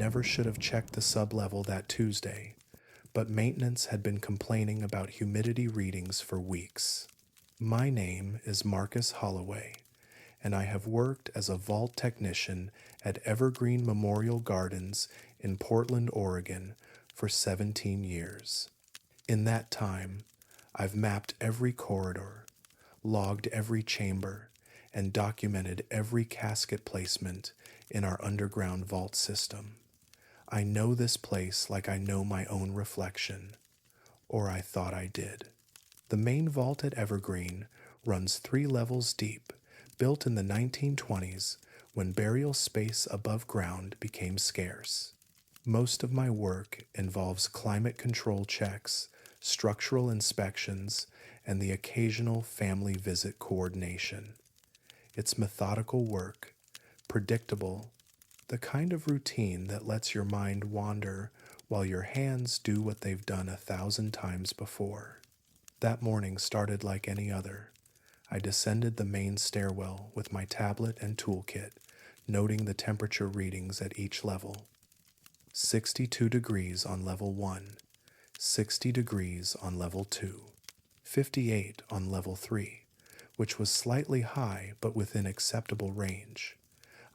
never should have checked the sublevel that Tuesday, but maintenance had been complaining about humidity readings for weeks. My name is Marcus Holloway, and I have worked as a vault technician at Evergreen Memorial Gardens in Portland, Oregon for 17 years. In that time, I've mapped every corridor, logged every chamber, and documented every casket placement in our underground vault system. I know this place like I know my own reflection, or I thought I did. The main vault at Evergreen runs 3 levels deep, built in the 1920s when burial space above ground became scarce. Most of my work involves climate control checks, structural inspections, and the occasional family visit coordination. It's methodical work, predictable, the kind of routine that lets your mind wander while your hands do what they've done 1,000 times before. That morning started like any other. I descended the main stairwell with my tablet and toolkit, noting the temperature readings at each level. 62 degrees on level 1, 60 degrees on level 2, 58 on level 3, which was slightly high but within acceptable range.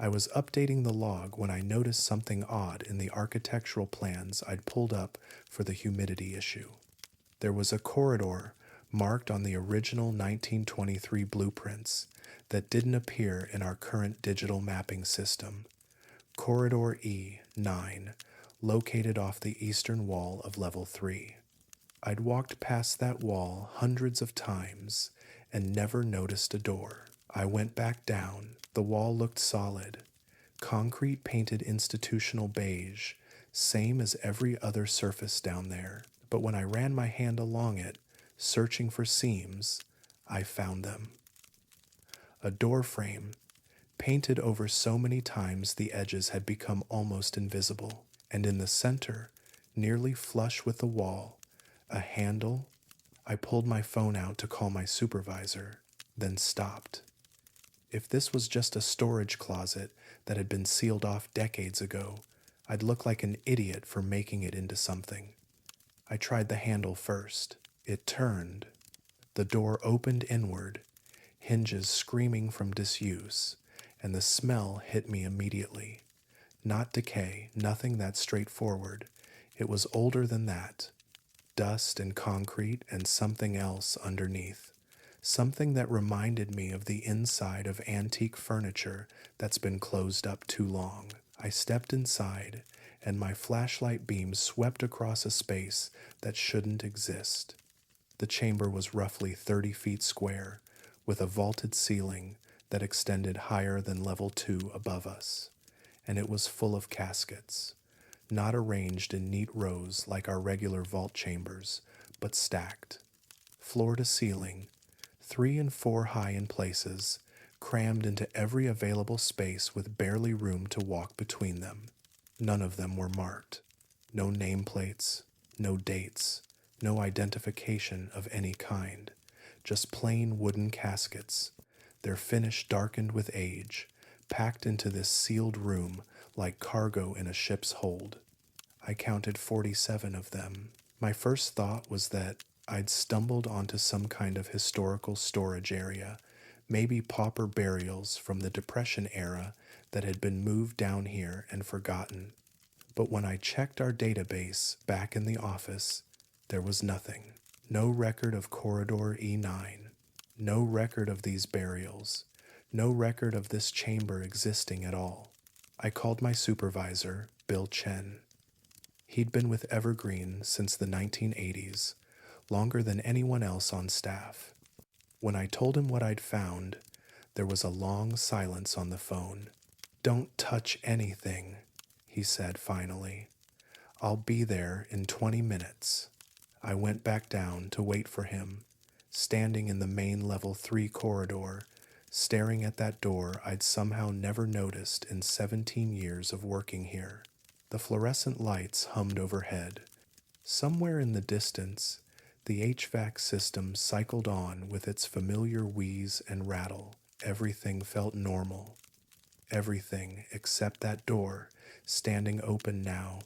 I was updating the log when I noticed something odd in the architectural plans I'd pulled up for the humidity issue. There was a corridor marked on the original 1923 blueprints that didn't appear in our current digital mapping system. Corridor E9, located off the eastern wall of level 3. I'd walked past that wall hundreds of times and never noticed a door. I went back down. The wall looked solid. Concrete painted institutional beige, same as every other surface down there. But when I ran my hand along it, searching for seams, I found them. A door frame, painted over so many times the edges had become almost invisible, and in the center, nearly flush with the wall, a handle. I pulled my phone out to call my supervisor, then stopped. If this was just a storage closet that had been sealed off decades ago, I'd look like an idiot for making it into something. I tried the handle first. It turned. The door opened inward, hinges screaming from disuse, and the smell hit me immediately. Not decay, nothing that straightforward. It was older than that. Dust and concrete and something else underneath. Something that reminded me of the inside of antique furniture that's been closed up too long. I stepped inside, and my flashlight beam swept across a space that shouldn't exist. The chamber was roughly 30 feet square, with a vaulted ceiling that extended higher than level 2 above us, and it was full of caskets, not arranged in neat rows like our regular vault chambers, but stacked, floor to ceiling, 3 and 4 high in places, crammed into every available space with barely room to walk between them. None of them were marked. No nameplates, no dates, no identification of any kind. Just plain wooden caskets, their finish darkened with age, packed into this sealed room like cargo in a ship's hold. I counted 47 of them. My first thought was that I'd stumbled onto some kind of historical storage area, maybe pauper burials from the Depression era that had been moved down here and forgotten. But when I checked our database back in the office, there was nothing. No record of Corridor E9. No record of these burials. No record of this chamber existing at all. I called my supervisor, Bill Chen. He'd been with Evergreen since the 1980s, longer than anyone else on staff. When I told him what I'd found, there was a long silence on the phone. "Don't touch anything," he said finally. "I'll be there in 20 minutes. I went back down to wait for him, standing in the main level 3 corridor, staring at that door I'd somehow never noticed in 17 years of working here. The fluorescent lights hummed overhead. Somewhere in the distance, the HVAC system cycled on with its familiar wheeze and rattle. Everything felt normal. everything except that door, standing open now,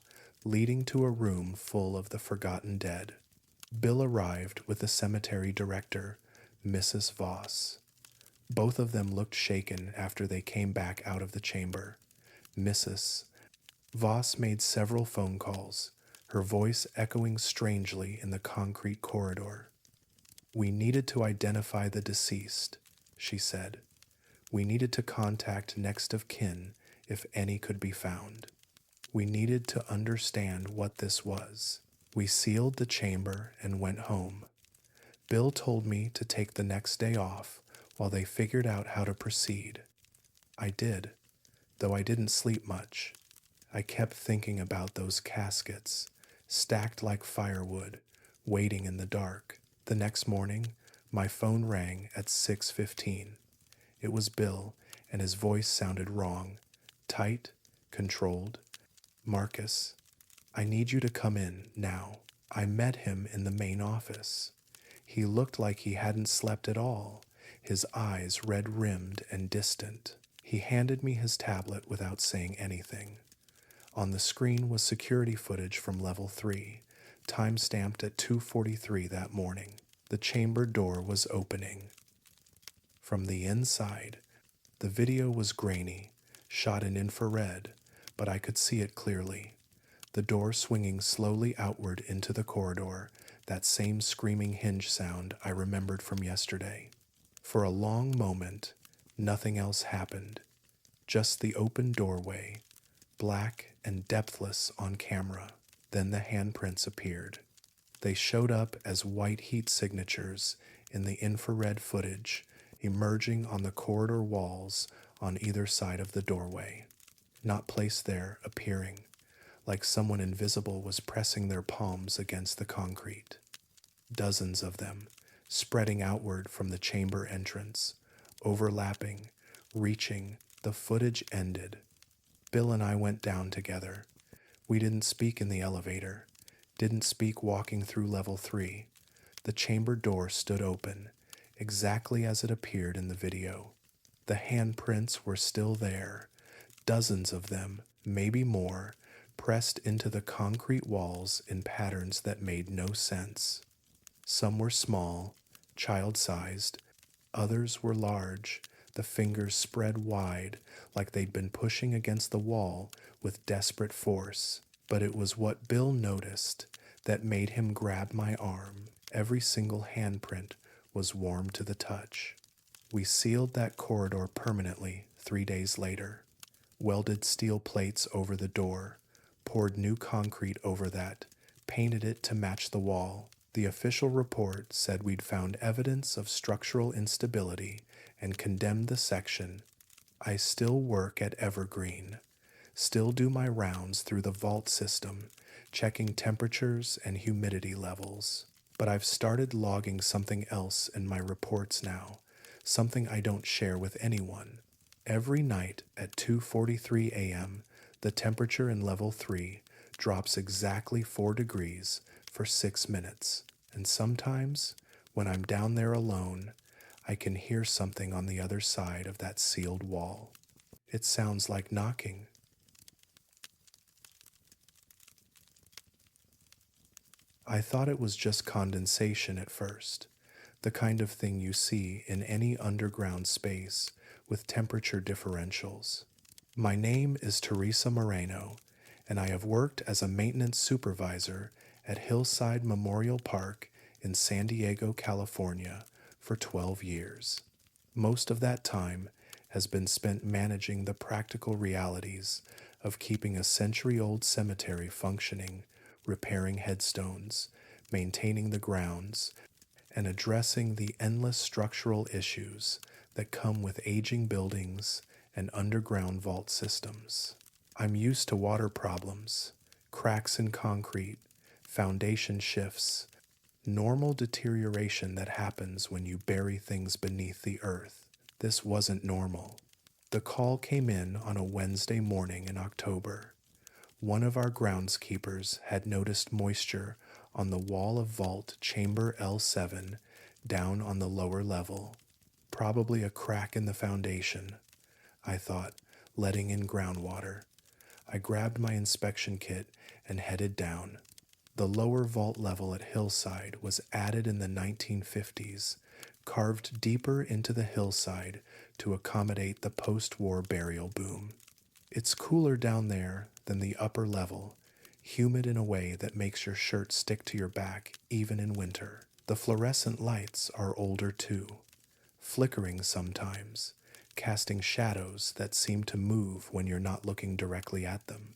leading to a room full of the forgotten dead. Bill arrived with the cemetery director, Mrs. Voss. Both of them looked shaken after they came back out of the chamber. Mrs. Voss made several phone calls, her voice echoing strangely in the concrete corridor. "We needed to identify the deceased," she said. "We needed to contact next of kin if any could be found. We needed to understand what this was." We sealed the chamber and went home. Bill told me to take the next day off while they figured out how to proceed. I did, though I didn't sleep much. I kept thinking about those caskets, stacked like firewood, waiting in the dark. The next morning, my phone rang at 6:15. It was Bill, and his voice sounded wrong, tight, controlled. "Marcus, I need you to come in now." I met him in the main office. He looked like he hadn't slept at all, his eyes red-rimmed and distant. He handed me his tablet without saying anything. On the screen was security footage from level 3, time-stamped at 2:43 that morning. The chamber door was opening. From the inside, the video was grainy, shot in infrared, but I could see it clearly. The door swinging slowly outward into the corridor, that same screaming hinge sound I remembered from yesterday. For a long moment, nothing else happened. Just the open doorway, black and depthless on camera. Then the handprints appeared. They showed up as white heat signatures in the infrared footage, emerging on the corridor walls on either side of the doorway. Not placed there, appearing, like someone invisible was pressing their palms against the concrete. Dozens of them, spreading outward from the chamber entrance, overlapping, reaching. The footage ended. Bill and I went down together. We didn't speak in the elevator, didn't speak walking through level 3. The chamber door stood open, exactly as it appeared in the video. The handprints were still there, dozens of them, maybe more, pressed into the concrete walls in patterns that made no sense. Some were small, child-sized, others were large, the fingers spread wide like they'd been pushing against the wall with desperate force. But it was what Bill noticed that made him grab my arm. Every single handprint was warm to the touch. We sealed that corridor permanently 3 days later, welded steel plates over the door, poured new concrete over that, painted it to match the wall. The official report said we'd found evidence of structural instability and condemned the section. I still work at Evergreen, still do my rounds through the vault system, checking temperatures and humidity levels. But I've started logging something else in my reports now, something I don't share with anyone. Every night at 2:43 a.m., the temperature in level 3 drops exactly 4 degrees for 6 minutes, and sometimes, when I'm down there alone, I can hear something on the other side of that sealed wall. It sounds like knocking. I thought it was just condensation at first, the kind of thing you see in any underground space with temperature differentials. My name is Teresa Moreno, and I have worked as a maintenance supervisor at Hillside Memorial Park in San Diego, California, for 12 years. Most of that time has been spent managing the practical realities of keeping a century-old cemetery functioning, repairing headstones, maintaining the grounds, and addressing the endless structural issues that come with aging buildings and underground vault systems. I'm used to water problems, cracks in concrete, foundation shifts, normal deterioration that happens when you bury things beneath the earth. This wasn't normal. The call came in on a Wednesday morning in October. One of our groundskeepers had noticed moisture on the wall of vault chamber L7 down on the lower level. Probably a crack in the foundation. I thought, letting in groundwater. I grabbed my inspection kit and headed down. The lower vault level at Hillside was added in the 1950s, carved deeper into the hillside to accommodate the post-war burial boom. It's cooler down there than the upper level, humid in a way that makes your shirt stick to your back even in winter. The fluorescent lights are older too, flickering sometimes, casting shadows that seem to move when you're not looking directly at them.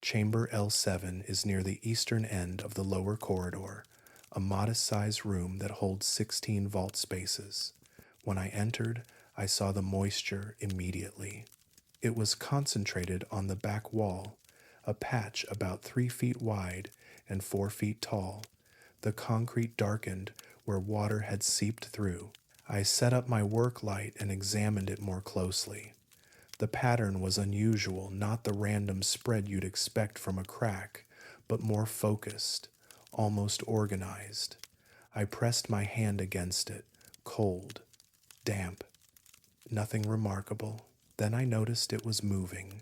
Chamber L7 is near the eastern end of the lower corridor, a modest-sized room that holds 16 vault spaces. When I entered, I saw the moisture immediately. It was concentrated on the back wall, a patch about 3 feet wide and 4 feet tall. The concrete darkened where water had seeped through. I set up my work light and examined it more closely. The pattern was unusual, not the random spread you'd expect from a crack, but more focused, almost organized. I pressed my hand against it, cold, damp, nothing remarkable. Then I noticed it was moving,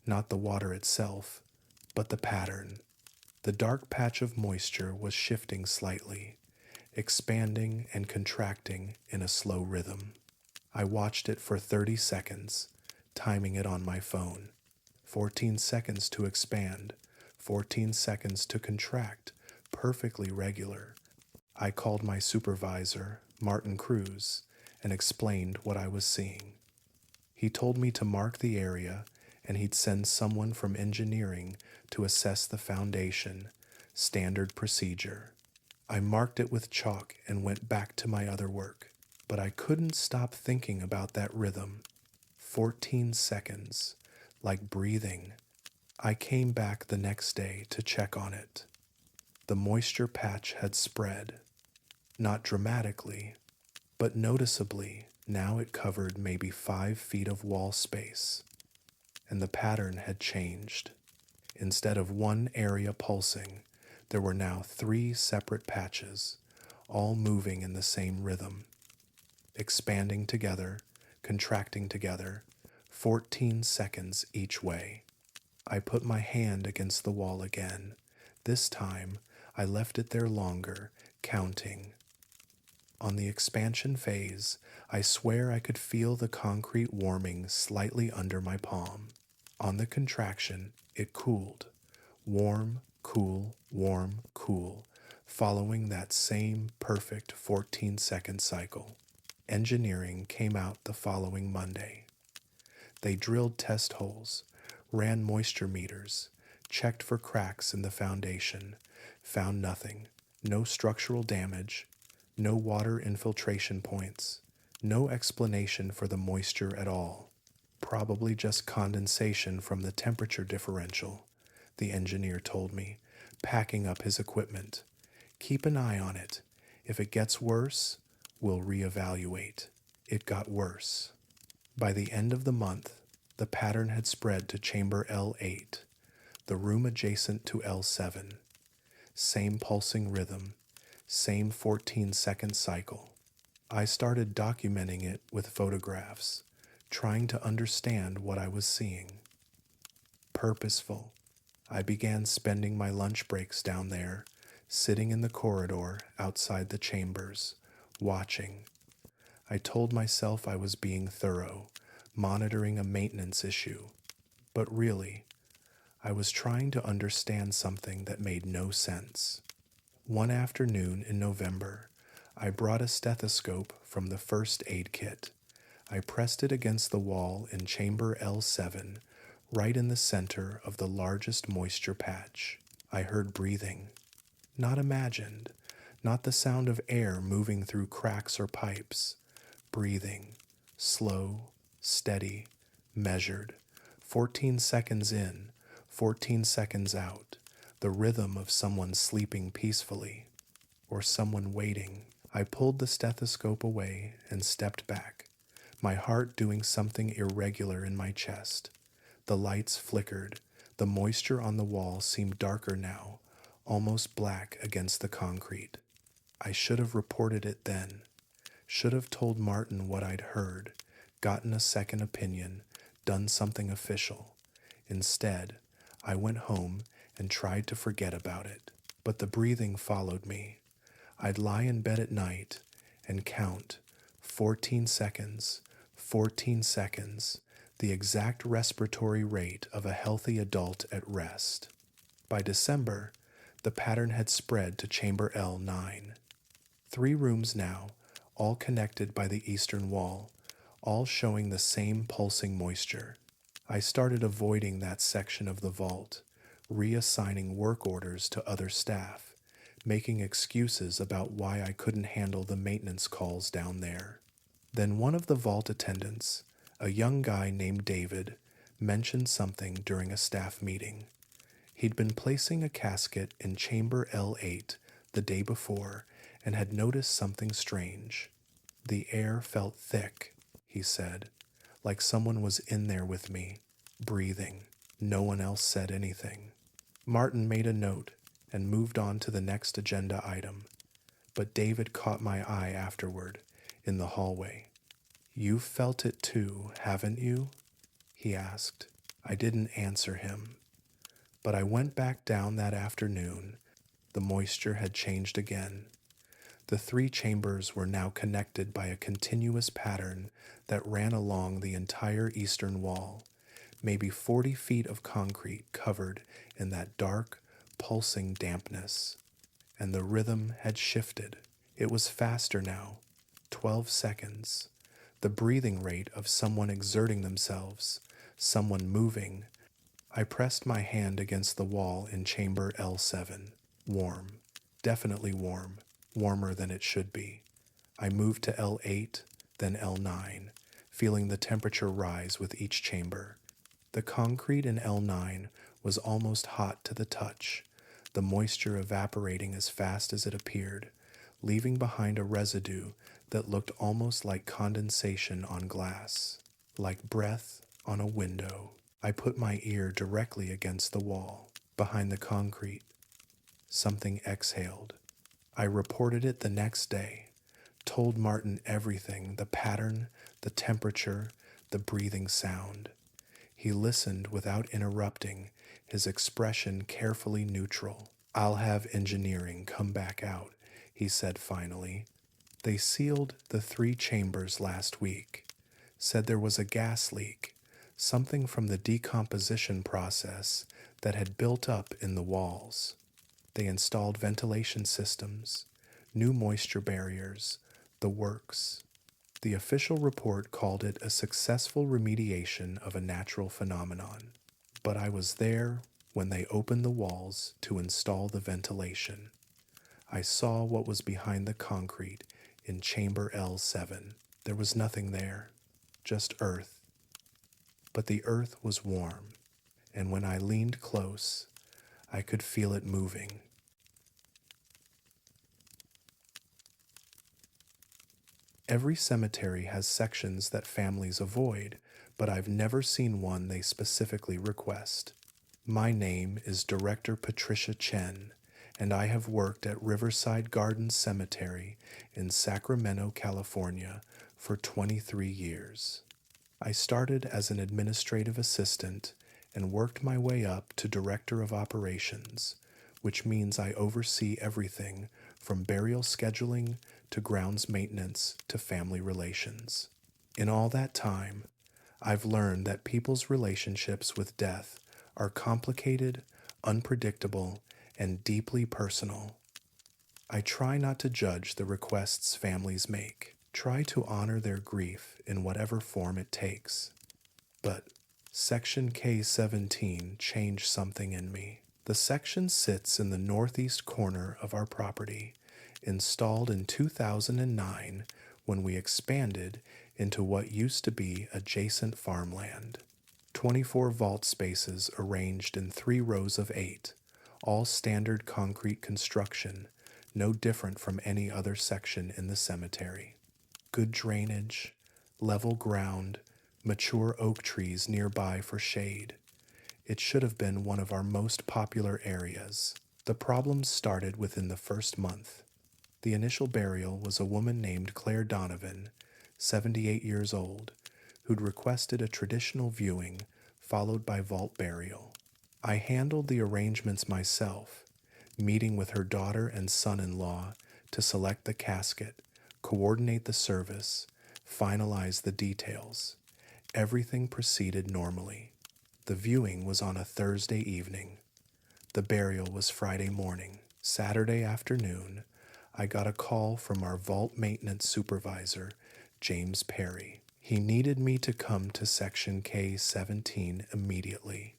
not the water itself, but the pattern. The dark patch of moisture was shifting slightly, expanding and contracting in a slow rhythm. I watched it for 30 seconds, timing it on my phone. 14 seconds to expand, 14 seconds to contract, perfectly regular. I called my supervisor, Martin Cruz, and explained what I was seeing. He told me to mark the area, and he'd send someone from engineering to assess the foundation, standard procedure. I marked it with chalk and went back to my other work, but I couldn't stop thinking about that rhythm. 14 seconds, like breathing. I came back the next day to check on it. The moisture patch had spread, not dramatically, but noticeably. Now it covered maybe 5 feet of wall space, and the pattern had changed. Instead of one area pulsing, there were now 3 separate patches, all moving in the same rhythm, expanding together, contracting together, 14 seconds each way. I put my hand against the wall again. This time, I left it there longer, counting. On the expansion phase, I swear I could feel the concrete warming slightly under my palm. On the contraction, it cooled. Warm, cool, warm, cool, following that same perfect 14-second cycle. Engineering came out the following Monday. They drilled test holes, ran moisture meters, checked for cracks in the foundation, found nothing, no structural damage, no water infiltration points, no explanation for the moisture at all. Probably just condensation from the temperature differential, the engineer told me, packing up his equipment. Keep an eye on it. If it gets worse, we'll reevaluate. It got worse. By the end of the month, the pattern had spread to chamber L8, the room adjacent to L7. Same pulsing rhythm, same 14-second cycle. I started documenting it with photographs, trying to understand what I was seeing. Purposeful. I began spending my lunch breaks down there, sitting in the corridor outside the chambers, watching. I told myself I was being thorough, monitoring a maintenance issue. But really, I was trying to understand something that made no sense. One afternoon in November, I brought a stethoscope from the first aid kit. I pressed it against the wall in chamber L7, right in the center of the largest moisture patch. I heard breathing. Not imagined, not the sound of air moving through cracks or pipes. Breathing, slow, steady, measured. 14 seconds in, 14 seconds out. The rhythm of someone sleeping peacefully, or someone waiting. I pulled the stethoscope away and stepped back, my heart doing something irregular in my chest. The lights flickered. The moisture on the wall seemed darker now, almost black against the concrete. I should have reported it then. Should have told Martin what I'd heard, gotten a second opinion, done something official. Instead, I went home and tried to forget about it. But the breathing followed me. I'd lie in bed at night and count 14 seconds, 14 seconds, the exact respiratory rate of a healthy adult at rest. By December, the pattern had spread to chamber L9. 3 rooms now, all connected by the eastern wall, all showing the same pulsing moisture. I started avoiding that section of the vault, reassigning work orders to other staff, making excuses about why I couldn't handle the maintenance calls down there. Then one of the vault attendants, a young guy named David, mentioned something during a staff meeting. He'd been placing a casket in chamber L8 the day before and had noticed something strange. The air felt thick, he said, like someone was in there with me, breathing. No one else said anything. Martin made a note and moved on to the next agenda item, but David caught my eye afterward, in the hallway. "You've felt it too, haven't you?" he asked. I didn't answer him, but I went back down that afternoon. The moisture had changed again. The 3 chambers were now connected by a continuous pattern that ran along the entire eastern wall, maybe 40 feet of concrete covered in that dark, pulsing dampness. And the rhythm had shifted. It was faster now, 12 seconds. The breathing rate of someone exerting themselves, someone moving. I pressed my hand against the wall in chamber L7. Warm. Definitely warm. Warmer than it should be. I moved to L8, then L9, feeling the temperature rise with each chamber. The concrete in L9 was almost hot to the touch, the moisture evaporating as fast as it appeared, leaving behind a residue that looked almost like condensation on glass, like breath on a window. I put my ear directly against the wall, behind the concrete. Something exhaled. I reported it the next day, told Martin everything, the pattern, the temperature, the breathing sound. He listened without interrupting, his expression carefully neutral. "I'll have engineering come back out," he said finally. "They sealed the 3 chambers last week, said there was a gas leak, something from the decomposition process that had built up in the walls. They installed ventilation systems, new moisture barriers, the works. The official report called it a successful remediation of a natural phenomenon. But I was there when they opened the walls to install the ventilation. I saw what was behind the concrete in chamber L7. There was nothing there, just earth. But the earth was warm, and when I leaned close, I could feel it moving." Every cemetery has sections that families avoid, but I've never seen one they specifically request. My name is Director Patricia Chen, and I have worked at Riverside Gardens Cemetery in Sacramento, California for 23 years. I started as an administrative assistant and worked my way up to Director of Operations, which means I oversee everything from burial scheduling to grounds maintenance to family relations. In all that time, I've learned that people's relationships with death are complicated, unpredictable, and deeply personal. I try not to judge the requests families make, try to honor their grief in whatever form it takes. But Section K17 changed something in me. The section sits in the northeast corner of our property, installed in 2009 when we expanded into what used to be adjacent farmland. 24 vault spaces arranged in 3 rows of 8, all standard concrete construction, no different from any other section in the cemetery. Good drainage, level ground, mature oak trees nearby for shade. It should have been one of our most popular areas. The problems started within the first month. The initial burial was a woman named Claire Donovan, 78 years old, who'd requested a traditional viewing followed by vault burial. I handled the arrangements myself, meeting with her daughter and son-in-law to select the casket, coordinate the service, finalize the details. Everything proceeded normally. The viewing was on a Thursday evening. The burial was Friday morning. Saturday afternoon, I got a call from our vault maintenance supervisor, James Perry. He needed me to come to Section K-17 immediately,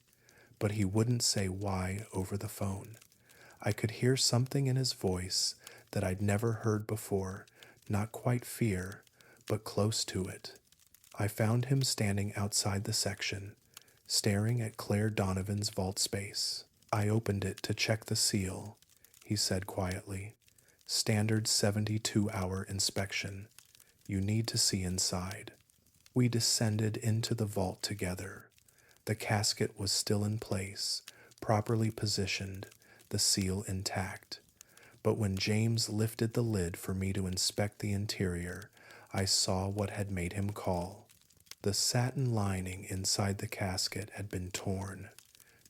but he wouldn't say why over the phone. I could hear something in his voice that I'd never heard before, not quite fear, but close to it. I found him standing outside the section, staring at Claire Donovan's vault space. I opened it to check the seal, he said quietly. Standard 72-hour inspection. You need to see inside. We descended into the vault together. The casket was still in place, properly positioned, the seal intact. But when James lifted the lid for me to inspect the interior, I saw what had made him call. The satin lining inside the casket had been torn.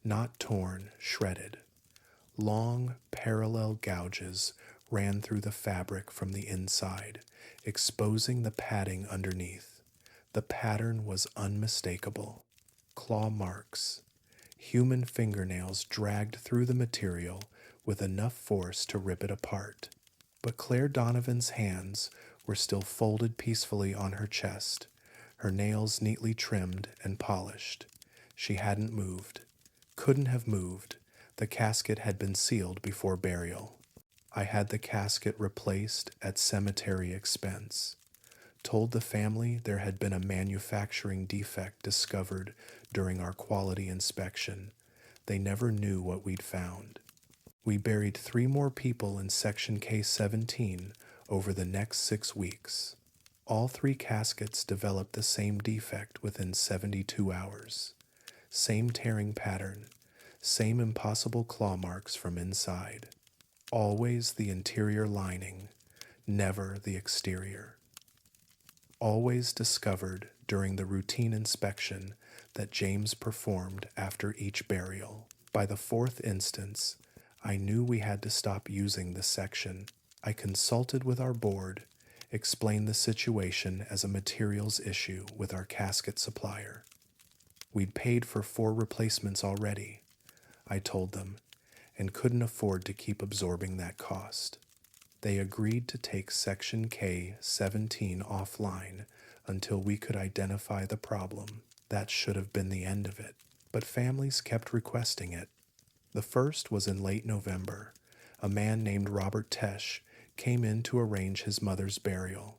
Not torn, shredded. Long, parallel gouges ran through the fabric from the inside, exposing the padding underneath. The pattern was unmistakable. Claw marks. Human fingernails dragged through the material with enough force to rip it apart. But Claire Donovan's hands were still folded peacefully on her chest, her nails neatly trimmed and polished. She hadn't moved. Couldn't have moved. The casket had been sealed before burial. I had the casket replaced at cemetery expense. Told the family there had been a manufacturing defect discovered during our quality inspection. They never knew what we'd found. We buried 3 more people in Section K-17 over the next 6 weeks. All 3 caskets developed the same defect within 72 hours. Same tearing pattern, same impossible claw marks from inside. Always the interior lining, never the exterior. Always discovered during the routine inspection that James performed after each burial. By the 4th instance, I knew we had to stop using the section. I consulted with our board, explained the situation as a materials issue with our casket supplier. We'd paid for 4 replacements already, I told them, and couldn't afford to keep absorbing that cost. They agreed to take Section K-17 offline until we could identify the problem. That should have been the end of it, but families kept requesting it. The first was in late November. A man named Robert Tesh came in to arrange his mother's burial.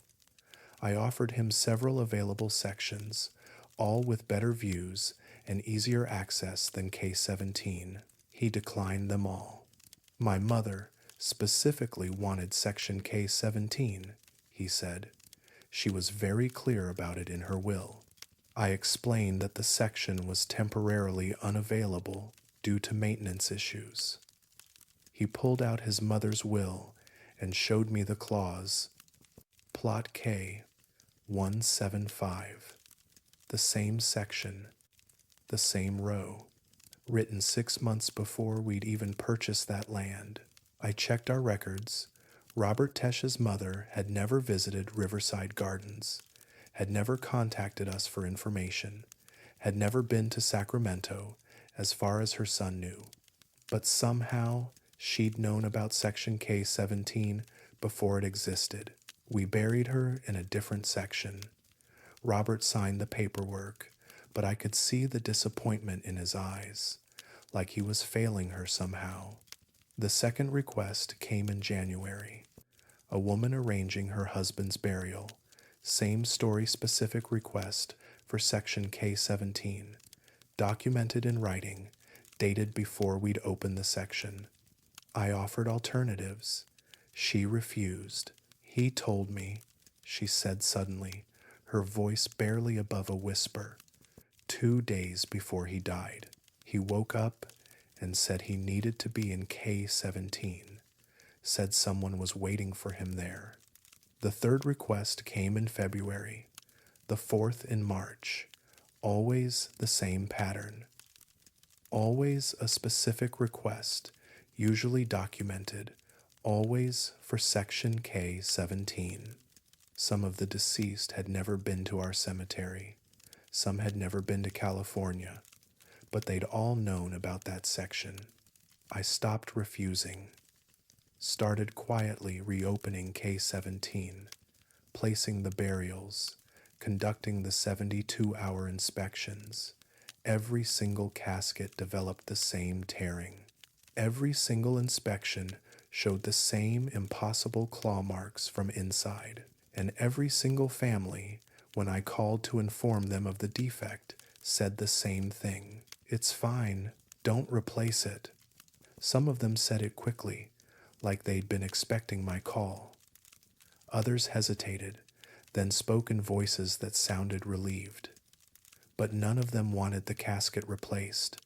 I offered him several available sections, all with better views and easier access than K-17. He declined them all. My mother specifically wanted Section K-17, he said. She was very clear about it in her will. I explained that the section was temporarily unavailable due to maintenance issues. He pulled out his mother's will and showed me the clause. Plot K, 175. The same section, the same row. Written 6 months before we'd even purchased that land. I checked our records. Robert Tesh's mother had never visited Riverside Gardens, had never contacted us for information, had never been to Sacramento, as far as her son knew. But somehow, she'd known about Section K-17 before it existed. We buried her in a different section. Robert signed the paperwork, but I could see the disappointment in his eyes, like he was failing her somehow. The second request came in January. A woman arranging her husband's burial. Same story-specific request for Section K-17. Documented in writing, dated before we'd opened the section. I offered alternatives. She refused. He told me, she said suddenly, her voice barely above a whisper, 2 days before he died. He woke up and said he needed to be in K-17, said someone was waiting for him there. The third request came in February. The 4th in March. Always the same pattern. Always a specific request, usually documented, always for Section K-17. Some of the deceased had never been to our cemetery. Some had never been to California, but they'd all known about that section. I stopped refusing, started quietly reopening K-17, placing the burials, conducting the 72-hour inspections. Every single casket developed the same tearing. Every single inspection showed the same impossible claw marks from inside. And every single family, when I called to inform them of the defect, said the same thing. It's fine, don't replace it. Some of them said it quickly, like they'd been expecting my call. Others hesitated, then spoke in voices that sounded relieved. But none of them wanted the casket replaced.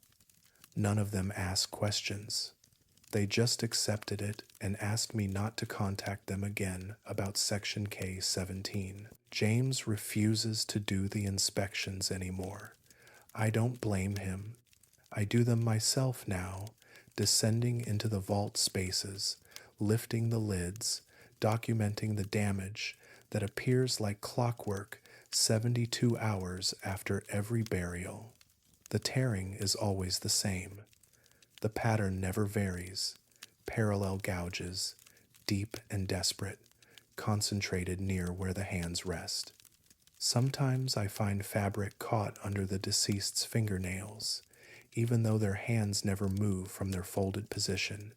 None of them asked questions. They just accepted it and asked me not to contact them again about Section K-17. James refuses to do the inspections anymore. I don't blame him. I do them myself now, descending into the vault spaces, lifting the lids, documenting the damage that appears like clockwork 72 hours after every burial. The tearing is always the same. The pattern never varies. Parallel gouges, deep and desperate, concentrated near where the hands rest. Sometimes I find fabric caught under the deceased's fingernails, even though their hands never move from their folded position,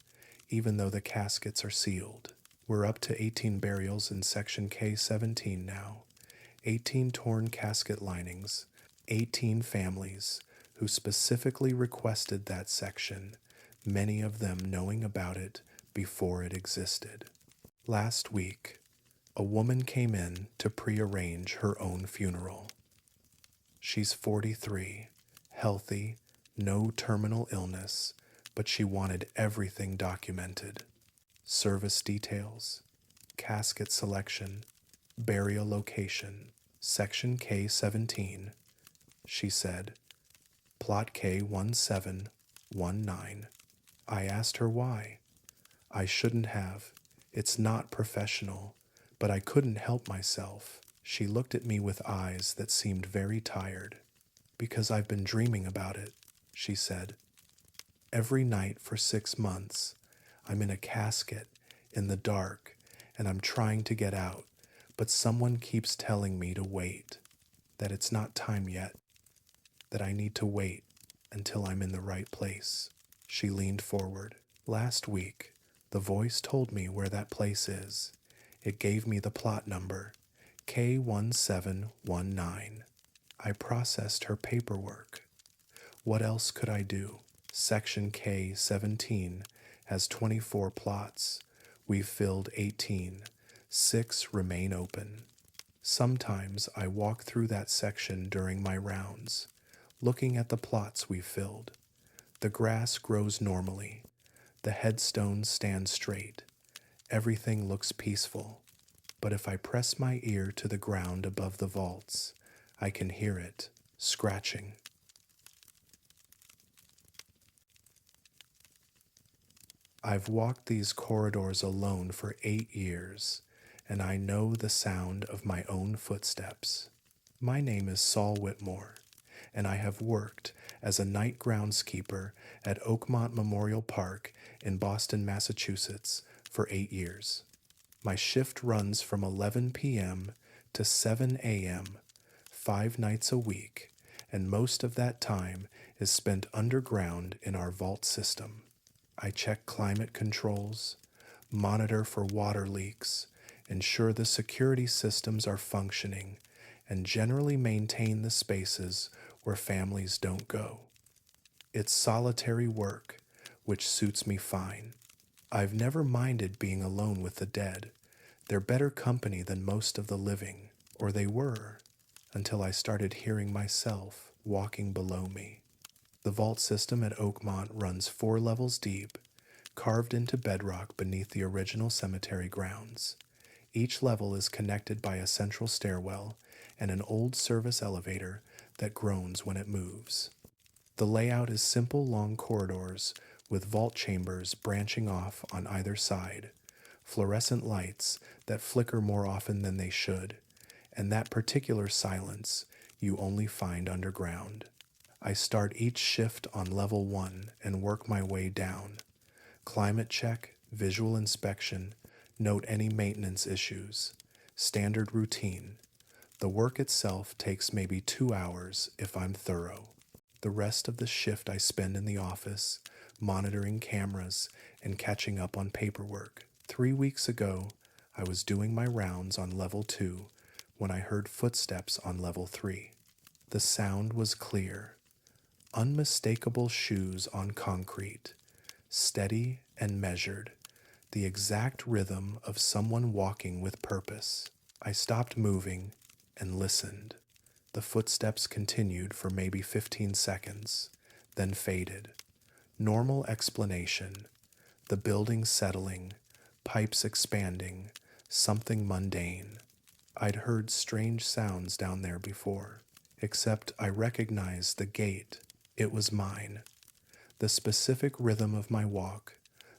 even though the caskets are sealed. We're up to 18 burials in Section K-17 now, 18 torn casket linings, 18 families who specifically requested that section, many of them knowing about it before it existed. Last week, a woman came in to prearrange her own funeral. She's 43, healthy, no terminal illness, but she wanted everything documented. Service details, casket selection, burial location, Section K-17. She said, Plot K-1719. I asked her why. I shouldn't have. It's not professional, but I couldn't help myself. She looked at me with eyes that seemed very tired. Because I've been dreaming about it, she said. Every night for 6 months, I'm in a casket, in the dark, and I'm trying to get out, but someone keeps telling me to wait, that it's not time yet, that I need to wait until I'm in the right place. She leaned forward. Last week, the voice told me where that place is. It gave me the plot number, K-1719. I processed her paperwork. What else could I do? Section K-17 has 24 plots. We've filled 18. 6 remain open. Sometimes I walk through that section during my rounds, looking at the plots we've filled. The grass grows normally. The headstones stand straight. Everything looks peaceful. But if I press my ear to the ground above the vaults, I can hear it scratching. I've walked these corridors alone for 8 years, and I know the sound of my own footsteps. My name is Saul Whitmore, and I have worked as a night groundskeeper at Oakmont Memorial Park in Boston, Massachusetts for 8 years. My shift runs from 11 p.m. to 7 a.m., 5 nights a week, and most of that time is spent underground in our vault system. I check climate controls, monitor for water leaks, ensure the security systems are functioning, and generally maintain the spaces where families don't go. It's solitary work, which suits me fine. I've never minded being alone with the dead. They're better company than most of the living, or they were, until I started hearing myself walking below me. The vault system at Oakmont runs 4 levels deep, carved into bedrock beneath the original cemetery grounds. Each level is connected by a central stairwell and an old service elevator that groans when it moves. The layout is simple long corridors with vault chambers branching off on either side, fluorescent lights that flicker more often than they should, and that particular silence you only find underground. I start each shift on level 1 and work my way down. Climate check, visual inspection, note any maintenance issues. Standard routine. The work itself takes maybe 2 hours if I'm thorough. The rest of the shift I spend in the office, monitoring cameras and catching up on paperwork. 3 weeks ago, I was doing my rounds on level 2 when I heard footsteps on level 3. The sound was clear. Unmistakable shoes on concrete, steady and measured, the exact rhythm of someone walking with purpose. I stopped moving and listened. The footsteps continued for maybe 15 seconds, then faded. Normal explanation. The building settling, pipes expanding, something mundane. I'd heard strange sounds down there before, except I recognized the gait. It was mine. The specific rhythm of my walk,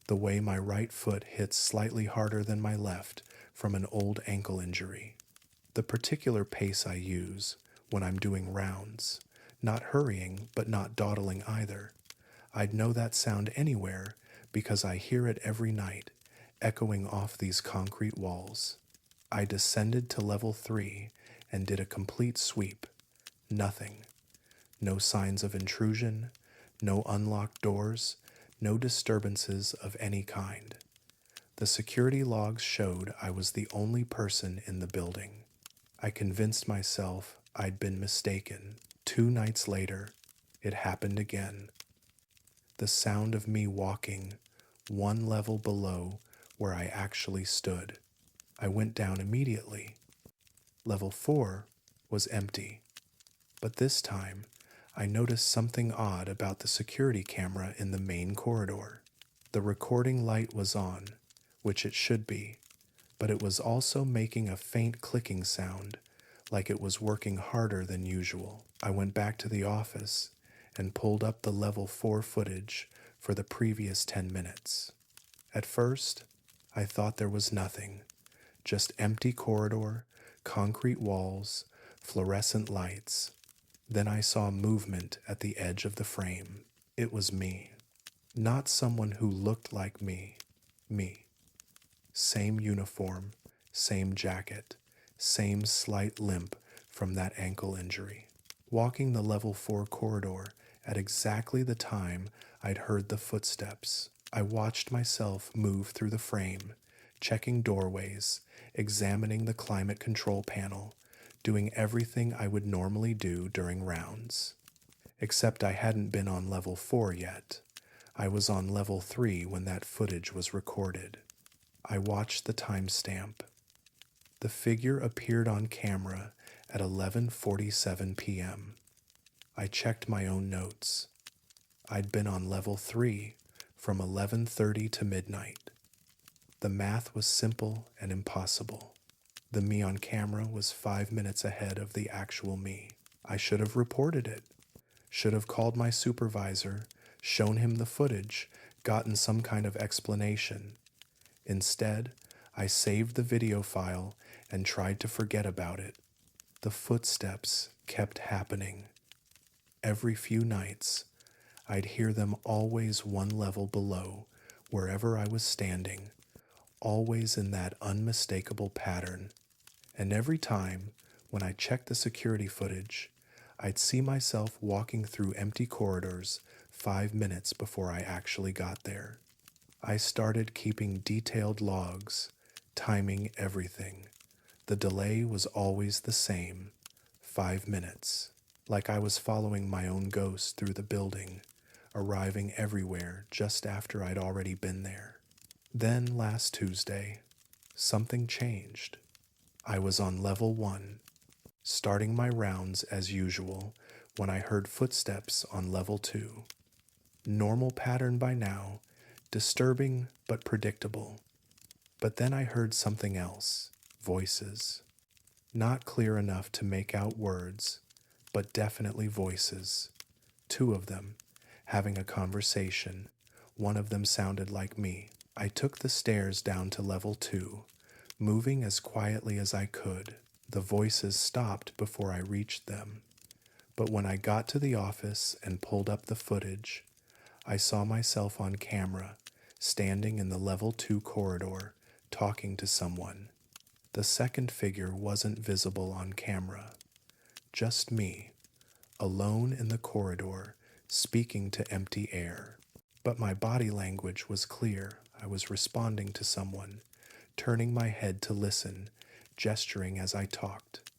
the way my right foot hits slightly harder than my left from an old ankle injury. The particular pace I use when I'm doing rounds, not hurrying but not dawdling either. I'd know that sound anywhere because I hear it every night, echoing off these concrete walls. I descended to level 3 and did a complete sweep. Nothing. No signs of intrusion, no unlocked doors, no disturbances of any kind. The security logs showed I was the only person in the building. I convinced myself I'd been mistaken. 2 nights later, it happened again. The sound of me walking 1 level below where I actually stood. I went down immediately. Level 4 was empty. But this time, I noticed something odd about the security camera in the main corridor. The recording light was on, which it should be, but it was also making a faint clicking sound, like it was working harder than usual. I went back to the office and pulled up the level 4 footage for the previous 10 minutes. At first, I thought there was nothing, just empty corridor, concrete walls, fluorescent lights. Then I saw movement at the edge of the frame. It was me. Not someone who looked like me. Me. Same uniform, same jacket, same slight limp from that ankle injury. Walking the level 4 corridor at exactly the time I'd heard the footsteps, I watched myself move through the frame, checking doorways, examining the climate control panel, doing everything I would normally do during rounds. Except I hadn't been on level 4 yet. I was on level 3 when that footage was recorded. I watched the timestamp. The figure appeared on camera at 11:47 p.m. I checked my own notes. I'd been on level 3 from 11:30 to midnight. The math was simple and impossible. The me on camera was 5 minutes ahead of the actual me. I should have reported it. Should have called my supervisor, shown him the footage, gotten some kind of explanation. Instead, I saved the video file and tried to forget about it. The footsteps kept happening. Every few nights, I'd hear them always 1 level below, wherever I was standing, always in that unmistakable pattern. And every time, when I checked the security footage, I'd see myself walking through empty corridors 5 minutes before I actually got there. I started keeping detailed logs, timing everything. The delay was always the same, 5 minutes, like I was following my own ghost through the building, arriving everywhere just after I'd already been there. Then last Tuesday, something changed. I was on level 1, starting my rounds as usual when I heard footsteps on level 2. Normal pattern by now, disturbing but predictable. But then I heard something else, voices. Not clear enough to make out words, but definitely voices. Two of them, having a conversation. One of them sounded like me. I took the stairs down to level 2, moving as quietly as I could. The voices stopped before I reached them. But when I got to the office and pulled up the footage, I saw myself on camera, standing in the level 2 corridor, talking to someone. The second figure wasn't visible on camera, just me, alone in the corridor, speaking to empty air. But my body language was clear. I was responding to someone, turning my head to listen, gesturing as I talked.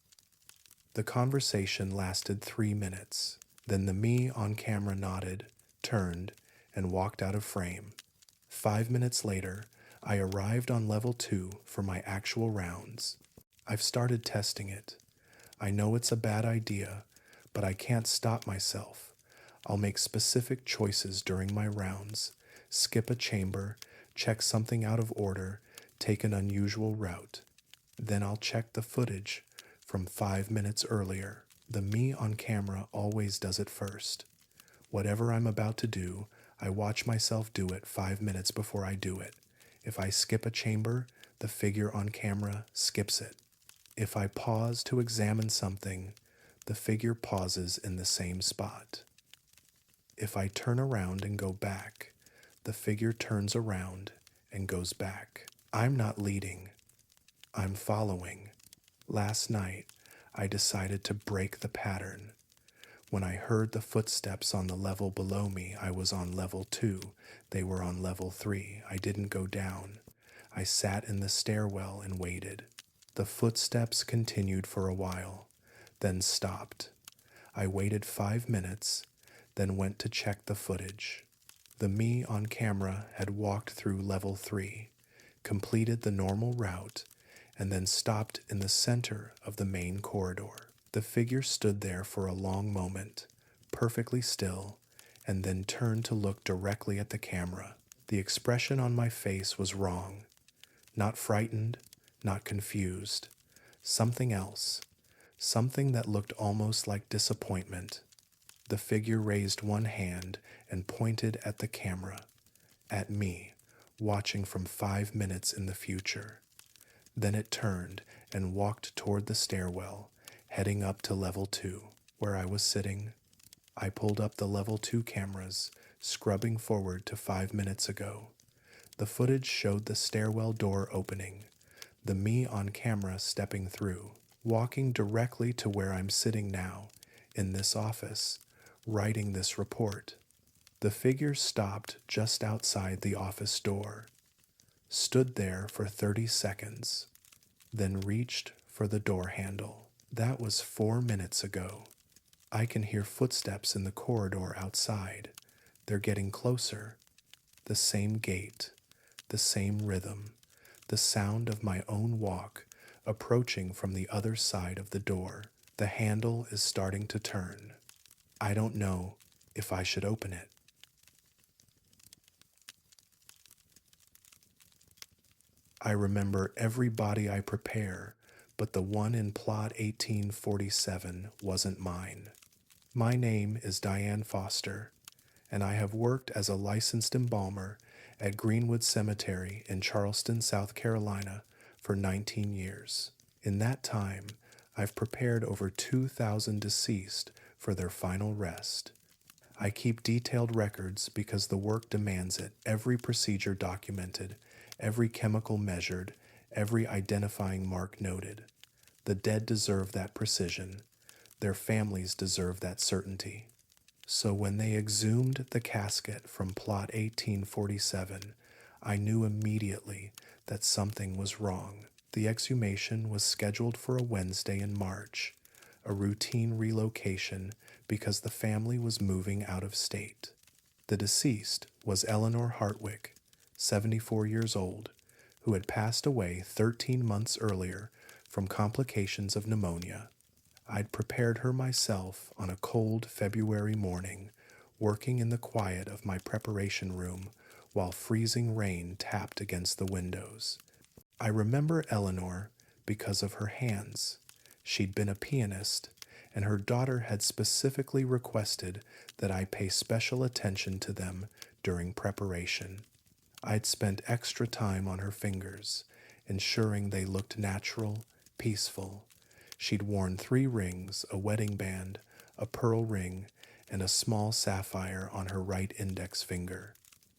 The conversation lasted 3 minutes. Then the me on camera nodded, turned, and walked out of frame. 5 minutes later, I arrived on level 2 for my actual rounds. I've started testing it. I know it's a bad idea, but I can't stop myself. I'll make specific choices during my rounds, skip a chamber, check something out of order, take an unusual route. Then I'll check the footage from 5 minutes earlier. The me on camera always does it first. Whatever I'm about to do, I watch myself do it 5 minutes before I do it. If I skip a chamber, the figure on camera skips it. If I pause to examine something, the figure pauses in the same spot. If I turn around and go back, the figure turns around and goes back. I'm not leading, I'm following. Last night, I decided to break the pattern. When I heard the footsteps on the level below me, I was on level 2. They were on level 3. I didn't go down. I sat in the stairwell and waited. The footsteps continued for a while, then stopped. I waited 5 minutes, then went to check the footage. The me on camera had walked through level 3, completed the normal route, and then stopped in the center of the main corridor. The figure stood there for a long moment, perfectly still, and then turned to look directly at the camera. The expression on my face was wrong. Not frightened, not confused. Something else. Something that looked almost like disappointment. The figure raised one hand and pointed at the camera, at me, watching from 5 minutes in the future. Then it turned and walked toward the stairwell, heading up to level 2, where I was sitting. I pulled up the level 2 cameras, scrubbing forward to 5 minutes ago. The footage showed the stairwell door opening, the me on camera stepping through, walking directly to where I'm sitting now, in this office, writing this report. The figure stopped just outside the office door, stood there for 30 seconds, then reached for the door handle. That was 4 minutes ago. I can hear footsteps in the corridor outside. They're getting closer. The same gait, the same rhythm, the sound of my own walk approaching from the other side of the door. The handle is starting to turn. I don't know if I should open it. I remember every body I prepare, but the one in plot 1847 wasn't mine. My name is Diane Foster, and I have worked as a licensed embalmer at Greenwood Cemetery in Charleston, South Carolina for 19 years. In that time, I've prepared over 2,000 deceased for their final rest. I keep detailed records because the work demands it, every procedure documented, every chemical measured, every identifying mark noted. The dead deserve that precision. Their families deserve that certainty. So when they exhumed the casket from plot 1847, I knew immediately that something was wrong. The exhumation was scheduled for a Wednesday in March, a routine relocation because the family was moving out of state. The deceased was Eleanor Hartwick, 74 years old, who had passed away 13 months earlier from complications of pneumonia. I'd prepared her myself on a cold February morning, working in the quiet of my preparation room while freezing rain tapped against the windows. I remember Eleanor because of her hands. She'd been a pianist, and her daughter had specifically requested that I pay special attention to them during preparation. I'd spent extra time on her fingers, ensuring they looked natural, peaceful. She'd worn 3 rings, a wedding band, a pearl ring, and a small sapphire on her right index finger.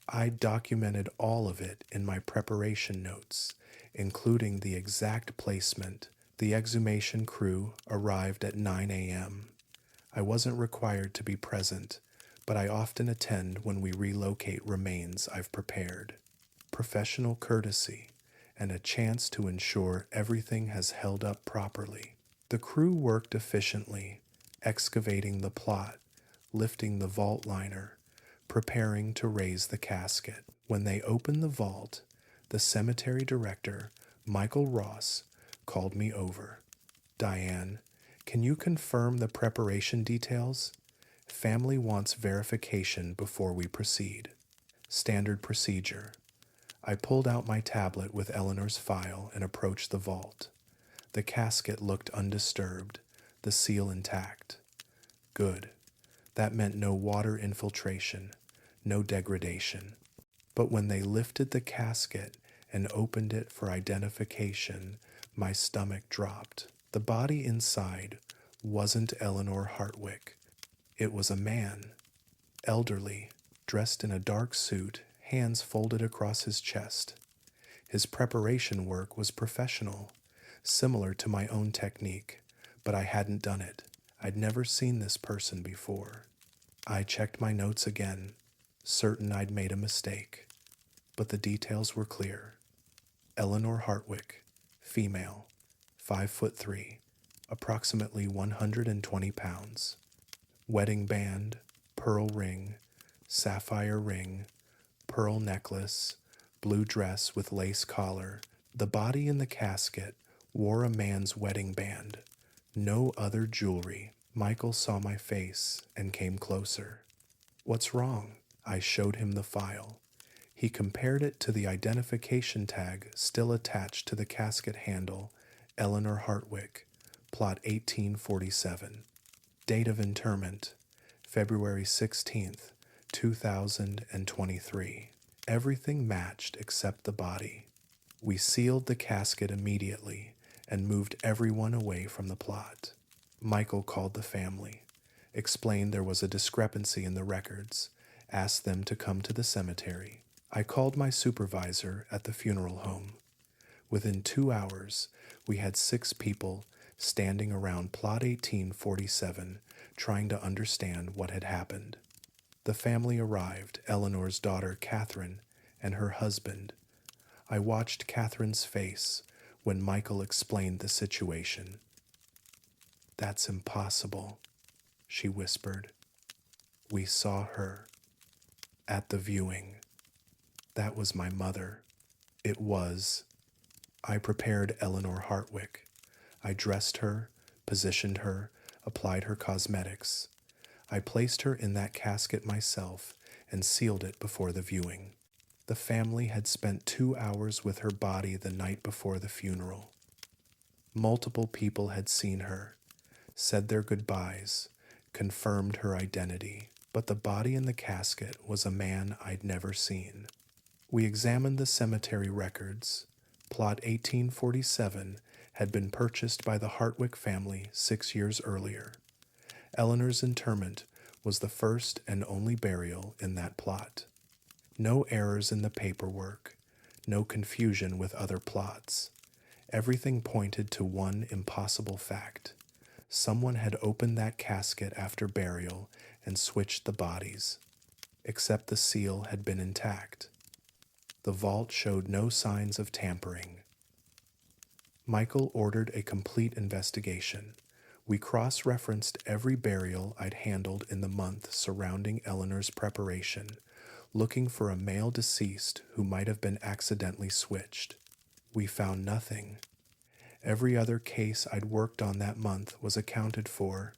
I documented all of it in my preparation notes, including the exact placement. The exhumation crew arrived at 9 a.m. I wasn't required to be present, but I often attend when we relocate remains I've prepared. Professional courtesy and a chance to ensure everything has held up properly. The crew worked efficiently, excavating the plot, lifting the vault liner, preparing to raise the casket. When they opened the vault, the cemetery director, Michael Ross, called me over. "Diane, can you confirm the preparation details? Family wants verification before we proceed." Standard procedure. I pulled out my tablet with Eleanor's file and approached the vault. The casket looked undisturbed, the seal intact. Good. That meant no water infiltration, no degradation. But when they lifted the casket and opened it for identification, my stomach dropped. The body inside wasn't Eleanor Hartwick. It was a man, elderly, dressed in a dark suit, hands folded across his chest. His preparation work was professional, similar to my own technique, but I hadn't done it. I'd never seen this person before. I checked my notes again, certain I'd made a mistake, but the details were clear. Eleanor Hartwick, female, 5'3", approximately 120 pounds. Wedding band, pearl ring, sapphire ring, pearl necklace, blue dress with lace collar. The body in the casket wore a man's wedding band. No other jewelry. Michael saw my face and came closer. "What's wrong?" I showed him the file. He compared it to the identification tag still attached to the casket handle, Eleanor Hartwick, plot 1847. Date of interment, February 16th, 2023. Everything matched except the body. We sealed the casket immediately and moved everyone away from the plot. Michael called the family, explained there was a discrepancy in the records, asked them to come to the cemetery. I called my supervisor at the funeral home. Within 2 hours, we had 6 people standing around plot 1847 trying to understand what had happened. The family arrived, Eleanor's daughter Catherine and her husband. I watched Catherine's face when Michael explained the situation. "That's impossible," she whispered. "We saw her at the viewing. That was my mother. It was." I prepared Eleanor Hartwick. I dressed her, positioned her, applied her cosmetics. I placed her in that casket myself and sealed it before the viewing. The family had spent 2 hours with her body the night before the funeral. Multiple people had seen her, said their goodbyes, confirmed her identity, but the body in the casket was a man I'd never seen. We examined the cemetery records. Plot 1847 had been purchased by the Hartwick family 6 years earlier. Eleanor's interment was the first and only burial in that plot. No errors in the paperwork, no confusion with other plots. Everything pointed to one impossible fact. Someone had opened that casket after burial and switched the bodies, except the seal had been intact. The vault showed no signs of tampering. Michael ordered a complete investigation. We cross-referenced every burial I'd handled in the month surrounding Eleanor's preparation, looking for a male deceased who might have been accidentally switched. We found nothing. Every other case I'd worked on that month was accounted for.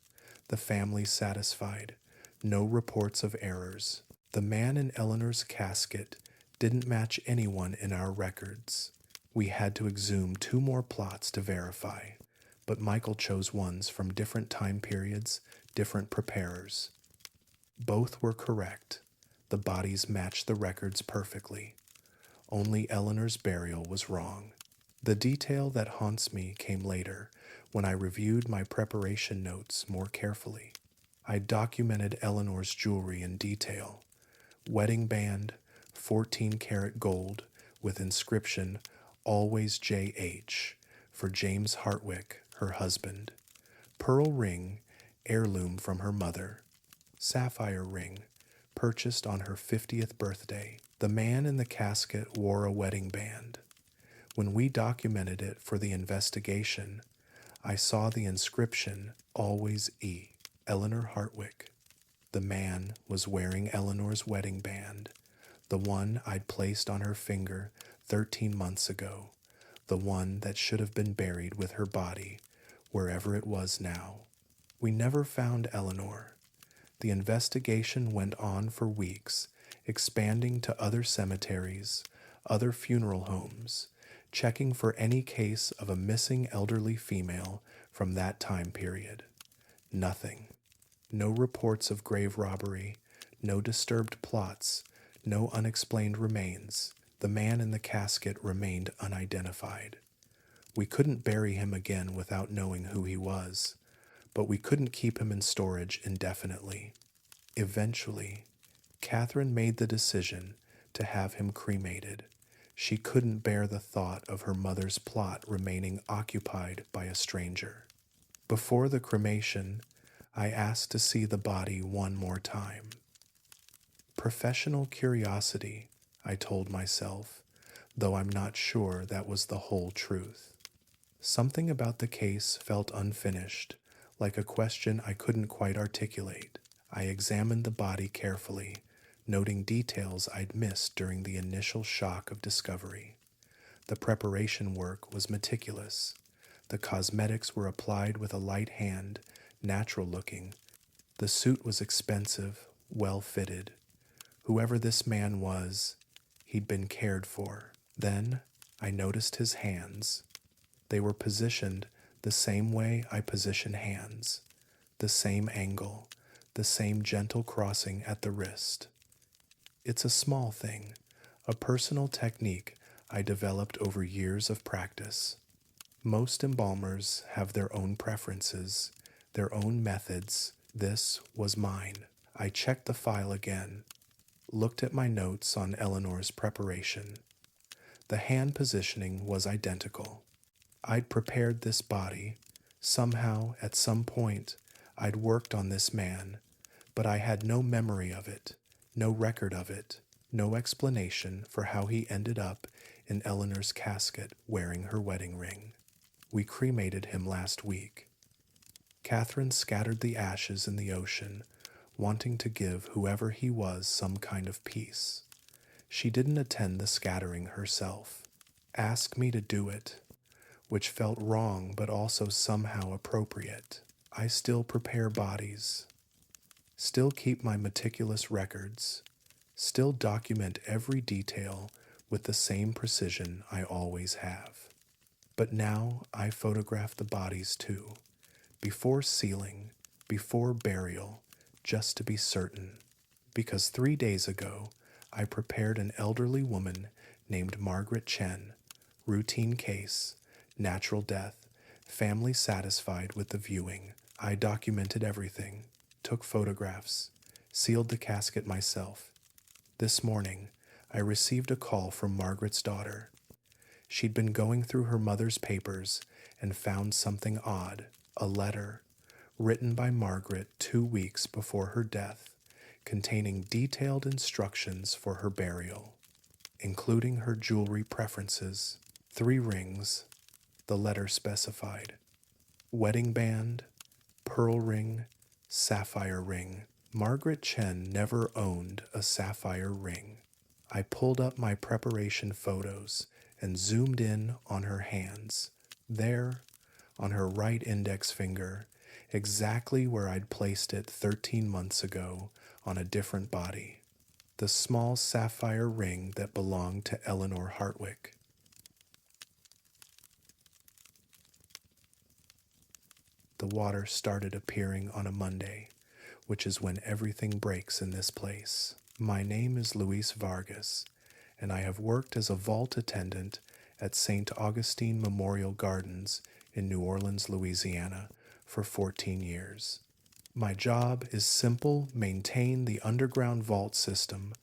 The family satisfied. No reports of errors. The man in Eleanor's casket didn't match anyone in our records. We had to exhume 2 more plots to verify. but Michael chose ones from different time periods, different preparers. Both were correct. The bodies matched the records perfectly. Only Eleanor's burial was wrong. The detail that haunts me came later, when I reviewed my preparation notes more carefully. I documented Eleanor's jewelry in detail. Wedding band, 14-karat gold, with inscription, Always J.H., for James Hartwick, her husband. Pearl ring, heirloom from her mother. Sapphire ring, purchased on her 50th birthday. The man in the casket wore a wedding band. When we documented it for the investigation, I saw the inscription, Always E. Eleanor Hartwick. The man was wearing Eleanor's wedding band, the one I'd placed on her finger 13 months ago, the one that should have been buried with her body, wherever it was now. We never found Eleanor. The investigation went on for weeks, expanding to other cemeteries, other funeral homes, checking for any case of a missing elderly female from that time period. Nothing. No reports of grave robbery, no disturbed plots, no unexplained remains. The man in the casket remained unidentified. We couldn't bury him again without knowing who he was, but we couldn't keep him in storage indefinitely. Eventually, Catherine made the decision to have him cremated. She couldn't bear the thought of her mother's plot remaining occupied by a stranger. Before the cremation, I asked to see the body one more time. Professional curiosity, I told myself, though I'm not sure that was the whole truth. Something about the case felt unfinished, like a question I couldn't quite articulate. I examined the body carefully, noting details I'd missed during the initial shock of discovery. The preparation work was meticulous. The cosmetics were applied with a light hand, natural looking. The suit was expensive, well fitted. Whoever this man was, he'd been cared for. Then I noticed his hands. They were positioned the same way I position hands, the same angle, the same gentle crossing at the wrist. It's a small thing, a personal technique I developed over years of practice. Most embalmers have their own preferences, their own methods. This was mine. I checked the file again, looked at my notes on Eleanor's preparation. The hand positioning was identical. I'd prepared this body. Somehow, at some point, I'd worked on this man, but I had no memory of it, no record of it, no explanation for how he ended up in Eleanor's casket wearing her wedding ring. We cremated him last week. Catherine scattered the ashes in the ocean, wanting to give whoever he was some kind of peace. She didn't attend the scattering herself. Asked me to do it, which felt wrong but also somehow appropriate. I still prepare bodies, still keep my meticulous records, still document every detail with the same precision I always have. But now I photograph the bodies too, before sealing, before burial, just to be certain. Because 3 days ago, I prepared an elderly woman named Margaret Chen, routine case, natural death, family satisfied with the viewing. I documented everything, took photographs, sealed the casket myself. This morning, I received a call from Margaret's daughter. She'd been going through her mother's papers and found something odd, a letter written by Margaret 2 weeks before her death, containing detailed instructions for her burial, including her jewelry preferences. 3 rings, the letter specified. Wedding band, pearl ring, sapphire ring. Margaret Chen never owned a sapphire ring. I pulled up my preparation photos and zoomed in on her hands. There, on her right index finger, exactly where I'd placed it 13 months ago on a different body. The small sapphire ring that belonged to Eleanor Hartwick. the water started appearing on a Monday, which is when everything breaks in this place. My name is Luis Vargas, and I have worked as a vault attendant at St. Augustine Memorial Gardens in New Orleans, Louisiana, for 14 years. My job is simple: maintain the underground vault system,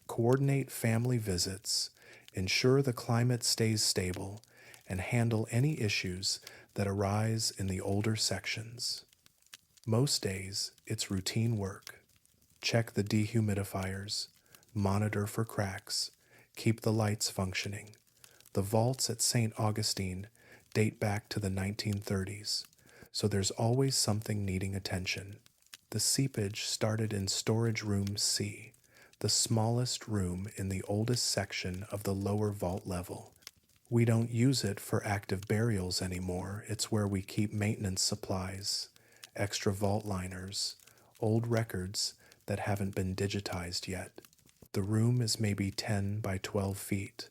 coordinate family visits, ensure the climate stays stable, and handle any issues that arise in the older sections. Most days, it's routine work. Check the dehumidifiers, monitor for cracks, keep the lights functioning. The vaults at St. Augustine date back to the 1930s, so there's always something needing attention. The seepage started in Storage Room C, the smallest room in the oldest section of the lower vault level. We don't use it for active burials anymore. It's where we keep maintenance supplies, extra vault liners, old records that haven't been digitized yet. The room is maybe 10 by 12 feet,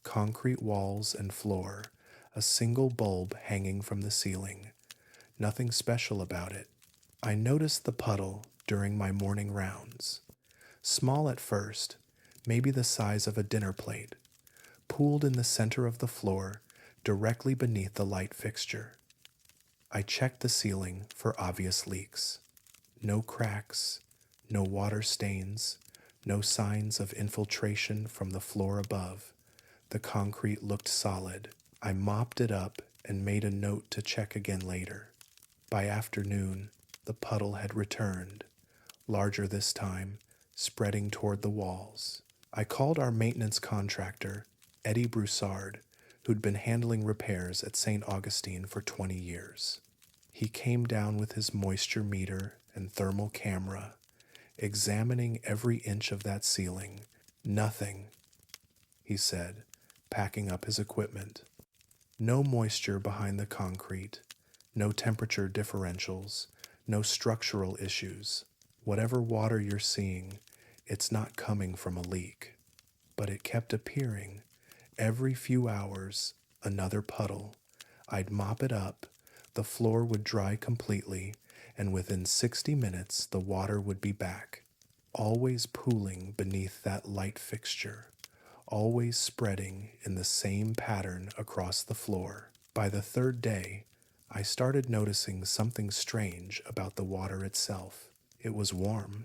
concrete walls and floor, a single bulb hanging from the ceiling. Nothing special about it. I noticed the puddle during my morning rounds. Small at first, maybe the size of a dinner plate, pooled in the center of the floor, directly beneath the light fixture. I checked the ceiling for obvious leaks. No cracks, no water stains, no signs of infiltration from the floor above. The concrete looked solid. I mopped it up and made a note to check again later. By afternoon, the puddle had returned, larger this time, spreading toward the walls. I called our maintenance contractor, Eddie Broussard, who'd been handling repairs at St. Augustine for 20 years. He came down with his moisture meter and thermal camera, examining every inch of that ceiling. Nothing, he said, packing up his equipment. No moisture behind the concrete, no temperature differentials, no structural issues. Whatever water you're seeing, it's not coming from a leak. But it kept appearing. Every few hours, another puddle. I'd mop it up, the floor would dry completely, and within 60 minutes the water would be back, always pooling beneath that light fixture, always spreading in the same pattern across the floor. By the third day, I started noticing something strange about the water itself. It was warm.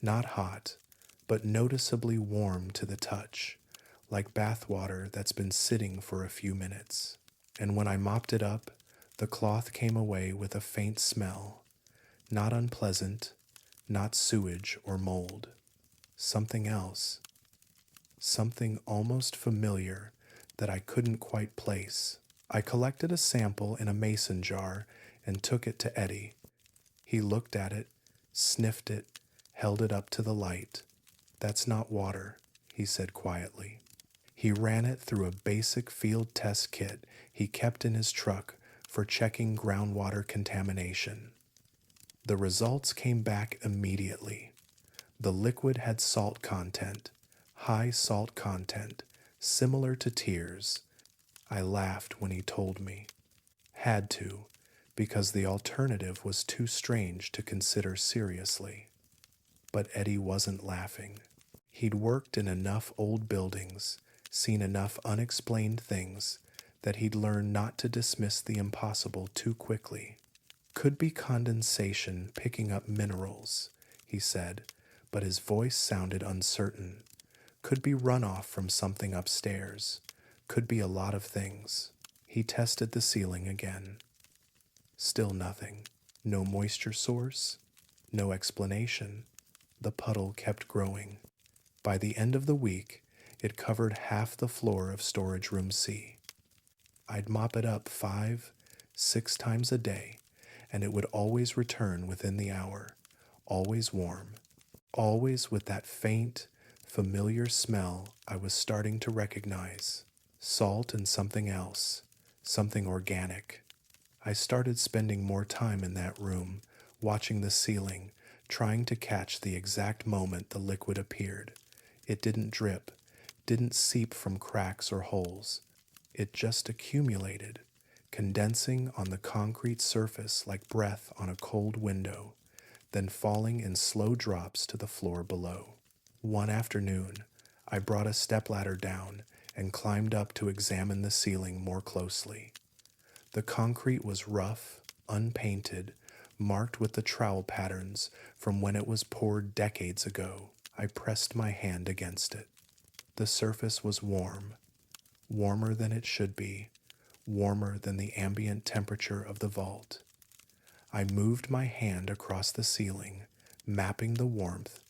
Not hot, but noticeably warm to the touch, like bath water that's been sitting for a few minutes. And when I mopped it up, the cloth came away with a faint smell. Not unpleasant, not sewage or mold. Something else. Something almost familiar that I couldn't quite place. I collected a sample in a mason jar and took it to Eddie. He looked at it, sniffed it, held it up to the light. "That's not water," he said quietly. He ran it through a basic field test kit he kept in his truck for checking groundwater contamination. The results came back immediately. The liquid had salt content, high salt content, similar to tears. I laughed when he told me. Had to, because the alternative was too strange to consider seriously. But Eddie wasn't laughing. He'd worked in enough old buildings, seen enough unexplained things, that he'd learned not to dismiss the impossible too quickly. Could be condensation picking up minerals, he said, but his voice sounded uncertain. Could be runoff from something upstairs. Could be a lot of things. He tested the ceiling again. Still nothing. No moisture source. No explanation. The puddle kept growing. By the end of the week, it covered half the floor of Storage Room C. I'd mop it up 5, 6 times a day, and it would always return within the hour, always warm, always with that faint, familiar smell I was starting to recognize. Salt and something else, something organic. I started spending more time in that room, watching the ceiling, trying to catch the exact moment the liquid appeared. It didn't drip, didn't seep from cracks or holes. It just accumulated, condensing on the concrete surface like breath on a cold window, then falling in slow drops to the floor below. One afternoon, I brought a stepladder down and climbed up to examine the ceiling more closely. The concrete was rough, unpainted, marked with the trowel patterns from when it was poured decades ago. I pressed my hand against it. The surface was warm, warmer than it should be, warmer than the ambient temperature of the vault. I moved my hand across the ceiling, mapping the warmth.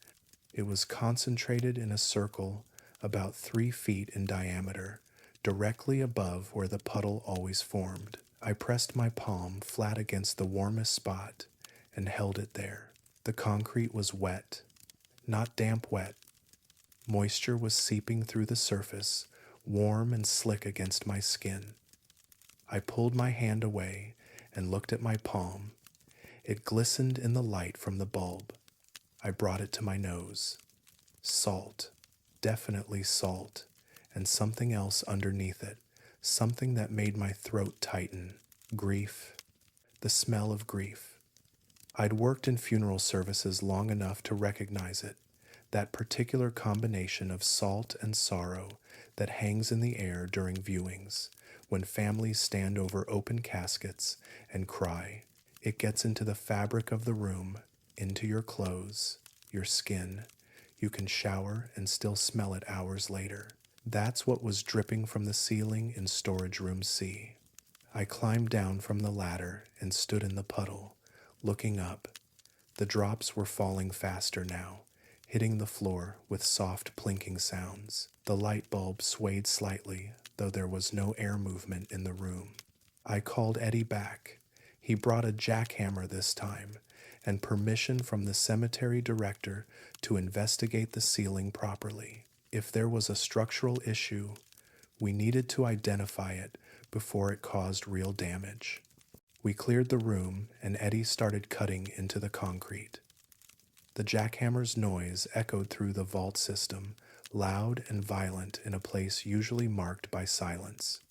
It was concentrated in a circle about 3 feet in diameter, directly above where the puddle always formed. I pressed my palm flat against the warmest spot and held it there. The concrete was wet, not damp wet. Moisture was seeping through the surface, warm and slick against my skin. I pulled my hand away and looked at my palm. It glistened in the light from the bulb. I brought it to my nose. Salt, definitely salt, and something else underneath it, something that made my throat tighten. Grief, the smell of grief. I'd worked in funeral services long enough to recognize it, that particular combination of salt and sorrow that hangs in the air during viewings, when families stand over open caskets and cry. It gets into the fabric of the room, into your clothes, your skin. You can shower and still smell it hours later. That's what was dripping from the ceiling in storage room C. I climbed down from the ladder and stood in the puddle, looking up. The drops were falling faster now, hitting the floor with soft plinking sounds. The light bulb swayed slightly, though there was no air movement in the room. I called Eddie back. He brought a jackhammer this time, and permission from the cemetery director to investigate the ceiling properly. If there was a structural issue, we needed to identify it before it caused real damage. We cleared the room, and Eddie started cutting into the concrete. The jackhammer's noise echoed through the vault system, loud and violent in a place usually marked by silence.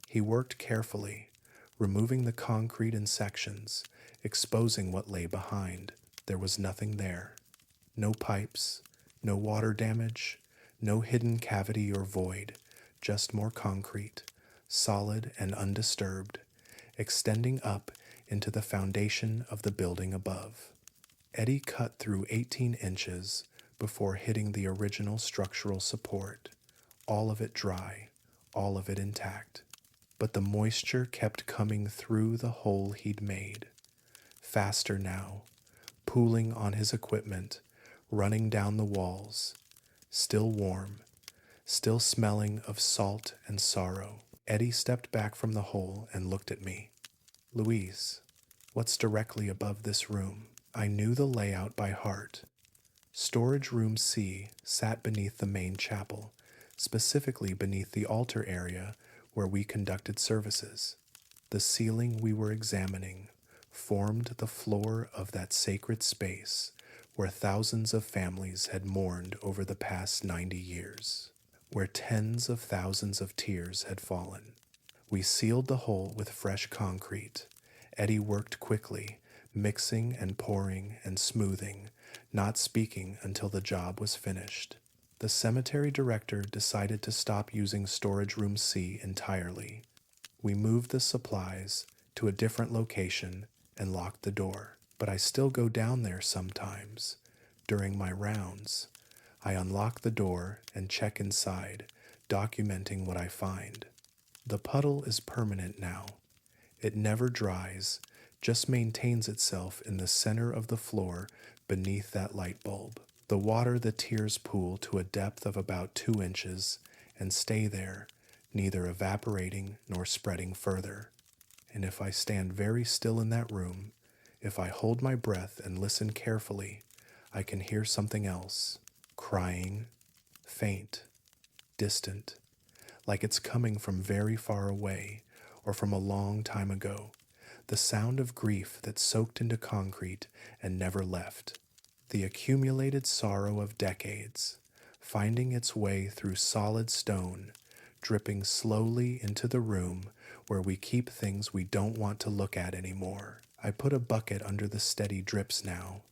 He worked carefully, removing the concrete in sections, exposing what lay behind. There was nothing there. No pipes, no water damage, no hidden cavity or void, just more concrete, solid and undisturbed, extending up into the foundation of the building above. Eddie cut through 18 inches before hitting the original structural support, all of it dry, all of it intact. But the moisture kept coming through the hole he'd made, faster now, pooling on his equipment, running down the walls, still warm, still smelling of salt and sorrow. Eddie stepped back from the hole and looked at me. Louise, what's directly above this room? I knew the layout by heart. Storage room C sat beneath the main chapel, specifically beneath the altar area where we conducted services. The ceiling we were examining formed the floor of that sacred space where thousands of families had mourned over the past 90 years, where tens of thousands of tears had fallen. We sealed the hole with fresh concrete. Eddie worked quickly, mixing and pouring and smoothing, not speaking until the job was finished. The cemetery director decided to stop using storage room C entirely. We moved the supplies to a different location and locked the door. But I still go down there sometimes. During my rounds, I unlock the door and check inside, documenting what I find. The puddle is permanent now. It never dries, just maintains itself in the center of the floor beneath that light bulb. The water the tears pool to a depth of about 2 inches and stay there, neither evaporating nor spreading further. And if I stand very still in that room, if I hold my breath and listen carefully, I can hear something else, crying, faint, distant, like it's coming from very far away or from a long time ago, the sound of grief that soaked into concrete and never left, the accumulated sorrow of decades, finding its way through solid stone, dripping slowly into the room where we keep things we don't want to look at anymore. I put a bucket under the steady drips now.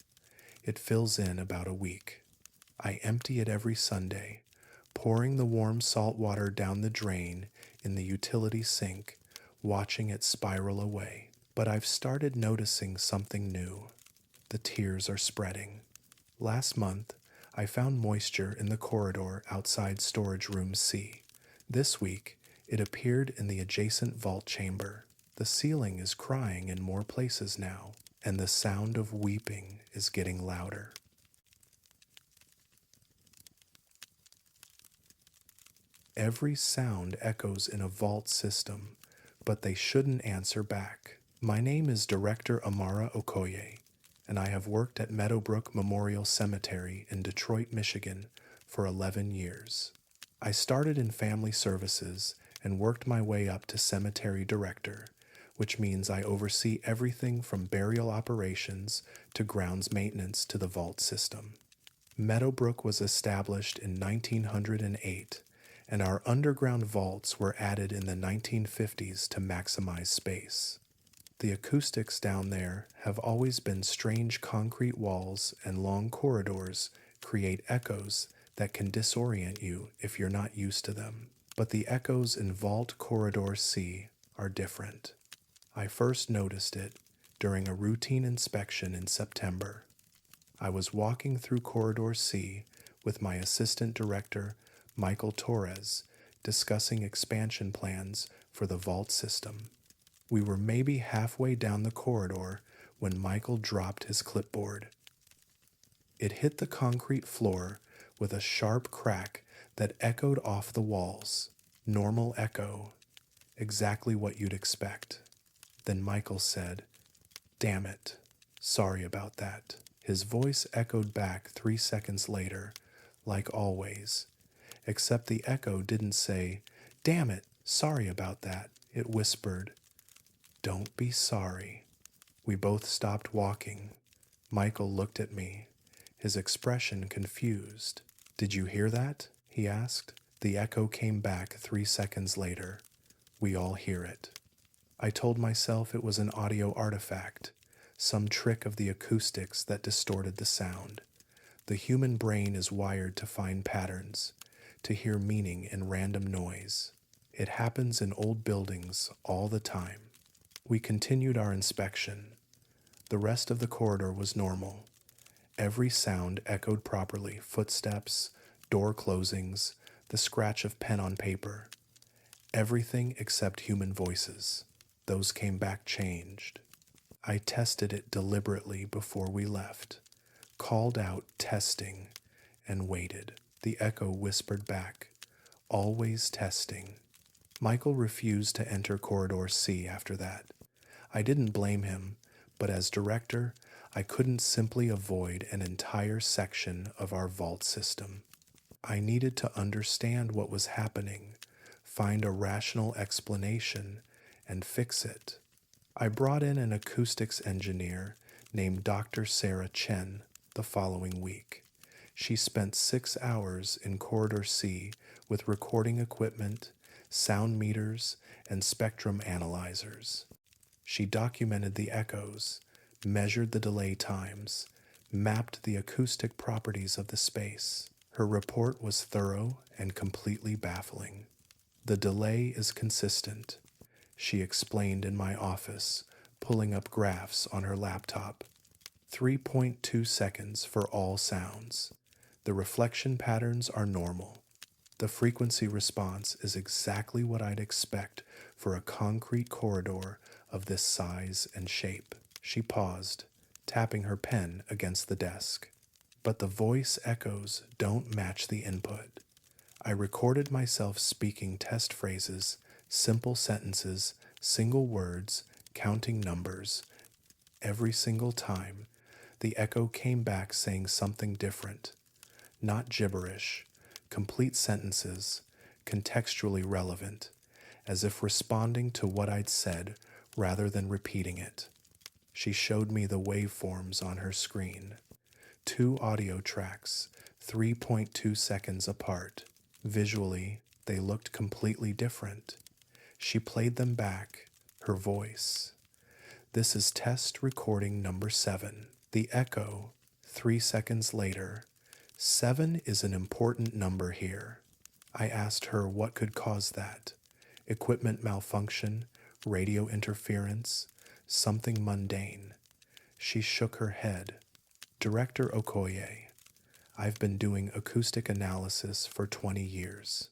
It fills in about a week. I empty it every Sunday, pouring the warm salt water down the drain in the utility sink, watching it spiral away. But I've started noticing something new. The tears are spreading. Last month, I found moisture in the corridor outside storage room C. This week, it appeared in the adjacent vault chamber. The ceiling is crying in more places now, and the sound of weeping is getting louder. Every sound echoes in a vault system, but they shouldn't answer back. My name is Director Amara Okoye, and I have worked at Meadowbrook Memorial Cemetery in Detroit, Michigan for 11 years. I started in family services and worked my way up to cemetery director, which means I oversee everything from burial operations to grounds maintenance to the vault system. Meadowbrook was established in 1908, and our underground vaults were added in the 1950s to maximize space. The acoustics down there have always been strange concrete walls and long corridors create echoes that can disorient you if you're not used to them. But the echoes in Vault Corridor C are different. I first noticed it during a routine inspection in September. I was walking through Corridor C with my assistant director, Michael Torres, discussing expansion plans for the vault system. We were maybe halfway down the corridor when Michael dropped his clipboard. It hit the concrete floor with a sharp crack that echoed off the walls. Normal echo, exactly what you'd expect. Then Michael said, "Damn it, sorry about that." His voice echoed back 3 seconds later, like always, except the echo didn't say, "Damn it, sorry about that." It whispered, "Don't be sorry." We both stopped walking. Michael looked at me, his expression confused. "Did you hear that?" he asked. The echo came back 3 seconds later. "We all hear it." I told myself it was an audio artifact, some trick of the acoustics that distorted the sound. The human brain is wired to find patterns, to hear meaning in random noise. It happens in old buildings all the time. We continued our inspection. The rest of the corridor was normal. Every sound echoed properly: footsteps, door closings, the scratch of pen on paper. Everything except human voices. Those came back changed. I tested it deliberately before we left, called out "testing," and waited. The echo whispered back, "Always testing." Michael refused to enter Corridor C after that. I didn't blame him, but as director, I couldn't simply avoid an entire section of our vault system. I needed to understand what was happening, find a rational explanation, and fix it. I brought in an acoustics engineer named Dr. Sarah Chen the following week. She spent 6 hours in Corridor C with recording equipment, sound meters, and spectrum analyzers. She documented the echoes, measured the delay times, mapped the acoustic properties of the space. Her report was thorough and completely baffling. "The delay is consistent," she explained in my office, pulling up graphs on her laptop. 3.2 seconds for all sounds. The reflection patterns are normal. The frequency response is exactly what I'd expect for a concrete corridor of this size and shape. She paused, tapping her pen against the desk. But the voice echoes don't match the input. I recorded myself speaking test phrases, simple sentences, single words, counting numbers. Every single time, the echo came back saying something different. Not gibberish, complete sentences, contextually relevant, as if responding to what I'd said rather than repeating it. She showed me the waveforms on her screen. 2 audio tracks, 3.2 seconds apart. Visually, They looked completely different. She played them back, her voice. This is test recording number 7. The echo, 3 seconds later. 7 is an important number here. I asked her what could cause that. Equipment malfunction, radio interference, something mundane. She shook her head. Director Okoye, I've been doing acoustic analysis for 20 years.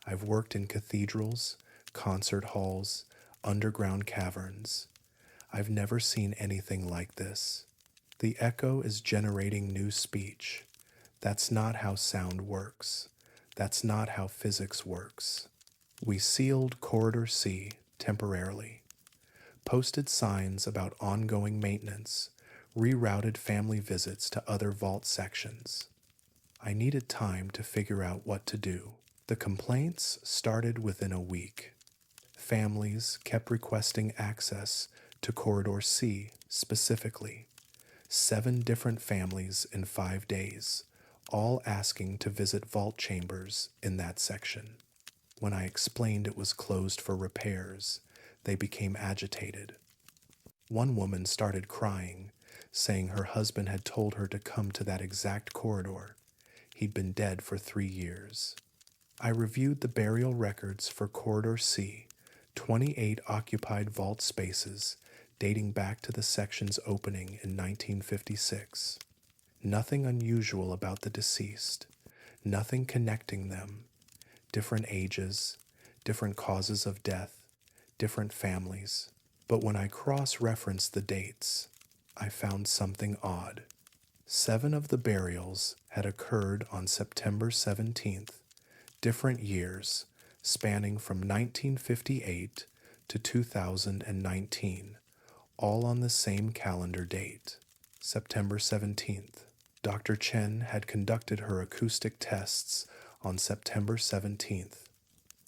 I've worked in cathedrals, concert halls, underground caverns. I've never seen anything like this. The echo is generating new speech. That's not how sound works. That's not how physics works. We sealed Corridor C temporarily, posted signs about ongoing maintenance, rerouted family visits to other vault sections. I needed time to figure out what to do. The complaints started within a week. Families kept requesting access to Corridor C specifically. 7 different families in 5 days, all asking to visit vault chambers in that section. When I explained it was closed for repairs, they became agitated. One woman started crying, saying her husband had told her to come to that exact corridor. He'd been dead for 3 years. I reviewed the burial records for Corridor C, 28 occupied vault spaces dating back to the section's opening in 1956. Nothing unusual about the deceased, nothing connecting them. Different ages, different causes of death, different families. But when I cross-referenced the dates, I found something odd. 7 of the burials had occurred on September 17th, different years, spanning from 1958 to 2019, all on the same calendar date, September 17th. Dr. Chen had conducted her acoustic tests on September 17th.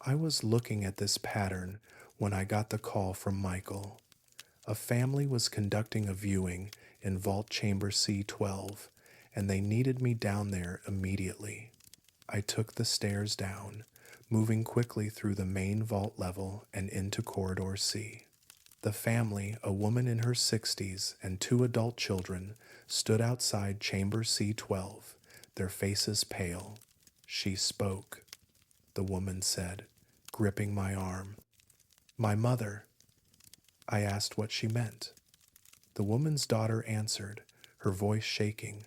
I was looking at this pattern when I got the call from Michael. A family was conducting a viewing in Vault Chamber C12, and they needed me down there immediately. I took the stairs down, moving quickly through the main vault level and into Corridor C. The family, a woman in her 60s and 2 adult children, stood outside Chamber C12, their faces pale. She spoke. The woman said, gripping my arm. "My mother." I asked what she meant. The woman's daughter answered, her voice shaking.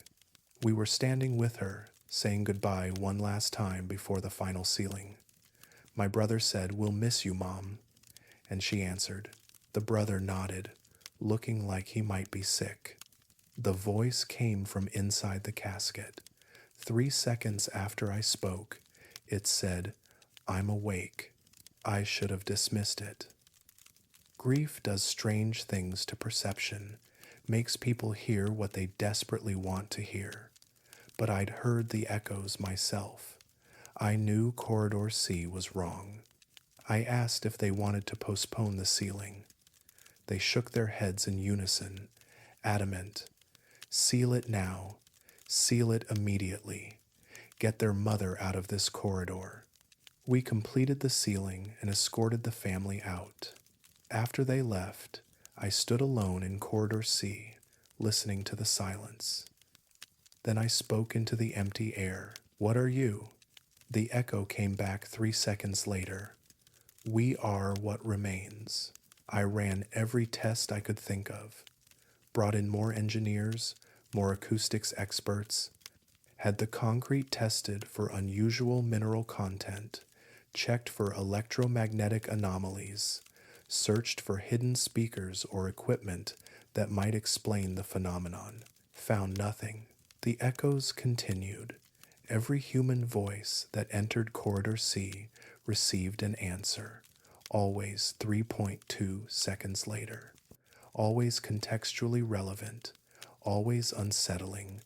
We were standing with her, saying goodbye one last time before the final sealing. My brother said, "We'll miss you, Mom." And she answered. The brother nodded, looking like he might be sick. The voice came from inside the casket. 3 seconds after I spoke, it said, "I'm awake." I should have dismissed it. Grief does strange things to perception, makes people hear what they desperately want to hear. But I'd heard the echoes myself. I knew Corridor C was wrong. I asked if they wanted to postpone the sealing. They shook their heads in unison, adamant. Seal it now. Seal it immediately. Get their mother out of this corridor. We completed the sealing and escorted the family out. After they left, I stood alone in Corridor C, listening to the silence. Then I spoke into the empty air. "What are you?" The echo came back 3 seconds later. "We are what remains." I ran every test I could think of, brought in more engineers, more acoustics experts, had the concrete tested for unusual mineral content, checked for electromagnetic anomalies, searched for hidden speakers or equipment that might explain the phenomenon. Found nothing. The echoes continued. Every human voice that entered Corridor C received an answer, always 3.2 seconds later, always contextually relevant, always unsettling.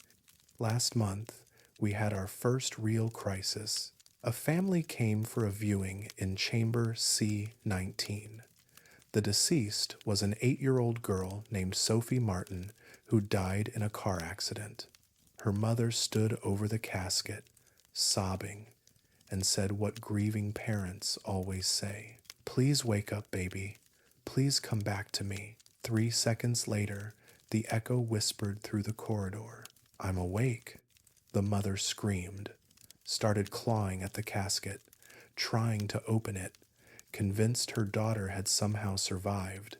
Last month, we had our first real crisis. A family came for a viewing in Chamber C19. The deceased was an 8-year-old girl named Sophie Martin who died in a car accident. Her mother stood over the casket, sobbing, and said what grieving parents always say: "Please wake up, baby. Please come back to me." 3 seconds later, the echo whispered through the corridor, "I'm awake." The mother screamed, started clawing at the casket, trying to open it, convinced her daughter had somehow survived,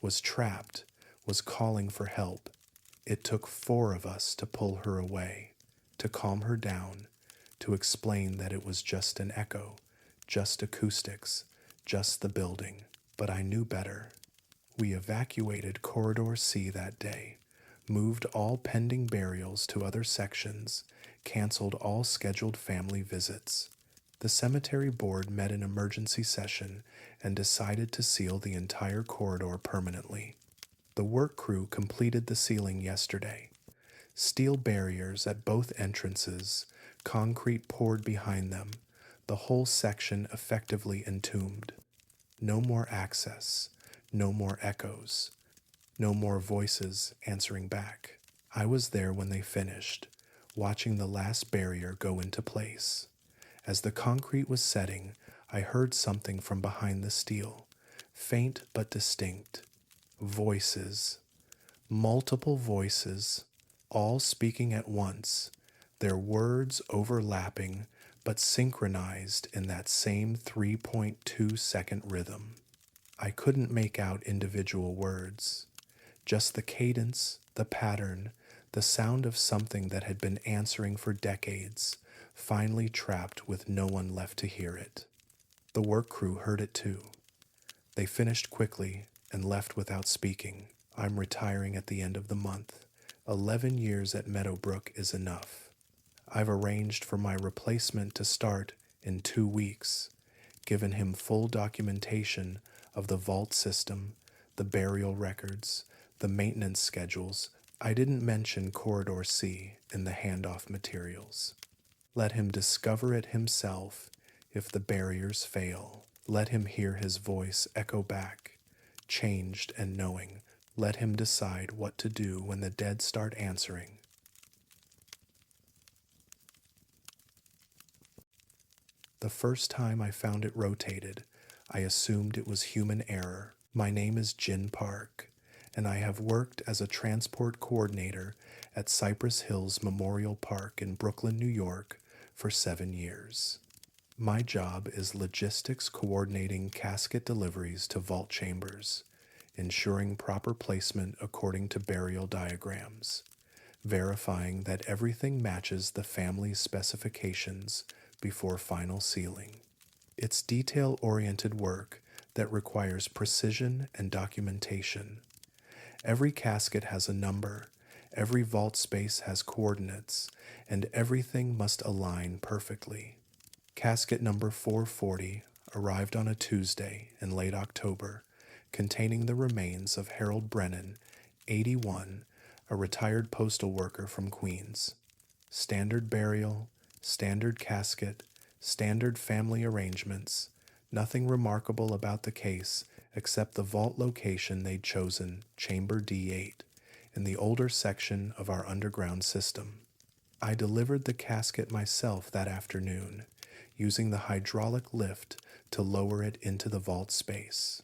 was trapped, was calling for help. It took 4 of us to pull her away, to calm her down, to explain that it was just an echo, just acoustics, just the building. But I knew better. We evacuated Corridor C that day, moved all pending burials to other sections, canceled all scheduled family visits. The cemetery board met in emergency session and decided to seal the entire corridor permanently. The work crew completed the sealing yesterday. Steel barriers at both entrances, concrete poured behind them, the whole section effectively entombed. No more access, no more echoes, no more voices answering back. I was there when they finished, watching the last barrier go into place. As the concrete was setting, I heard something from behind the steel, faint but distinct. Voices, multiple voices, all speaking at once, their words overlapping but synchronized in that same 3.2-second rhythm. I couldn't make out individual words, just the cadence, the pattern, the sound of something that had been answering for decades, finally trapped with no one left to hear it. The work crew heard it too. They finished quickly and left without speaking. I'm retiring at the end of the month. 11 years at Meadowbrook is enough. I've arranged for my replacement to start in 2 weeks, given him full documentation of the vault system, the burial records, the maintenance schedules. I didn't mention Corridor C in the handoff materials. Let him discover it himself if the barriers fail. Let him hear his voice echo back, changed and knowing. Let him decide what to do when the dead start answering. The first time I found it rotated, I assumed it was human error. My name is Jin Park, and I have worked as a transport coordinator at Cypress Hills Memorial Park in Brooklyn, New York, for 7 years. My job is logistics coordinating casket deliveries to vault chambers, ensuring proper placement according to burial diagrams, verifying that everything matches the family's specifications before final sealing. It's detail-oriented work that requires precision and documentation. Every casket has a number, every vault space has coordinates, and everything must align perfectly. Casket number 440 arrived on a Tuesday in late October, containing the remains of Harold Brennan, 81, a retired postal worker from Queens. Standard burial, standard casket, standard family arrangements, nothing remarkable about the case except the vault location they'd chosen, Chamber D8, in the older section of our underground system. I delivered the casket myself that afternoon, using the hydraulic lift to lower it into the vault space.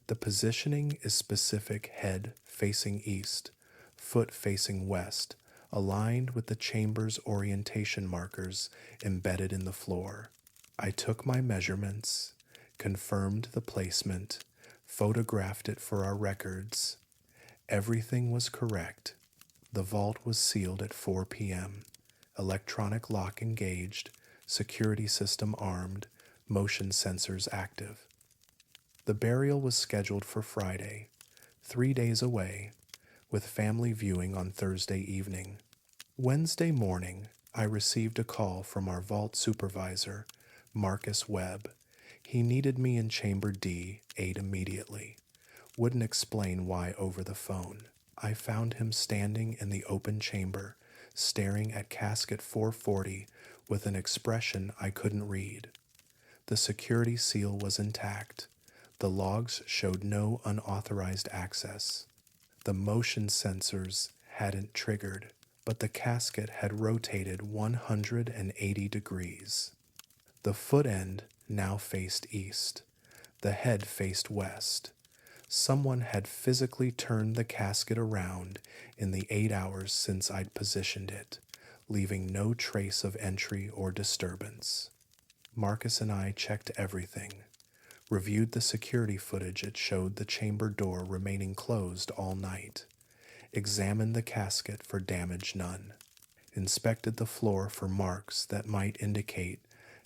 The positioning is specific: head facing east, foot facing west, aligned with the chamber's orientation markers embedded in the floor. I took my measurements, confirmed the placement, photographed it for our records. Everything was correct. The vault was sealed at 4 p.m., electronic lock engaged, security system armed, motion sensors active. The burial was scheduled for Friday, 3 days away, with family viewing on Thursday evening. Wednesday morning, I received a call from our vault supervisor, Marcus Webb. He needed me in Chamber D8 immediately. Wouldn't explain why over the phone. I found him standing in the open chamber, staring at casket 440 with an expression I couldn't read. The security seal was intact. The logs showed no unauthorized access. The motion sensors hadn't triggered, but the casket had rotated 180 degrees. The foot end now faced east. The head faced west. Someone had physically turned the casket around in the 8 hours since I'd positioned it, leaving no trace of entry or disturbance. Marcus and I checked everything, reviewed the security footage. It showed the chamber door remaining closed all night, examined the casket for damage none, inspected the floor for marks that might indicate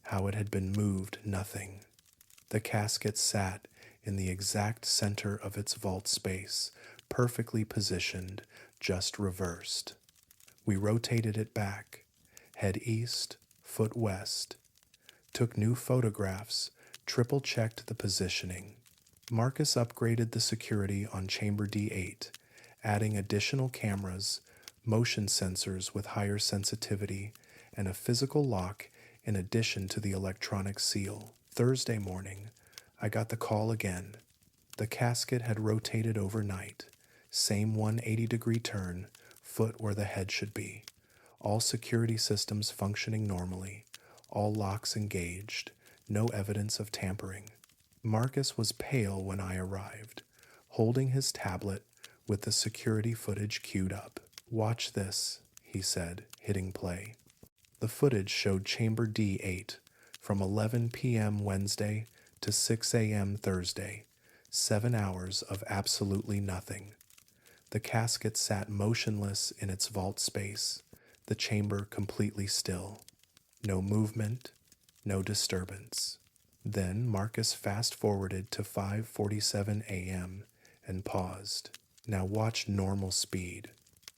how it had been moved nothing. The casket sat in the exact center of its vault space, perfectly positioned, just reversed. We rotated it back, head east, foot west, took new photographs, triple-checked the positioning. Marcus upgraded the security on chamber D8, adding additional cameras, motion sensors with higher sensitivity, and a physical lock in addition to the electronic seal. Thursday morning, I got the call again. The casket had rotated overnight. Same 180-degree turn, foot where the head should be. All security systems functioning normally. All locks engaged. No evidence of tampering. Marcus was pale when I arrived, holding his tablet with the security footage queued up. "Watch this," he said, hitting play. The footage showed chamber D8 from 11 p.m. Wednesday to 6 a.m. Thursday, 7 hours of absolutely nothing. The casket sat motionless in its vault space, the chamber completely still. No movement, no disturbance. Then Marcus fast-forwarded to 5:47 a.m. and paused. "Now watch normal speed."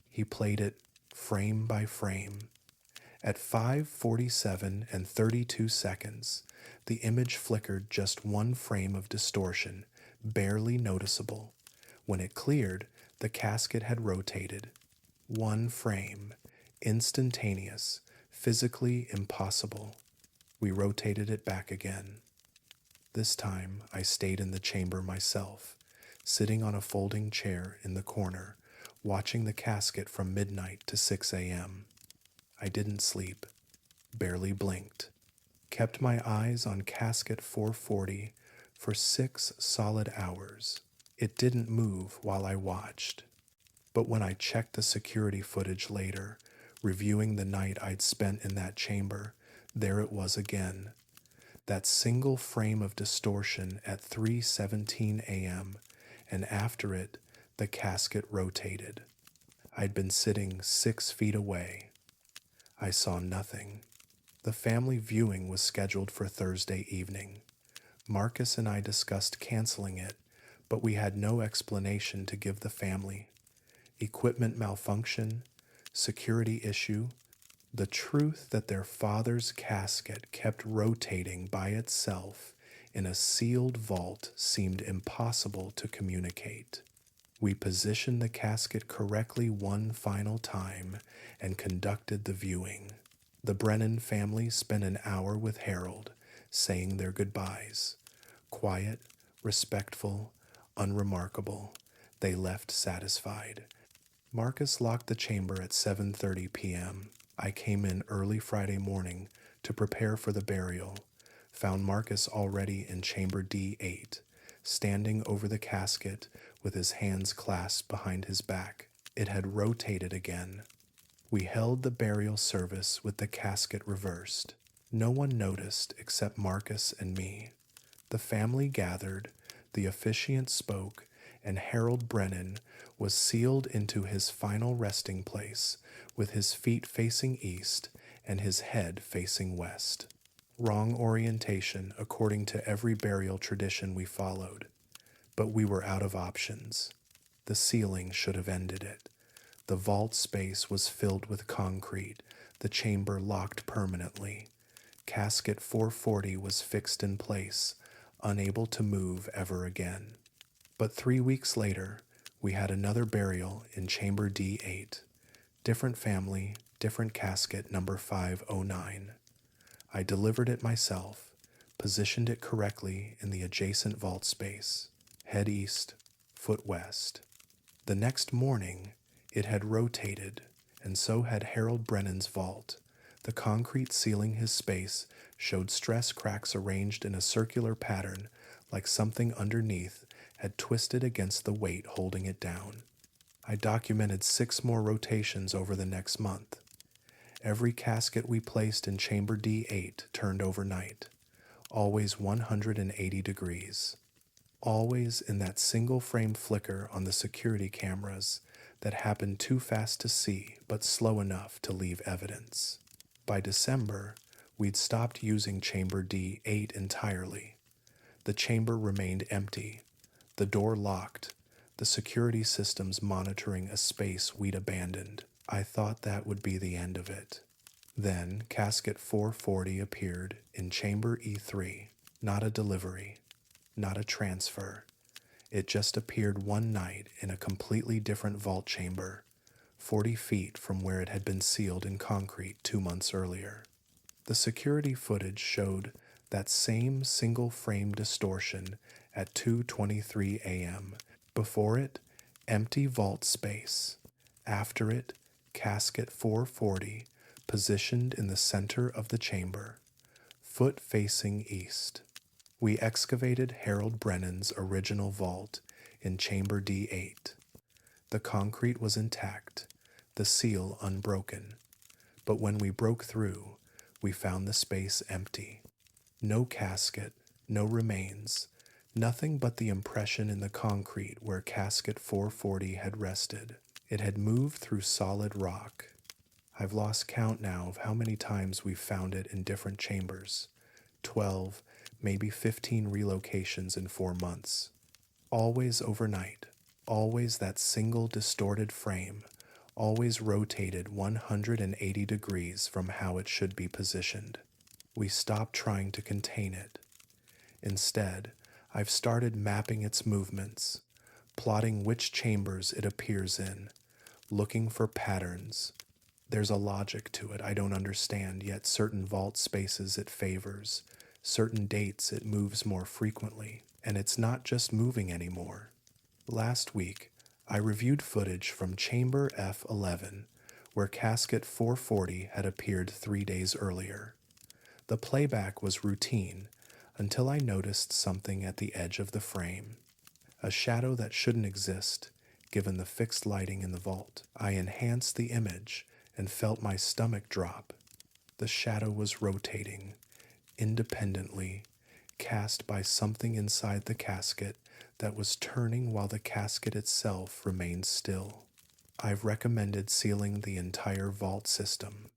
He played it frame by frame. At 5:47 and 32 seconds, the image flickered just one frame of distortion, barely noticeable. When it cleared, the casket had rotated. One frame, instantaneous, physically impossible. We rotated it back again. This time, I stayed in the chamber myself, sitting on a folding chair in the corner, watching the casket from midnight to 6 a.m. I didn't sleep, barely blinked, kept my eyes on casket 440 for 6 solid hours. It didn't move while I watched. But when I checked the security footage later, reviewing the night I'd spent in that chamber, there it was again. That single frame of distortion at 3:17 a.m., and after it, the casket rotated. I'd been sitting 6 feet away. I saw nothing. The family viewing was scheduled for Thursday evening. Marcus and I discussed canceling it, but we had no explanation to give the family. Equipment malfunction, security issue, the truth that their father's casket kept rotating by itself in a sealed vault seemed impossible to communicate. We positioned the casket correctly one final time and conducted the viewing. The Brennan family spent an hour with Harold, saying their goodbyes. Quiet, respectful, unremarkable. They left satisfied. Marcus locked the chamber at 7:30 p.m. I came in early Friday morning to prepare for the burial. Found Marcus already in chamber D8, standing over the casket with his hands clasped behind his back. It had rotated again. We held the burial service with the casket reversed. No one noticed except Marcus and me. The family gathered, the officiant spoke, and Harold Brennan was sealed into his final resting place with his feet facing east and his head facing west. Wrong orientation according to every burial tradition we followed, but we were out of options. The sealing should have ended it. The vault space was filled with concrete, the chamber locked permanently. Casket 440 was fixed in place, unable to move ever again. But 3 weeks later, we had another burial in chamber D8. Different family, different casket, number 509. I delivered it myself, positioned it correctly in the adjacent vault space. Head east, foot west. The next morning, it had rotated, and so had Harold Brennan's vault. The concrete sealing his space showed stress cracks arranged in a circular pattern, like something underneath had twisted against the weight holding it down. I documented 6 more rotations over the next month. Every casket we placed in chamber D8 turned overnight, always 180 degrees. Always in that single frame flicker on the security cameras that happened too fast to see but slow enough to leave evidence. By December, we'd stopped using chamber D8 entirely. The chamber remained empty, the door locked, the security systems monitoring a space we'd abandoned. I thought that would be the end of it. Then casket 440 appeared in chamber E3, not a delivery, not a transfer. It just appeared one night in a completely different vault chamber, 40 feet from where it had been sealed in concrete 2 months earlier. The security footage showed that same single frame distortion at 2:23 a.m. Before it, empty vault space. After it, casket 440, positioned in the center of the chamber, foot facing east. We excavated Harold Brennan's original vault in chamber D8. The concrete was intact, the seal unbroken. But when we broke through, we found the space empty. No casket, no remains, nothing but the impression in the concrete where casket 440 had rested. It had moved through solid rock. I've lost count now of how many times we've found it in different chambers. 12, maybe 15 relocations in 4 months. Always overnight, always that single distorted frame, always rotated 180 degrees from how it should be positioned. We stopped trying to contain it. Instead, I've started mapping its movements, plotting which chambers it appears in, looking for patterns. There's a logic to it I don't understand, yet certain vault spaces it favors, certain dates it moves more frequently, and it's not just moving anymore. Last week, I reviewed footage from chamber F11, where casket 440 had appeared 3 days earlier. The playback was routine until I noticed something at the edge of the frame, a shadow that shouldn't exist given the fixed lighting in the vault. I enhanced the image and felt my stomach drop. The shadow was rotating, independently, cast by something inside the casket that was turning while the casket itself remained still. I've recommended sealing the entire vault system.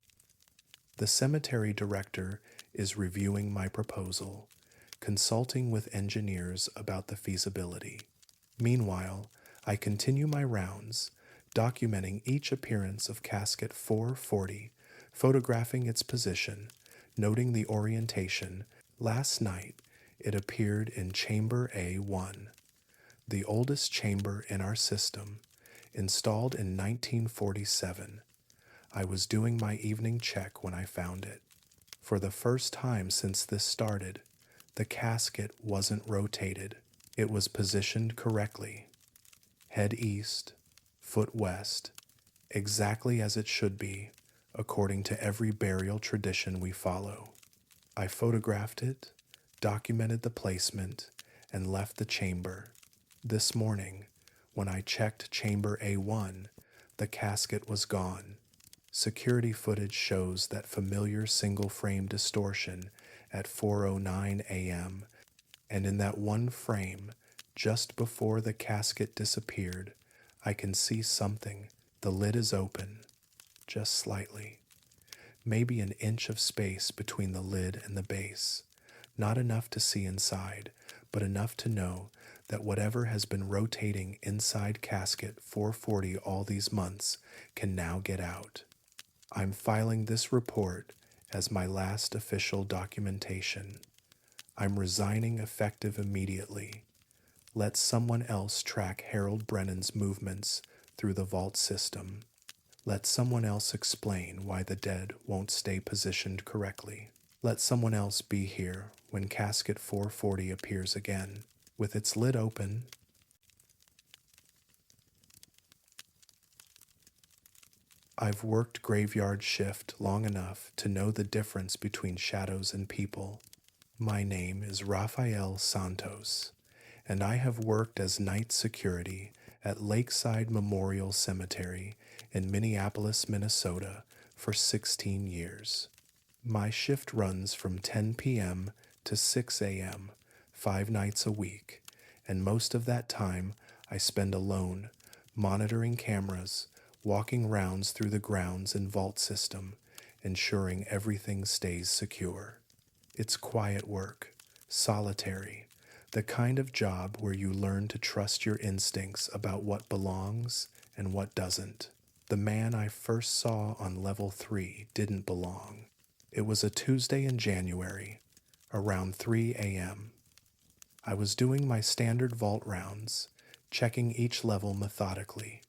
The cemetery director is reviewing my proposal, consulting with engineers about the feasibility. Meanwhile, I continue my rounds, documenting each appearance of casket 440, photographing its position, noting the orientation. Last night, it appeared in chamber A1, the oldest chamber in our system, installed in 1947. I was doing my evening check when I found it. For the first time since this started, the casket wasn't rotated. It was positioned correctly. Head east, foot west, exactly as it should be, according to every burial tradition we follow. I photographed it, documented the placement, and left the chamber. This morning, when I checked chamber A1, the casket was gone. Security footage shows that familiar single-frame distortion at 4:09 a.m., and in that one frame, just before the casket disappeared, I can see something. The lid is open, just slightly. Maybe an inch of space between the lid and the base. Not enough to see inside, but enough to know that whatever has been rotating inside casket 440 all these months can now get out. I'm filing this report as my last official documentation. I'm resigning effective immediately. Let someone else track Harold Brennan's movements through the vault system. Let someone else explain why the dead won't stay positioned correctly. Let someone else be here when casket 440 appears again, with its lid open. I've worked graveyard shift long enough to know the difference between shadows and people. My name is Rafael Santos, and I have worked as night security at Lakeside Memorial Cemetery in Minneapolis, Minnesota for 16 years. My shift runs from 10 p.m. to 6 a.m., 5 nights a week, and most of that time I spend alone, monitoring cameras, walking rounds through the grounds and vault system, ensuring everything stays secure. It's quiet work, solitary, the kind of job where you learn to trust your instincts about what belongs and what doesn't. The man I first saw on level 3 didn't belong. It was a Tuesday in January, around 3 a.m. I was doing my standard vault rounds, checking each level methodically.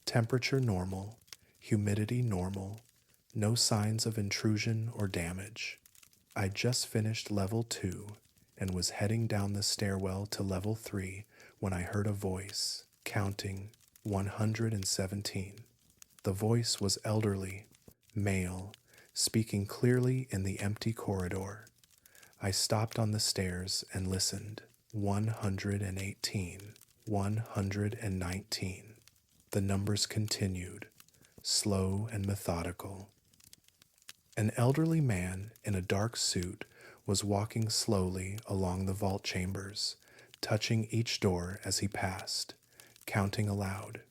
Temperature normal, humidity normal, no signs of intrusion or damage. I just finished level 2 and was heading down the stairwell to level 3 when I heard a voice, counting 117. The voice was elderly, male, speaking clearly in the empty corridor. I stopped on the stairs and listened. 118, 119. The numbers continued, slow and methodical. An elderly man in a dark suit was walking slowly along the vault chambers, touching each door as he passed, counting aloud.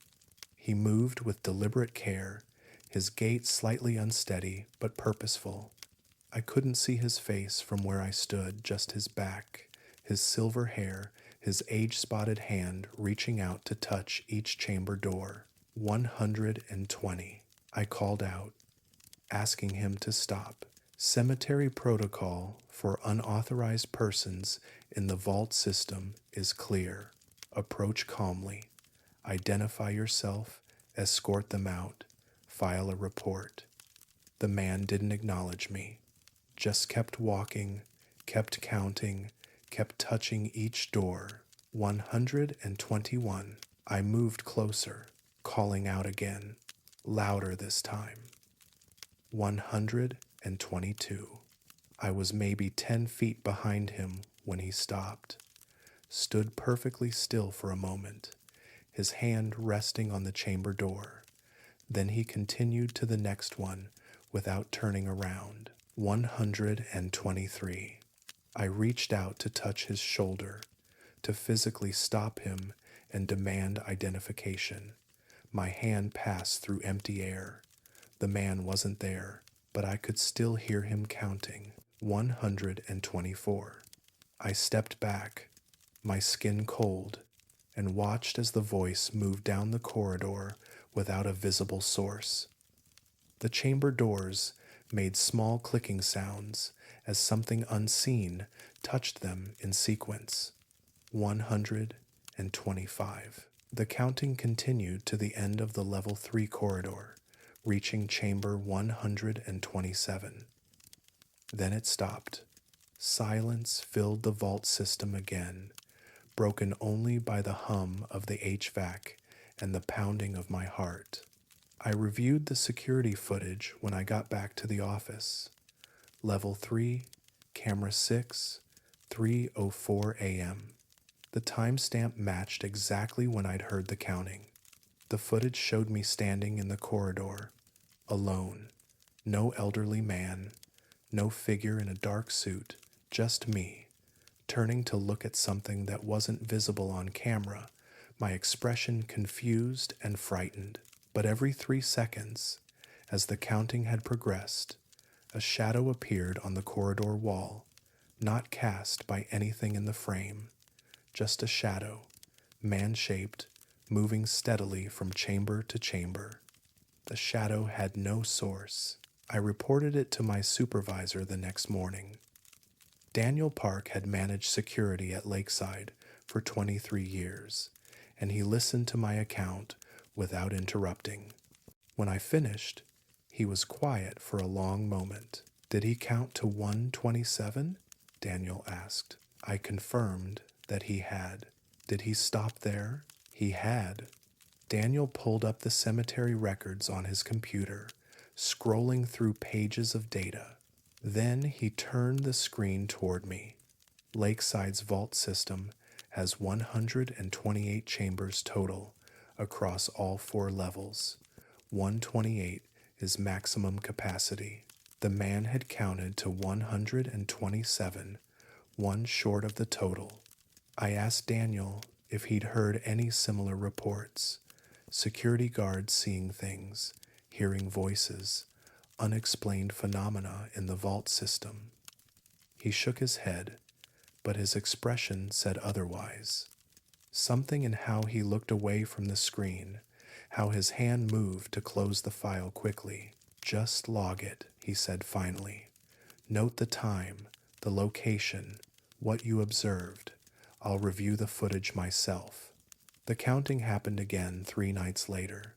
He moved with deliberate care, his gait slightly unsteady but purposeful. I couldn't see his face from where I stood, just his back, his silver hair, his age-spotted hand reaching out to touch each chamber door. 120. I called out, asking him to stop. Cemetery protocol for unauthorized persons in the vault system is clear. Approach calmly. Identify yourself, escort them out, file a report. The man didn't acknowledge me, just kept walking, kept counting, kept touching each door. 121. I moved closer, calling out again, louder this time. 122. I was maybe 10 feet behind him when he stopped, stood perfectly still for a moment, his hand resting on the chamber door. Then he continued to the next one without turning around. 123. I reached out to touch his shoulder, to physically stop him and demand identification. My hand passed through empty air. The man wasn't there, but I could still hear him counting. 124. I stepped back, my skin cold, and watched as the voice moved down the corridor without a visible source. The chamber doors made small clicking sounds as something unseen touched them in sequence. 125. The counting continued to the end of the level 3 corridor, reaching chamber 127. Then it stopped. Silence filled the vault system again, broken only by the hum of the HVAC and the pounding of my heart. I reviewed the security footage when I got back to the office. Level 3, camera 6, 3:04 a.m. The timestamp matched exactly when I'd heard the counting. The footage showed me standing in the corridor, alone. No elderly man, no figure in a dark suit, just me, turning to look at something that wasn't visible on camera, my expression confused and frightened. But every 3 seconds, as the counting had progressed, a shadow appeared on the corridor wall, not cast by anything in the frame, just a shadow, man-shaped, moving steadily from chamber to chamber. The shadow had no source. I reported it to my supervisor the next morning. Daniel Park had managed security at Lakeside for 23 years, and he listened to my account without interrupting. When I finished, he was quiet for a long moment. Did he count to 127? Daniel asked. I confirmed that he had. Did he stop there? He had. Daniel pulled up the cemetery records on his computer, scrolling through pages of data. Then he turned the screen toward me. Lakeside's vault system has 128 chambers total across all 4 levels. 128 is maximum capacity. The man had counted to 127, one short of the total. I asked Daniel if he'd heard any similar reports. Security guards seeing things, hearing voices, unexplained phenomena in the vault system. He shook his head, but his expression said otherwise. Something in how he looked away from the screen, how his hand moved to close the file quickly. Just log it, he said finally. Note the time, the location, what you observed. I'll review the footage myself. The counting happened again 3 nights later.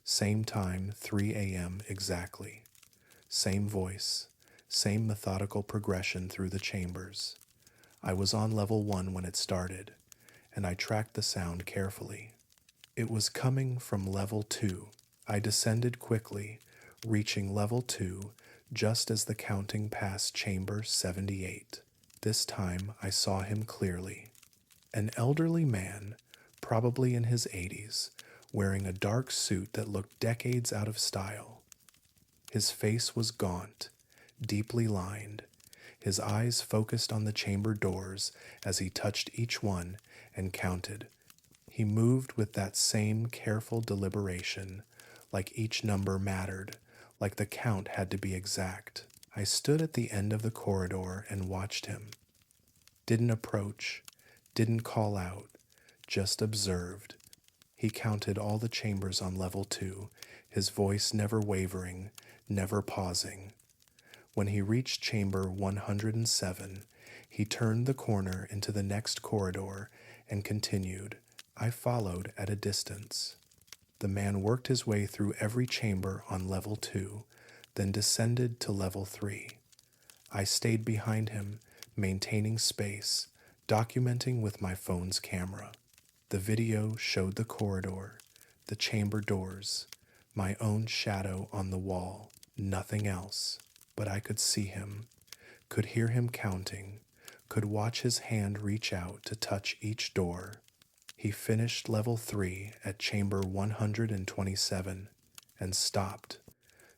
Same time, 3 a.m. exactly. Same voice, same methodical progression through the chambers. I was on level 1 when it started, and I tracked the sound carefully. It was coming from level 2. I descended quickly, reaching level 2 just as the counting passed chamber 78. This time I saw him clearly. An elderly man, probably in his 80s, wearing a dark suit that looked decades out of style. His face was gaunt, deeply lined, his eyes focused on the chamber doors as he touched each one and counted. He moved with that same careful deliberation, like each number mattered, like the count had to be exact. I stood at the end of the corridor and watched him. Didn't approach, didn't call out, just observed. He counted all the chambers on level 2, his voice never wavering, never pausing. When he reached chamber 107, he turned the corner into the next corridor and continued. I followed at a distance. The man worked his way through every chamber on level 2, then descended to level 3. I stayed behind him, maintaining space, documenting with my phone's camera. The video showed the corridor, the chamber doors, my own shadow on the wall, nothing else. But I could see him, could hear him counting, could watch his hand reach out to touch each door. He finished level 3 at chamber 127 and stopped,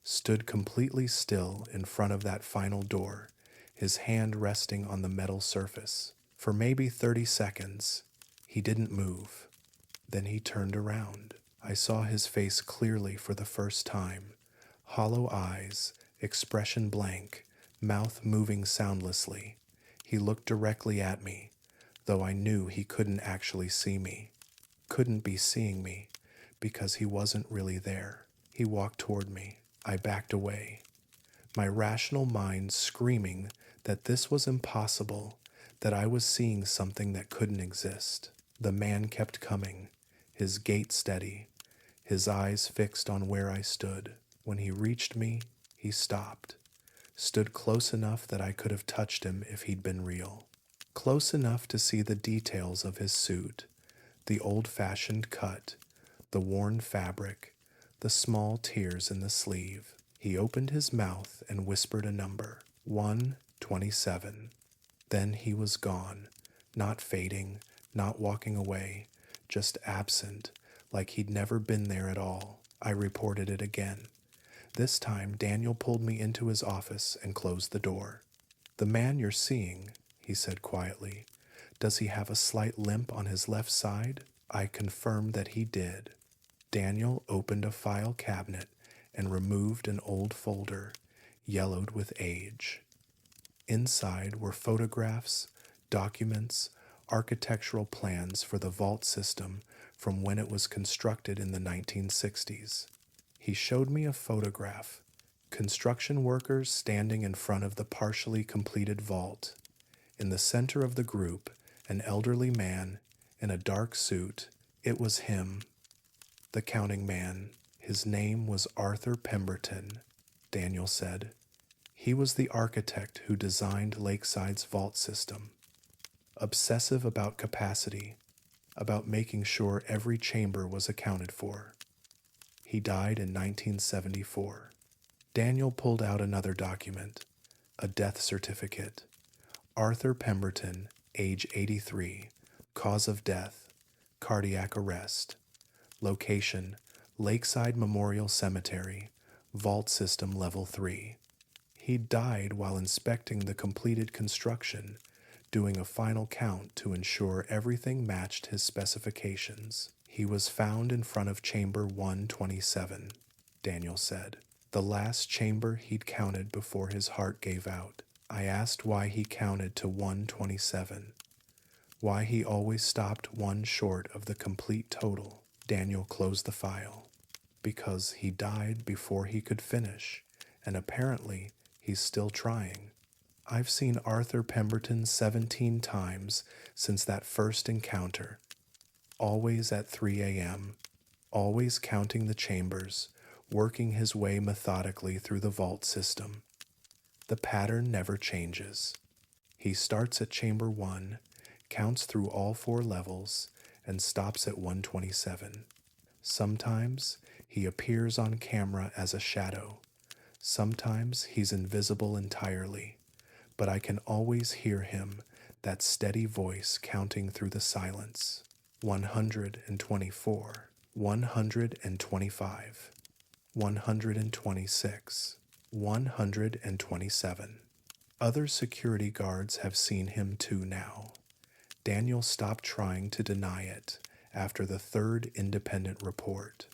stood completely still in front of that final door, his hand resting on the metal surface. For maybe 30 seconds, he didn't move. Then he turned around. I saw his face clearly for the first time. Hollow eyes, expression blank, mouth moving soundlessly. He looked directly at me, though I knew he couldn't actually see me. Couldn't be seeing me, because he wasn't really there. He walked toward me. I backed away, my rational mind screaming that this was impossible, that I was seeing something that couldn't exist. The man kept coming, his gait steady, his eyes fixed on where I stood. When he reached me, he stopped, stood close enough that I could have touched him if he'd been real. Close enough to see the details of his suit, the old-fashioned cut, the worn fabric, the small tears in the sleeve. He opened his mouth and whispered a number, 127. Then he was gone, not fading, not walking away, just absent, like he'd never been there at all. I reported it again. This time, Daniel pulled me into his office and closed the door. "The man you're seeing," he said quietly, "does he have a slight limp on his left side?" I confirmed that he did. Daniel opened a file cabinet and removed an old folder, yellowed with age. Inside were photographs, documents, architectural plans for the vault system from when it was constructed in the 1960s. He showed me a photograph, construction workers standing in front of the partially completed vault. In the center of the group, an elderly man in a dark suit. It was him, the counting man. His name was Arthur Pemberton, Daniel said. He was the architect who designed Lakeside's vault system. Obsessive about capacity, about making sure every chamber was accounted for. He died in 1974. Daniel pulled out another document, a death certificate. Arthur Pemberton, age 83, cause of death, cardiac arrest. Location, Lakeside Memorial Cemetery, vault system level 3. He died while inspecting the completed construction, doing a final count to ensure everything matched his specifications. He was found in front of chamber 127, Daniel said, the last chamber he'd counted before his heart gave out. I asked why he counted to 127, why he always stopped one short of the complete total. Daniel closed the file. Because he died before he could finish, and apparently he's still trying. I've seen Arthur Pemberton 17 times since that first encounter, always at 3 a.m., always counting the chambers, working his way methodically through the vault system. The pattern never changes. He starts at chamber 1, counts through all 4 levels, and stops at 127. Sometimes he appears on camera as a shadow. Sometimes he's invisible entirely, but I can always hear him, that steady voice counting through the silence. 124, 125, 126, 127. Other security guards have seen him too now. Daniel stopped trying to deny it after the 3rd independent report.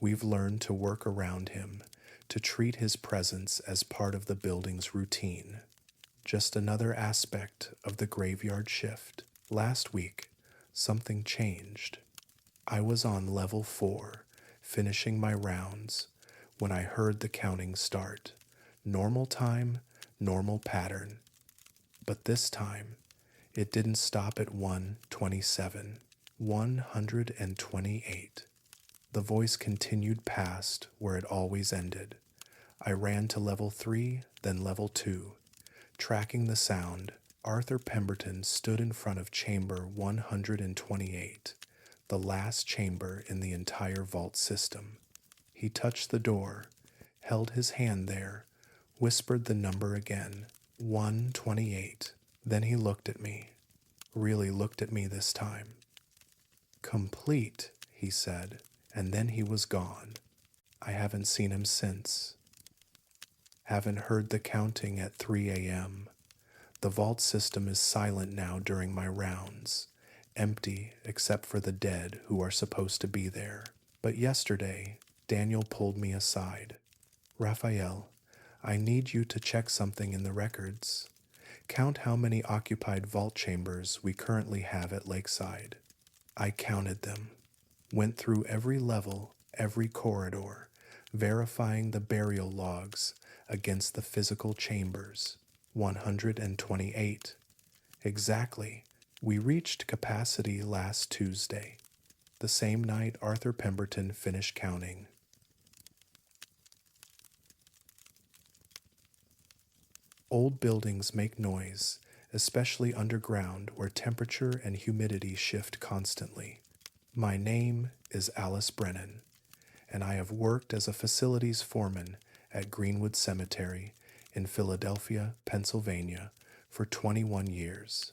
We've learned to work around him, to treat his presence as part of the building's routine. Just another aspect of the graveyard shift. Last week, something changed. I was on level 4, finishing my rounds, when I heard the counting start. Normal time, normal pattern. But this time, it didn't stop at 127, 128. The voice continued past where it always ended. I ran to level 3, then level 2. Tracking the sound, Arthur Pemberton stood in front of chamber 128, the last chamber in the entire vault system. He touched the door, held his hand there, whispered the number again, 128. Then he looked at me, really looked at me this time. Complete, he said, and then he was gone. I haven't seen him since. Haven't heard the counting at 3 a.m. The vault system is silent now during my rounds, empty except for the dead who are supposed to be there. But yesterday, Daniel pulled me aside. Raphael, I need you to check something in the records. Count how many occupied vault chambers we currently have at Lakeside. I counted them, went through every level, every corridor, verifying the burial logs against the physical chambers. 128. Exactly. We reached capacity last Tuesday, the same night Arthur Pemberton finished counting. Old buildings make noise, especially underground where temperature and humidity shift constantly. My name is Alice Brennan, and I have worked as a facilities foreman at Greenwood Cemetery in Philadelphia, Pennsylvania, for 21 years.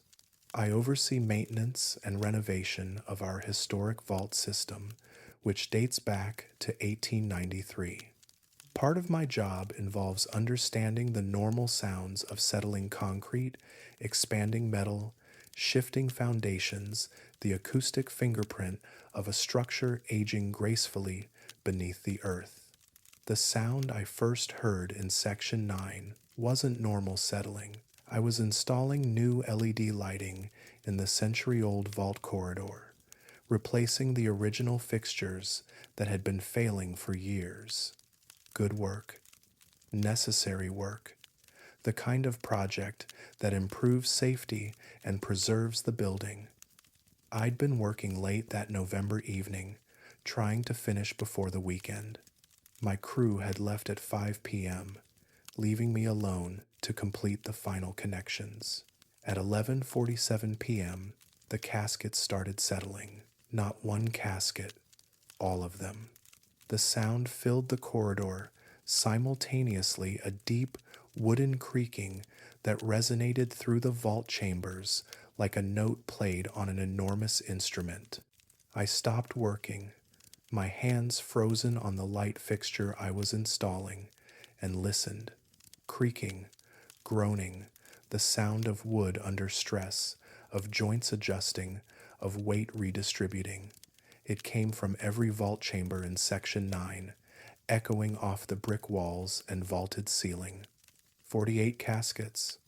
I oversee maintenance and renovation of our historic vault system, which dates back to 1893. Part of my job involves understanding the normal sounds of settling concrete, expanding metal, shifting foundations, the acoustic fingerprint of a structure aging gracefully beneath the earth. The sound I first heard in Section 9 wasn't normal settling. I was installing new LED lighting in the century-old vault corridor, replacing the original fixtures that had been failing for years. Good work. Necessary work. The kind of project that improves safety and preserves the building. I'd been working late that November evening, trying to finish before the weekend. My crew had left at 5 p.m., leaving me alone to complete the final connections. At 11:47 p.m., The caskets started settling. Not one casket, all of them. The sound filled the corridor, simultaneously a deep, wooden creaking that resonated through the vault chambers like a note played on an enormous instrument. I stopped working, my hands frozen on the light fixture I was installing, and listened. Creaking, groaning, the sound of wood under stress, of joints adjusting, of weight redistributing. It came from every vault chamber in Section 9, echoing off the brick walls and vaulted ceiling. 48 caskets,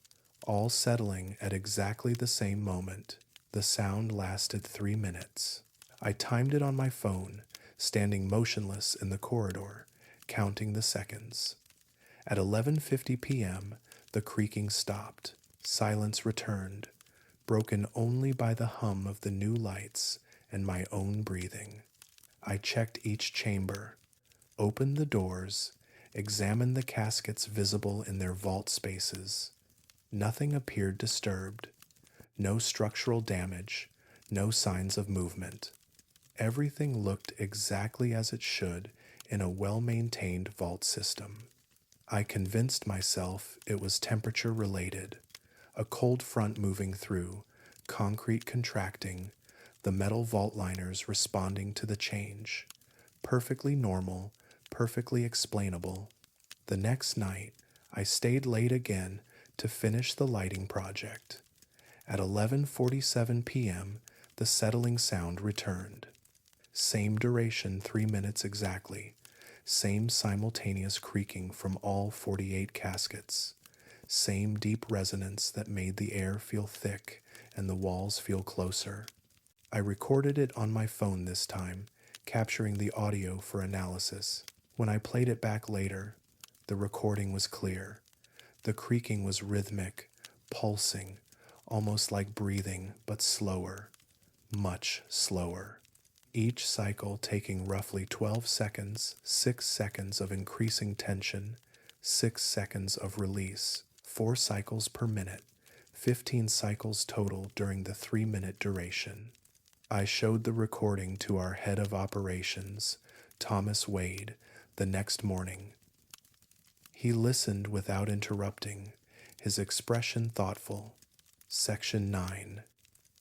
all settling at exactly the same moment. The sound lasted 3 minutes. I timed it on my phone, standing motionless in the corridor, counting the seconds. At 11:50 p.m., the creaking stopped. Silence returned, broken only by the hum of the new lights and my own breathing. I checked each chamber, opened the doors, examined the caskets visible in their vault spaces. Nothing appeared disturbed. No structural damage, no signs of movement. Everything looked exactly as it should in a well-maintained vault system. I convinced myself it was temperature related. A cold front moving through, concrete contracting, the metal vault liners responding to the change. Perfectly normal, perfectly explainable. The next night, I stayed late again to finish the lighting project. At 11:47 p.m., the settling sound returned. Same duration, 3 minutes exactly. Same simultaneous creaking from all 48 caskets. Same deep resonance that made the air feel thick and the walls feel closer. I recorded it on my phone this time, capturing the audio for analysis. When I played it back later, the recording was clear. The creaking was rhythmic, pulsing, almost like breathing, but slower, much slower. Each cycle taking roughly 12 seconds, 6 seconds of increasing tension, 6 seconds of release, 4 cycles per minute, 15 cycles total during the 3-minute duration. I showed the recording to our head of operations, Thomas Wade, the next morning. He listened without interrupting, his expression thoughtful. Section 9,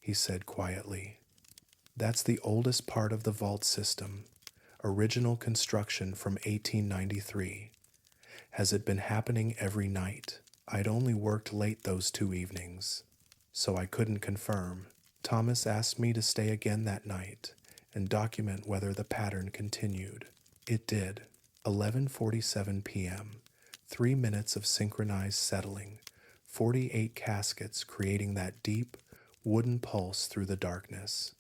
he said quietly. That's the oldest part of the vault system, original construction from 1893. Has it been happening every night? I'd only worked late those 2 evenings, so I couldn't confirm. Thomas asked me to stay again that night and document whether the pattern continued. It did. 11:47 p.m., 3 minutes of synchronized settling, 48 caskets creating that deep, wooden pulse through the darkness.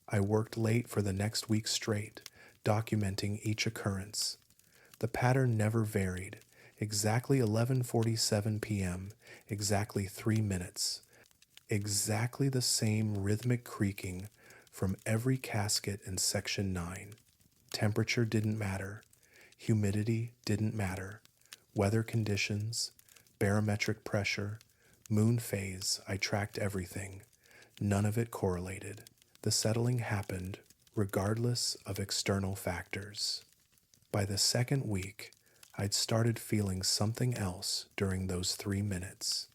I worked late for the next week straight, documenting each occurrence. The pattern never varied. Exactly 11:47 p.m., exactly 3 minutes. Exactly the same rhythmic creaking from every casket in Section 9. Temperature didn't matter. Humidity didn't matter. Weather conditions, barometric pressure, moon phase, I tracked everything. None of it correlated. The settling happened regardless of external factors. By the second week, I'd started feeling something else during those 3 minutes.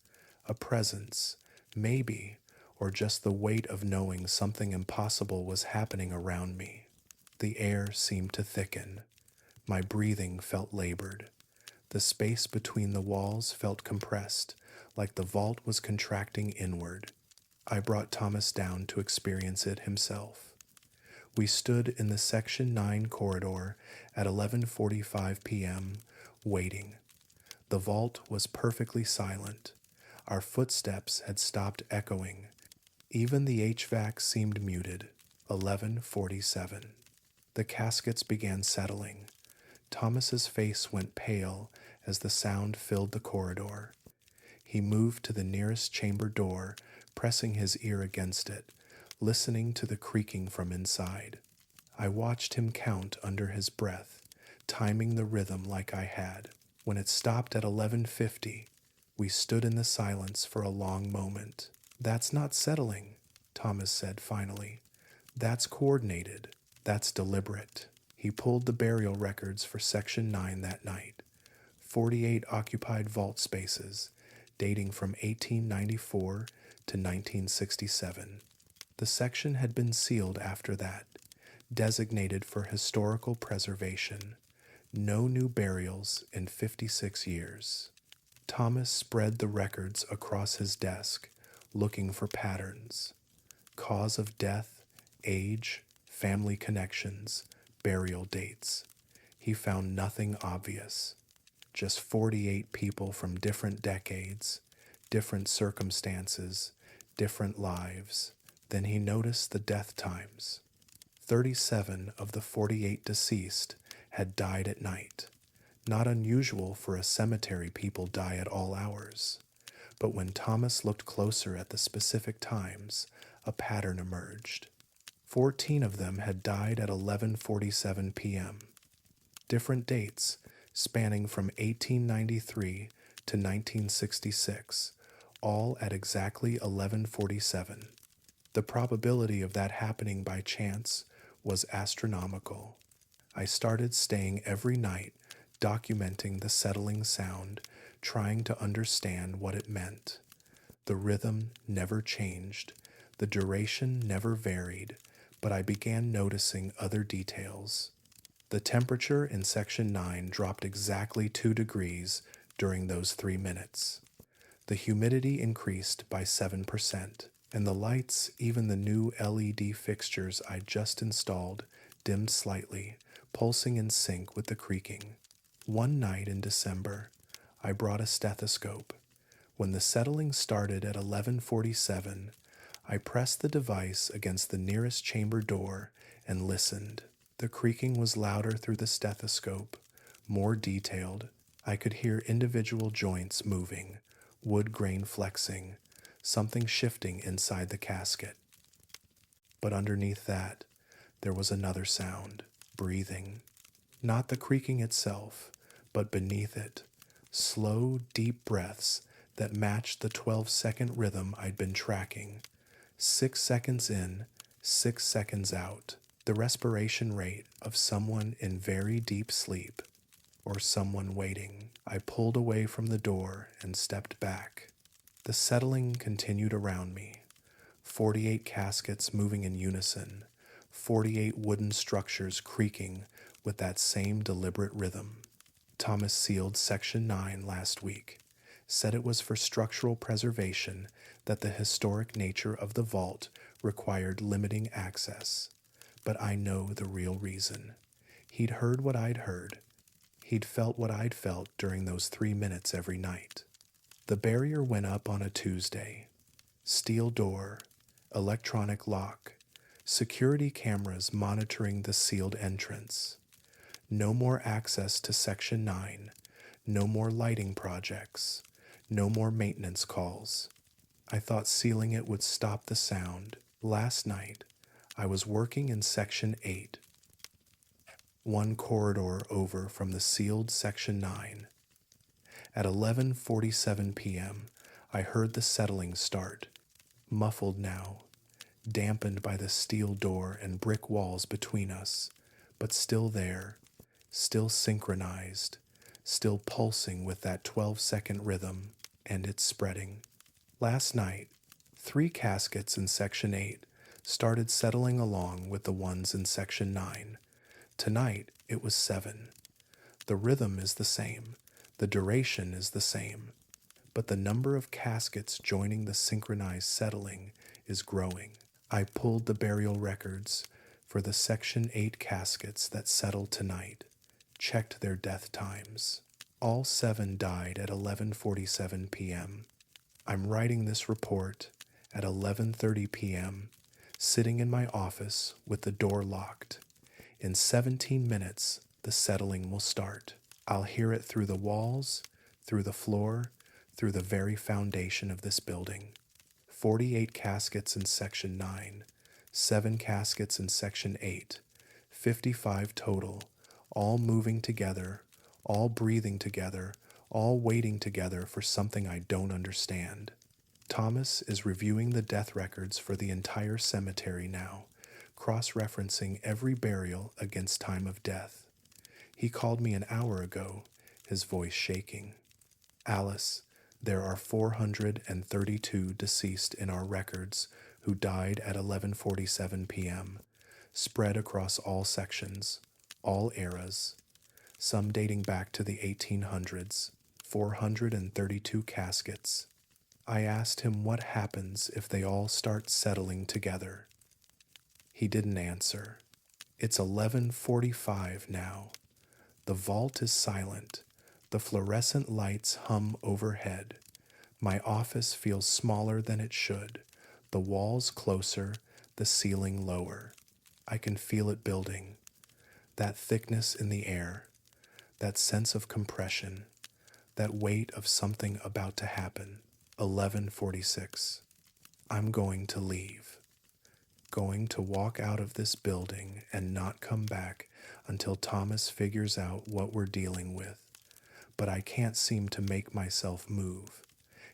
A presence, maybe, or just the weight of knowing something impossible was happening around me. The air seemed to thicken. My breathing felt labored. The space between the walls felt compressed, like the vault was contracting inward. I brought Thomas down to experience it himself. We stood in the Section 9 corridor at 11:45 p.m., waiting. The vault was perfectly silent. Our footsteps had stopped echoing. Even the HVAC seemed muted. 11:47. The caskets began settling. Thomas's face went pale as the sound filled the corridor. He moved to the nearest chamber door, pressing his ear against it, listening to the creaking from inside. I watched him count under his breath, timing the rhythm like I had. When it stopped at 11:50, we stood in the silence for a long moment. That's not settling, Thomas said finally. That's coordinated. That's deliberate. He pulled the burial records for Section 9 that night. 48 occupied vault spaces, dating from 1894 to 1967. The section had been sealed after that, designated for historical preservation. No new burials in 56 years. Thomas spread the records across his desk, looking for patterns. Cause of death, age, family connections, burial dates. He found nothing obvious. Just 48 people from different decades, different circumstances, different lives. Then he noticed the death times. 37 of the 48 deceased had died at night. Not unusual for a cemetery people die at all hours. But when Thomas looked closer at the specific times, a pattern emerged. 14 of them had died at 11:47 p.m. Different dates, spanning from 1893 to 1966, all at exactly 11:47. The probability of that happening by chance was astronomical. I started staying every night, documenting the settling sound, trying to understand what it meant. The rhythm never changed, the duration never varied, but I began noticing other details. The temperature in Section 9 dropped exactly 2 degrees during those 3 minutes. The humidity increased by 7%, and the lights, even the new LED fixtures I'd just installed, dimmed slightly, pulsing in sync with the creaking. One night in December, I brought a stethoscope. When the settling started at 11:47, I pressed the device against the nearest chamber door and listened. The creaking was louder through the stethoscope, more detailed. I could hear individual joints moving, wood grain flexing, something shifting inside the casket. But underneath that, there was another sound, breathing. Not the creaking itself, but beneath it, slow, deep breaths that matched the 12-second rhythm I'd been tracking. 6 seconds in, 6 seconds out. The respiration rate of someone in very deep sleep, or someone waiting. I pulled away from the door and stepped back. The settling continued around me. 48 caskets moving in unison, 48 wooden structures creaking with that same deliberate rhythm. Thomas sealed Section 9 last week, said it was for structural preservation, that the historic nature of the vault required limiting access. But I know the real reason. He'd heard what I'd heard. He'd felt what I'd felt during those 3 minutes every night. The barrier went up on a Tuesday. Steel door, electronic lock, security cameras monitoring the sealed entrance. No more access to Section 9, no more lighting projects, no more maintenance calls. I thought sealing it would stop the sound. Last night, I was working in Section 8, one corridor over from the sealed Section 9. At 11:47 p.m., I heard the settling start, muffled now, dampened by the steel door and brick walls between us, but still there, still synchronized, still pulsing with that 12-second rhythm, and it's spreading. Last night, 3 caskets in Section 8 started settling along with the ones in Section 9. Tonight, it was 7. The rhythm is the same, the duration is the same, but the number of caskets joining the synchronized settling is growing. I pulled the burial records for the Section 8 caskets that settled tonight, checked their death times. All 7 died at 11:47 p.m. I'm writing this report at 11:30 p.m., sitting in my office with the door locked. In 17 minutes, the settling will start. I'll hear it through the walls, through the floor, through the very foundation of this building. 48 caskets in Section 9, 7 caskets in Section 8, 55 total, all moving together, all breathing together, all waiting together for something I don't understand. Thomas is reviewing the death records for the entire cemetery now, cross-referencing every burial against time of death. He called me an hour ago, his voice shaking. Alice, there are 432 deceased in our records who died at 11:47 p.m., spread across all sections, all eras, some dating back to the 1800s, 432 caskets. I asked him what happens if they all start settling together. He didn't answer. It's 11:45 now. The vault is silent. The fluorescent lights hum overhead. My office feels smaller than it should. The walls closer, the ceiling lower. I can feel it building. That thickness in the air. That sense of compression. That weight of something about to happen. 11:46. I'm going to leave. Going to walk out of this building and not come back until Thomas figures out what we're dealing with. But I can't seem to make myself move.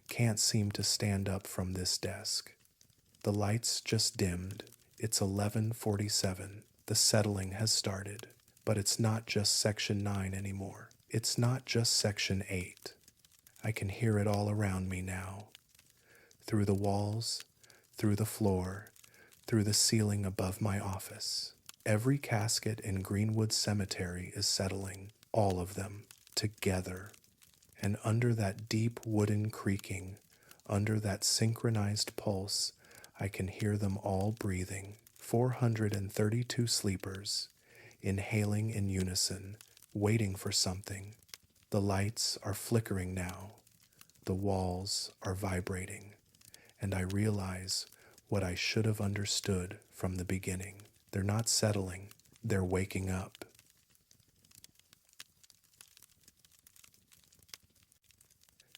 Can't seem to stand up from this desk. The lights just dimmed. It's 11:47. The settling has started. But it's not just Section 9 anymore. It's not just Section 8. I can hear it all around me now. Through the walls, through the floor, through the ceiling above my office. Every casket in Greenwood Cemetery is settling, all of them, together. And under that deep wooden creaking, under that synchronized pulse, I can hear them all breathing. 432 sleepers, inhaling in unison, waiting for something. The lights are flickering now. The walls are vibrating. And I realize what I should have understood from the beginning. They're not settling, they're waking up.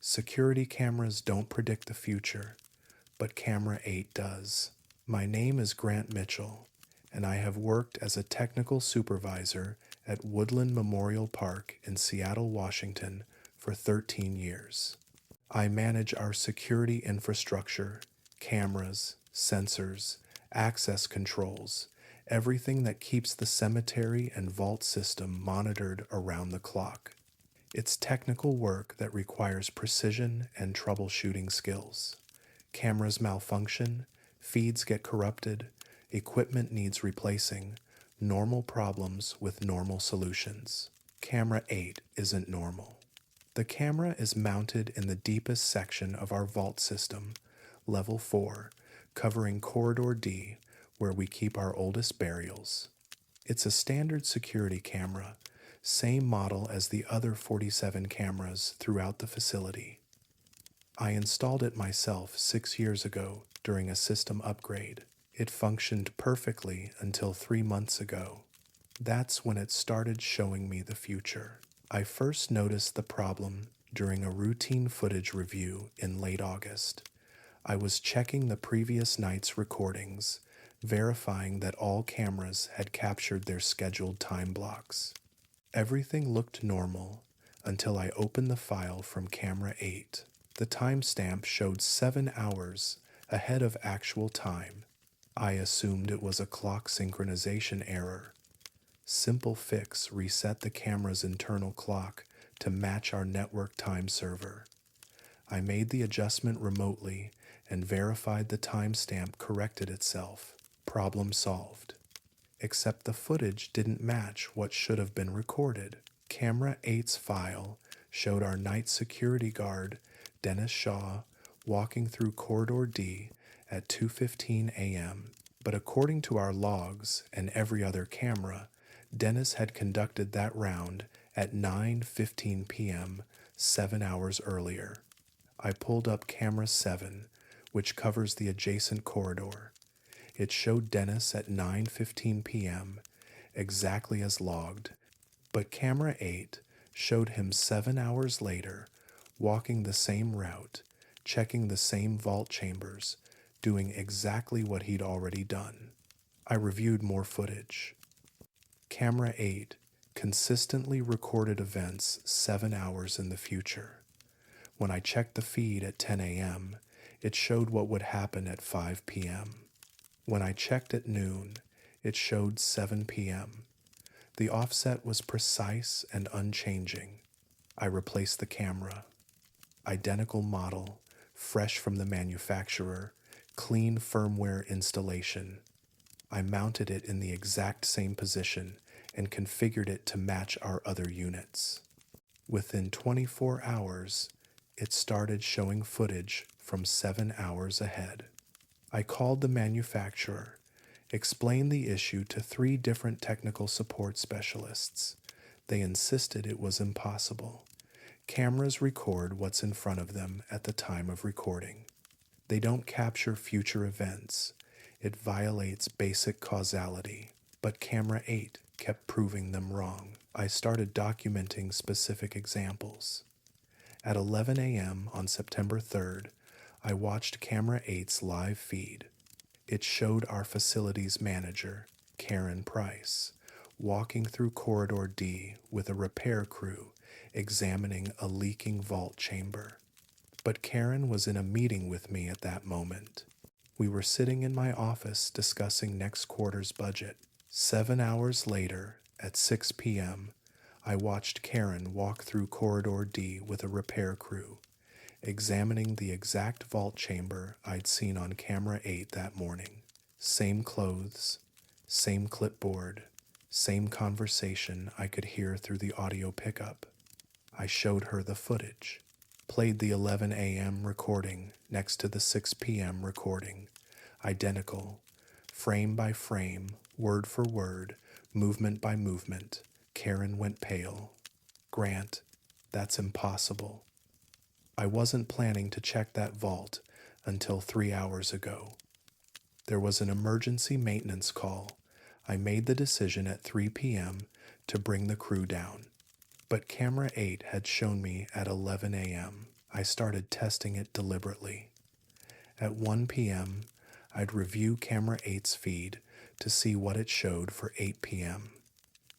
Security cameras don't predict the future, but Camera 8 does. My name is Grant Mitchell, and I have worked as a technical supervisor at Woodland Memorial Park in Seattle, Washington for 13 years. I manage our security infrastructure, cameras, sensors, access controls, everything that keeps the cemetery and vault system monitored around the clock. It's technical work that requires precision and troubleshooting skills. Cameras malfunction, feeds get corrupted, equipment needs replacing, normal problems with normal solutions. Camera 8 isn't normal. The camera is mounted in the deepest section of our vault system, level 4, covering Corridor D, where we keep our oldest burials. It's a standard security camera, same model as the other 47 cameras throughout the facility. I installed it myself 6 years ago during a system upgrade. It functioned perfectly until 3 months ago. That's when it started showing me the future. I first noticed the problem during a routine footage review in late August. I was checking the previous night's recordings, verifying that all cameras had captured their scheduled time blocks. Everything looked normal until I opened the file from Camera 8. The timestamp showed 7 hours ahead of actual time. I assumed it was a clock synchronization error. Simple fix reset the camera's internal clock to match our network time server. I made the adjustment remotely and verified the timestamp corrected itself. Problem solved. Except the footage didn't match what should have been recorded. Camera 8's file showed our night security guard, Dennis Shaw, walking through Corridor D at 2:15 a.m. But according to our logs and every other camera, Dennis had conducted that round at 9:15 p.m., 7 hours earlier. I pulled up Camera 7, which covers the adjacent corridor. It showed Dennis at 9:15 p.m., exactly as logged, but Camera 8 showed him 7 hours later, walking the same route, checking the same vault chambers, doing exactly what he'd already done. I reviewed more footage. Camera 8 consistently recorded events 7 hours in the future. When I checked the feed at 10 a.m., It showed what would happen at 5 p.m. When I checked at noon, it showed 7 p.m. The offset was precise and unchanging. I replaced the camera. Identical model, fresh from the manufacturer, clean firmware installation. I mounted it in the exact same position and configured it to match our other units. Within 24 hours, it started showing footage from 7 hours ahead. I called the manufacturer, explained the issue to 3 different technical support specialists. They insisted it was impossible. Cameras record what's in front of them at the time of recording. They don't capture future events. It violates basic causality. But Camera 8 kept proving them wrong. I started documenting specific examples. At 11 a.m. on September 3rd, I watched Camera 8's live feed. It showed our facilities manager, Karen Price, walking through Corridor D with a repair crew examining a leaking vault chamber. But Karen was in a meeting with me at that moment. We were sitting in my office discussing next quarter's budget. 7 hours later, at 6 p.m., I watched Karen walk through Corridor D with a repair crew, examining the exact vault chamber I'd seen on Camera 8 that morning. Same clothes, same clipboard, same conversation I could hear through the audio pickup. I showed her the footage, played the 11 a.m. recording next to the 6 p.m. recording, identical, frame by frame, word for word, movement by movement. Karen went pale. Grant, that's impossible. I wasn't planning to check that vault until 3 hours ago. There was an emergency maintenance call. I made the decision at 3 p.m. to bring the crew down. But Camera 8 had shown me at 11 a.m. I started testing it deliberately. At 1 p.m., I'd review Camera 8's feed to see what it showed for 8 p.m.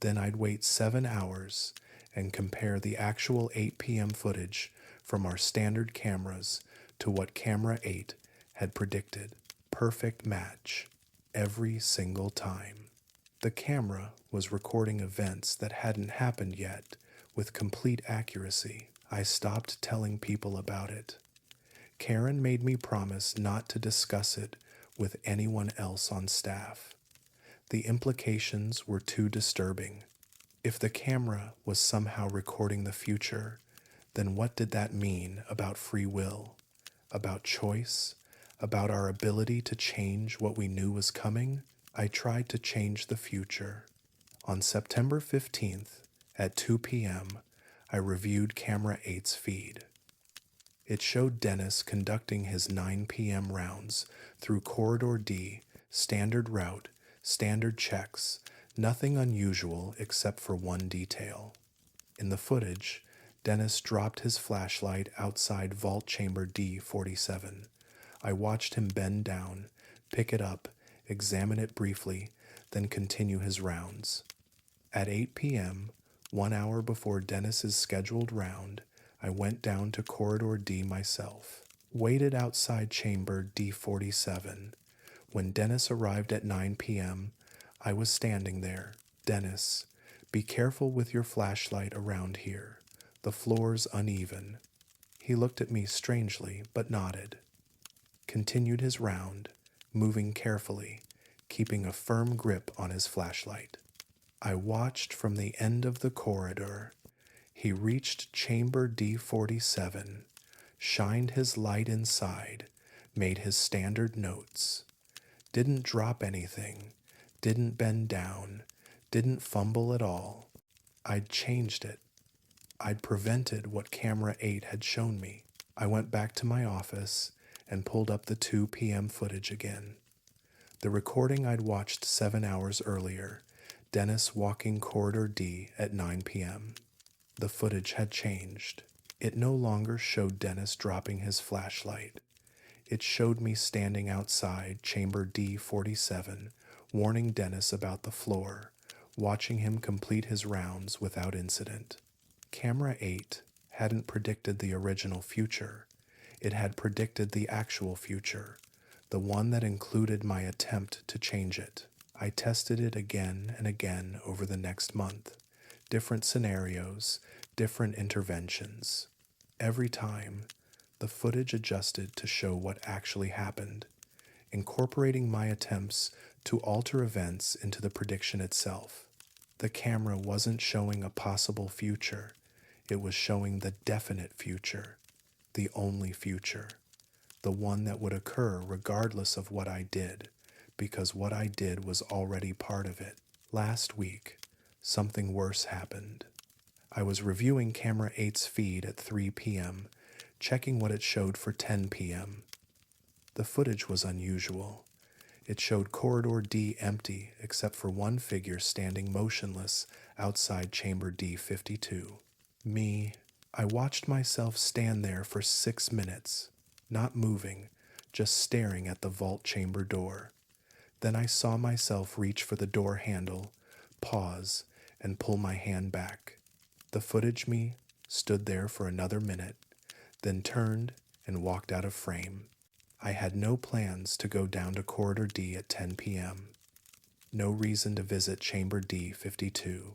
Then I'd wait 7 hours and compare the actual 8 p.m. footage from our standard cameras to what Camera 8 had predicted. Perfect match every single time. The camera was recording events that hadn't happened yet with complete accuracy. I stopped telling people about it. Karen made me promise not to discuss it with anyone else on staff. The implications were too disturbing. If the camera was somehow recording the future, then what did that mean about free will, about choice, about our ability to change what we knew was coming? I tried to change the future. On September 15th, at 2 p.m., I reviewed Camera 8's feed. It showed Dennis conducting his 9 p.m. rounds through Corridor D, standard route, standard checks, nothing unusual except for one detail. In the footage, Dennis dropped his flashlight outside Vault Chamber D47. I watched him bend down, pick it up, examine it briefly, then continue his rounds. At 8 p.m., 1 hour before Dennis's scheduled round, I went down to Corridor D myself, waited outside Chamber D47. When Dennis arrived at 9 p.m., I was standing there. Dennis, be careful with your flashlight around here. The floor's uneven. He looked at me strangely, but nodded. Continued his round, moving carefully, keeping a firm grip on his flashlight. I watched from the end of the corridor. He reached Chamber D47, shined his light inside, made his standard notes. Didn't drop anything, didn't bend down, didn't fumble at all. I'd changed it. I'd prevented what Camera 8 had shown me. I went back to my office and pulled up the 2 p.m. footage again. The recording I'd watched 7 hours earlier, Dennis walking Corridor D at 9 p.m. The footage had changed. It no longer showed Dennis dropping his flashlight. It showed me standing outside Chamber D47, warning Dennis about the floor, watching him complete his rounds without incident. Camera 8 hadn't predicted the original future. It had predicted the actual future, the one that included my attempt to change it. I tested it again and again over the next month. Different scenarios, different interventions. Every time, the footage adjusted to show what actually happened, incorporating my attempts to alter events into the prediction itself. The camera wasn't showing a possible future, it was showing the definite future, the only future, the one that would occur regardless of what I did, because what I did was already part of it. Last week, something worse happened. I was reviewing Camera 8's feed at 3 p.m., checking what it showed for 10 p.m. The footage was unusual. It showed Corridor D empty except for one figure standing motionless outside Chamber D52. Me, I watched myself stand there for 6 minutes, not moving, just staring at the vault chamber door. Then I saw myself reach for the door handle, pause, and pull my hand back. The footage me stood there for another minute, then turned and walked out of frame. I had no plans to go down to Corridor D at 10 p.m. No reason to visit Chamber D52.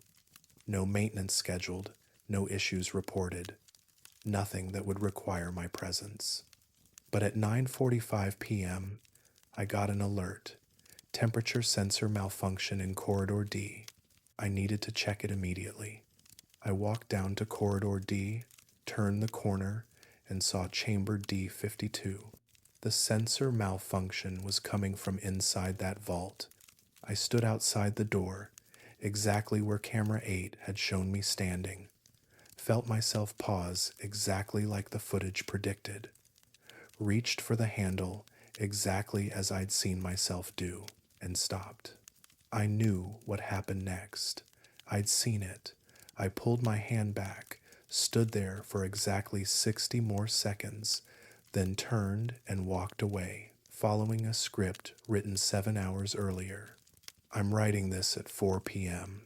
No maintenance scheduled, no issues reported. Nothing that would require my presence. But at 9:45 p.m., I got an alert. Temperature sensor malfunction in Corridor D. I needed to check it immediately. I walked down to Corridor D, turned the corner, and saw Chamber D52. The sensor malfunction was coming from inside that vault. I stood outside the door, exactly where Camera 8 had shown me standing. Felt myself pause exactly like the footage predicted. Reached for the handle exactly as I'd seen myself do, and stopped. I knew what happened next. I'd seen it. I pulled my hand back, stood there for exactly 60 more seconds, then turned and walked away, following a script written 7 hours earlier. I'm writing this at 4 p.m.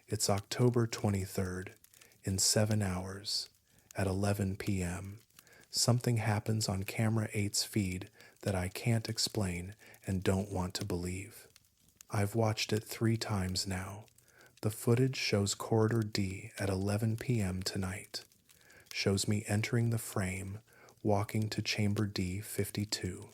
It's October 23rd. In 7 hours, at 11 p.m., something happens on Camera 8's feed that I can't explain and don't want to believe. I've watched it 3 times now. The footage shows Corridor D at 11 p.m. tonight. Shows me entering the frame, walking to Chamber D52.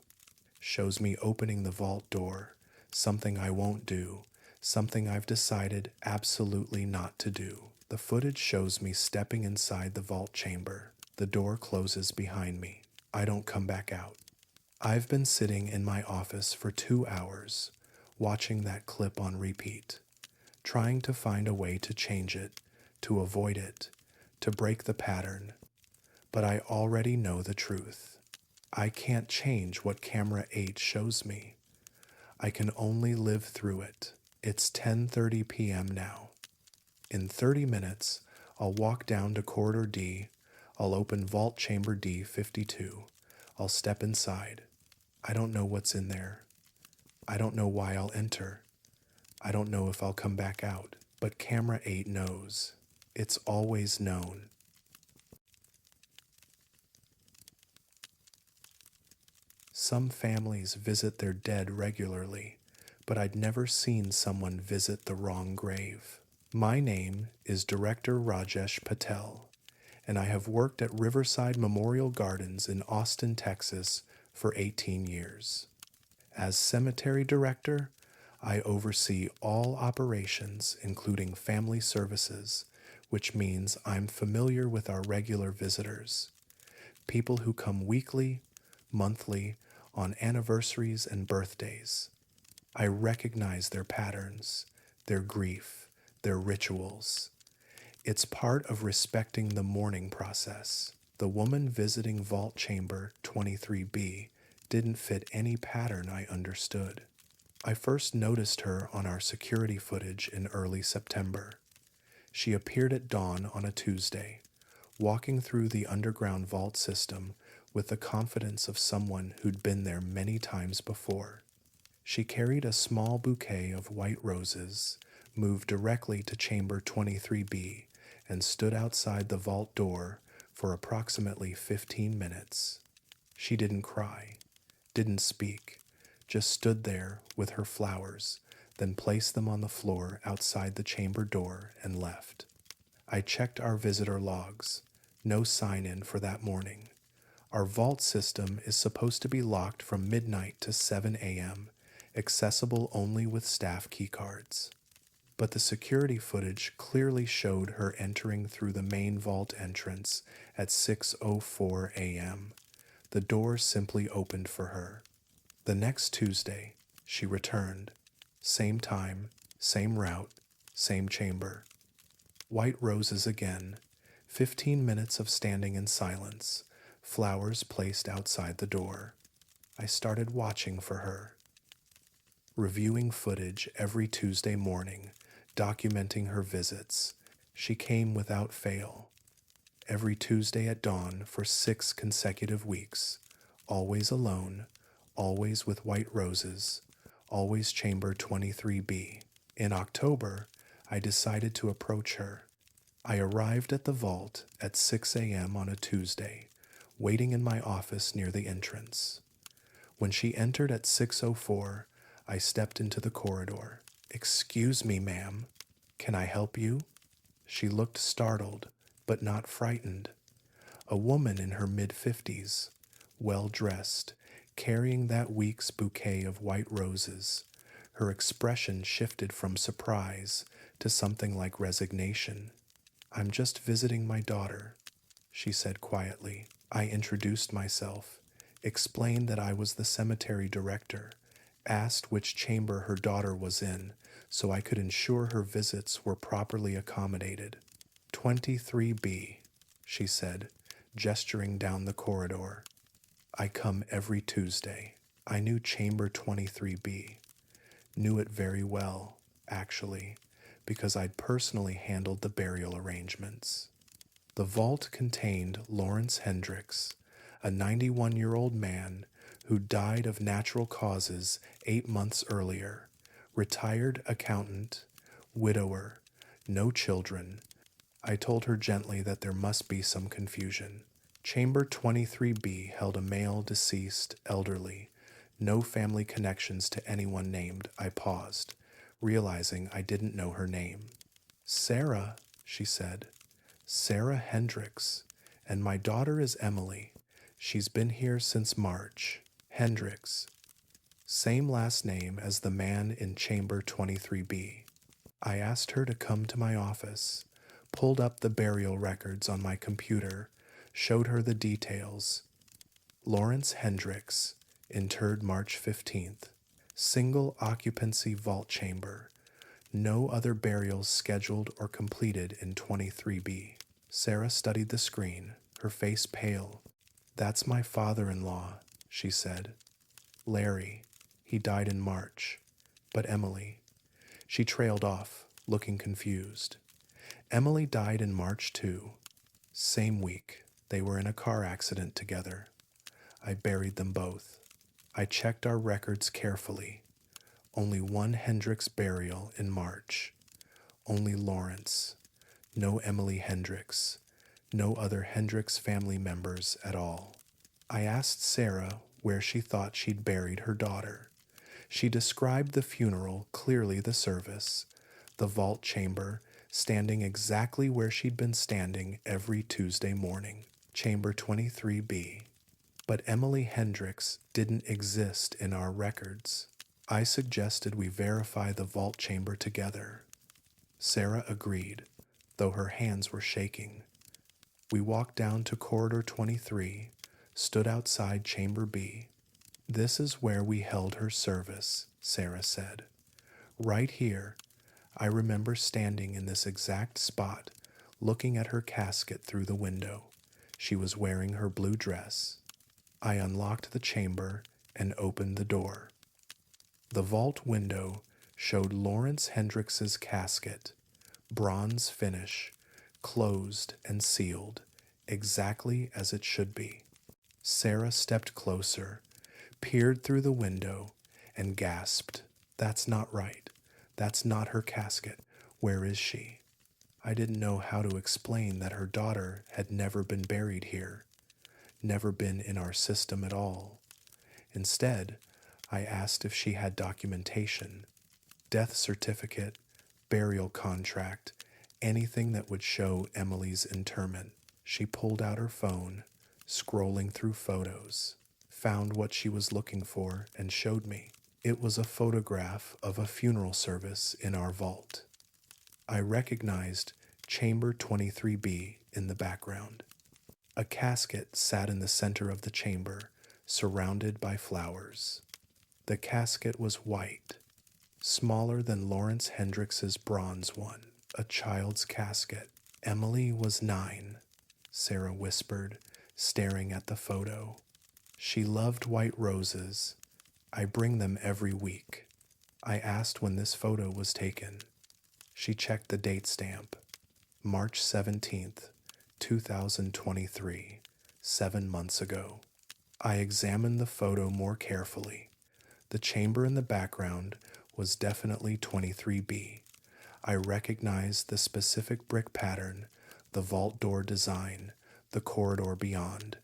Shows me opening the vault door, something I won't do, something I've decided absolutely not to do. The footage shows me stepping inside the vault chamber. The door closes behind me. I don't come back out. I've been sitting in my office for 2 hours, watching that clip on repeat, trying to find a way to change it, to avoid it, to break the pattern. But I already know the truth. I can't change what Camera 8 shows me. I can only live through it. It's 10:30 p.m. now. In 30 minutes, I'll walk down to Corridor D. I'll open Vault Chamber D52. I'll step inside. I don't know what's in there. I don't know why I'll enter. I don't know if I'll come back out. But Camera 8 knows. It's always known. Some families visit their dead regularly, but I'd never seen someone visit the wrong grave. My name is Director Rajesh Patel, and I have worked at Riverside Memorial Gardens in Austin, Texas for 18 years. As cemetery director, I oversee all operations, including family services, which means I'm familiar with our regular visitors, people who come weekly, monthly, on anniversaries and birthdays. I recognize their patterns, their grief, their rituals. It's part of respecting the mourning process. The woman visiting Vault Chamber 23B didn't fit any pattern I understood. I first noticed her on our security footage in early September. She appeared at dawn on a Tuesday, walking through the underground vault system with the confidence of someone who'd been there many times before. She carried a small bouquet of white roses, moved directly to Chamber 23B, and stood outside the vault door for approximately 15 minutes. She didn't cry, didn't speak, just stood there with her flowers, then placed them on the floor outside the chamber door and left. I checked our visitor logs. No sign in for that morning. Our vault system is supposed to be locked from midnight to 7 a.m., accessible only with staff keycards. But the security footage clearly showed her entering through the main vault entrance at 6:04 a.m. The door simply opened for her. The next Tuesday, she returned. Same time, same route, same chamber. White roses again. 15 minutes of standing in silence. Flowers placed outside the door. I started watching for her. Reviewing footage every Tuesday morning, documenting her visits. She came without fail. Every Tuesday at dawn for 6 consecutive weeks. Always alone, always with white roses, always chamber 23B. In October, I decided to approach her. I arrived at the vault at 6 a.m. on a Tuesday, waiting in my office near the entrance. When she entered at 6:04, I stepped into the corridor. "Excuse me, ma'am. Can I help you?" She looked startled, but not frightened. A woman in her mid-50s, well-dressed, carrying that week's bouquet of white roses. Her expression shifted from surprise to something like resignation. "I'm just visiting my daughter," she said quietly. I introduced myself, explained that I was the cemetery director, asked which chamber her daughter was in so I could ensure her visits were properly accommodated. 23B, she said, gesturing down the corridor. I come every Tuesday. I knew chamber 23B. Knew it very well, actually, because I'd personally handled the burial arrangements. The vault contained Lawrence Hendricks, a 91-year-old man who died of natural causes 8 months earlier, retired accountant, widower, no children. I told her gently that there must be some confusion. Chamber 23B held a male deceased, elderly, no family connections to anyone named. I paused, realizing I didn't know her name. "Sarah," she said. "Sarah Hendricks, and my daughter is Emily. She's been here since March. Hendricks. Same last name as the man in chamber 23B. I asked her to come to my office, pulled up the burial records on my computer, showed her the details. Lawrence Hendricks, interred March 15th. Single occupancy vault chamber. No other burials scheduled or completed in 23B. Sarah studied the screen, her face pale. "That's my father-in-law," she said. "Larry. He died in March. But Emily." She trailed off, looking confused. "Emily died in March too. Same week. They were in a car accident together. I buried them both. I checked our records carefully. Only one Hendricks burial in March. Only Lawrence. No Emily Hendricks. No other Hendricks family members at all." I asked Sarah where she thought she'd buried her daughter. She described the funeral, clearly the service, the vault chamber, standing exactly where she'd been standing every Tuesday morning, chamber 23B. But Emily Hendricks didn't exist in our records. I suggested we verify the vault chamber together. Sarah agreed, though her hands were shaking. We walked down to corridor 23, stood outside chamber B. "This is where we held her service," Sarah said. "Right here. I remember standing in this exact spot, looking at her casket through the window. She was wearing her blue dress." I unlocked the chamber and opened the door. The vault window showed Lawrence Hendricks's casket, bronze finish, closed and sealed, exactly as it should be. Sarah stepped closer, peered through the window, and gasped, "That's not right. That's not her casket. Where is she?" I didn't know how to explain that her daughter had never been buried here. never been in our system at all. Instead, I asked if she had documentation, death certificate, burial contract, anything that would show Emily's interment. She pulled out her phone, scrolling through photos, found what she was looking for, and showed me. It was a photograph of a funeral service in our vault. I recognized Chamber 23B in the background. A casket sat in the center of the chamber, surrounded by flowers. The casket was white, smaller than Lawrence Hendricks's bronze one, a child's casket. Emily was 9, Sarah whispered, staring at the photo. She loved white roses. I bring them every week. I asked when this photo was taken. She checked the date stamp. March 17th, 2023, 7 months ago. I examined the photo more carefully. The chamber in the background was definitely 23B. I recognized the specific brick pattern, the vault door design, the corridor beyond,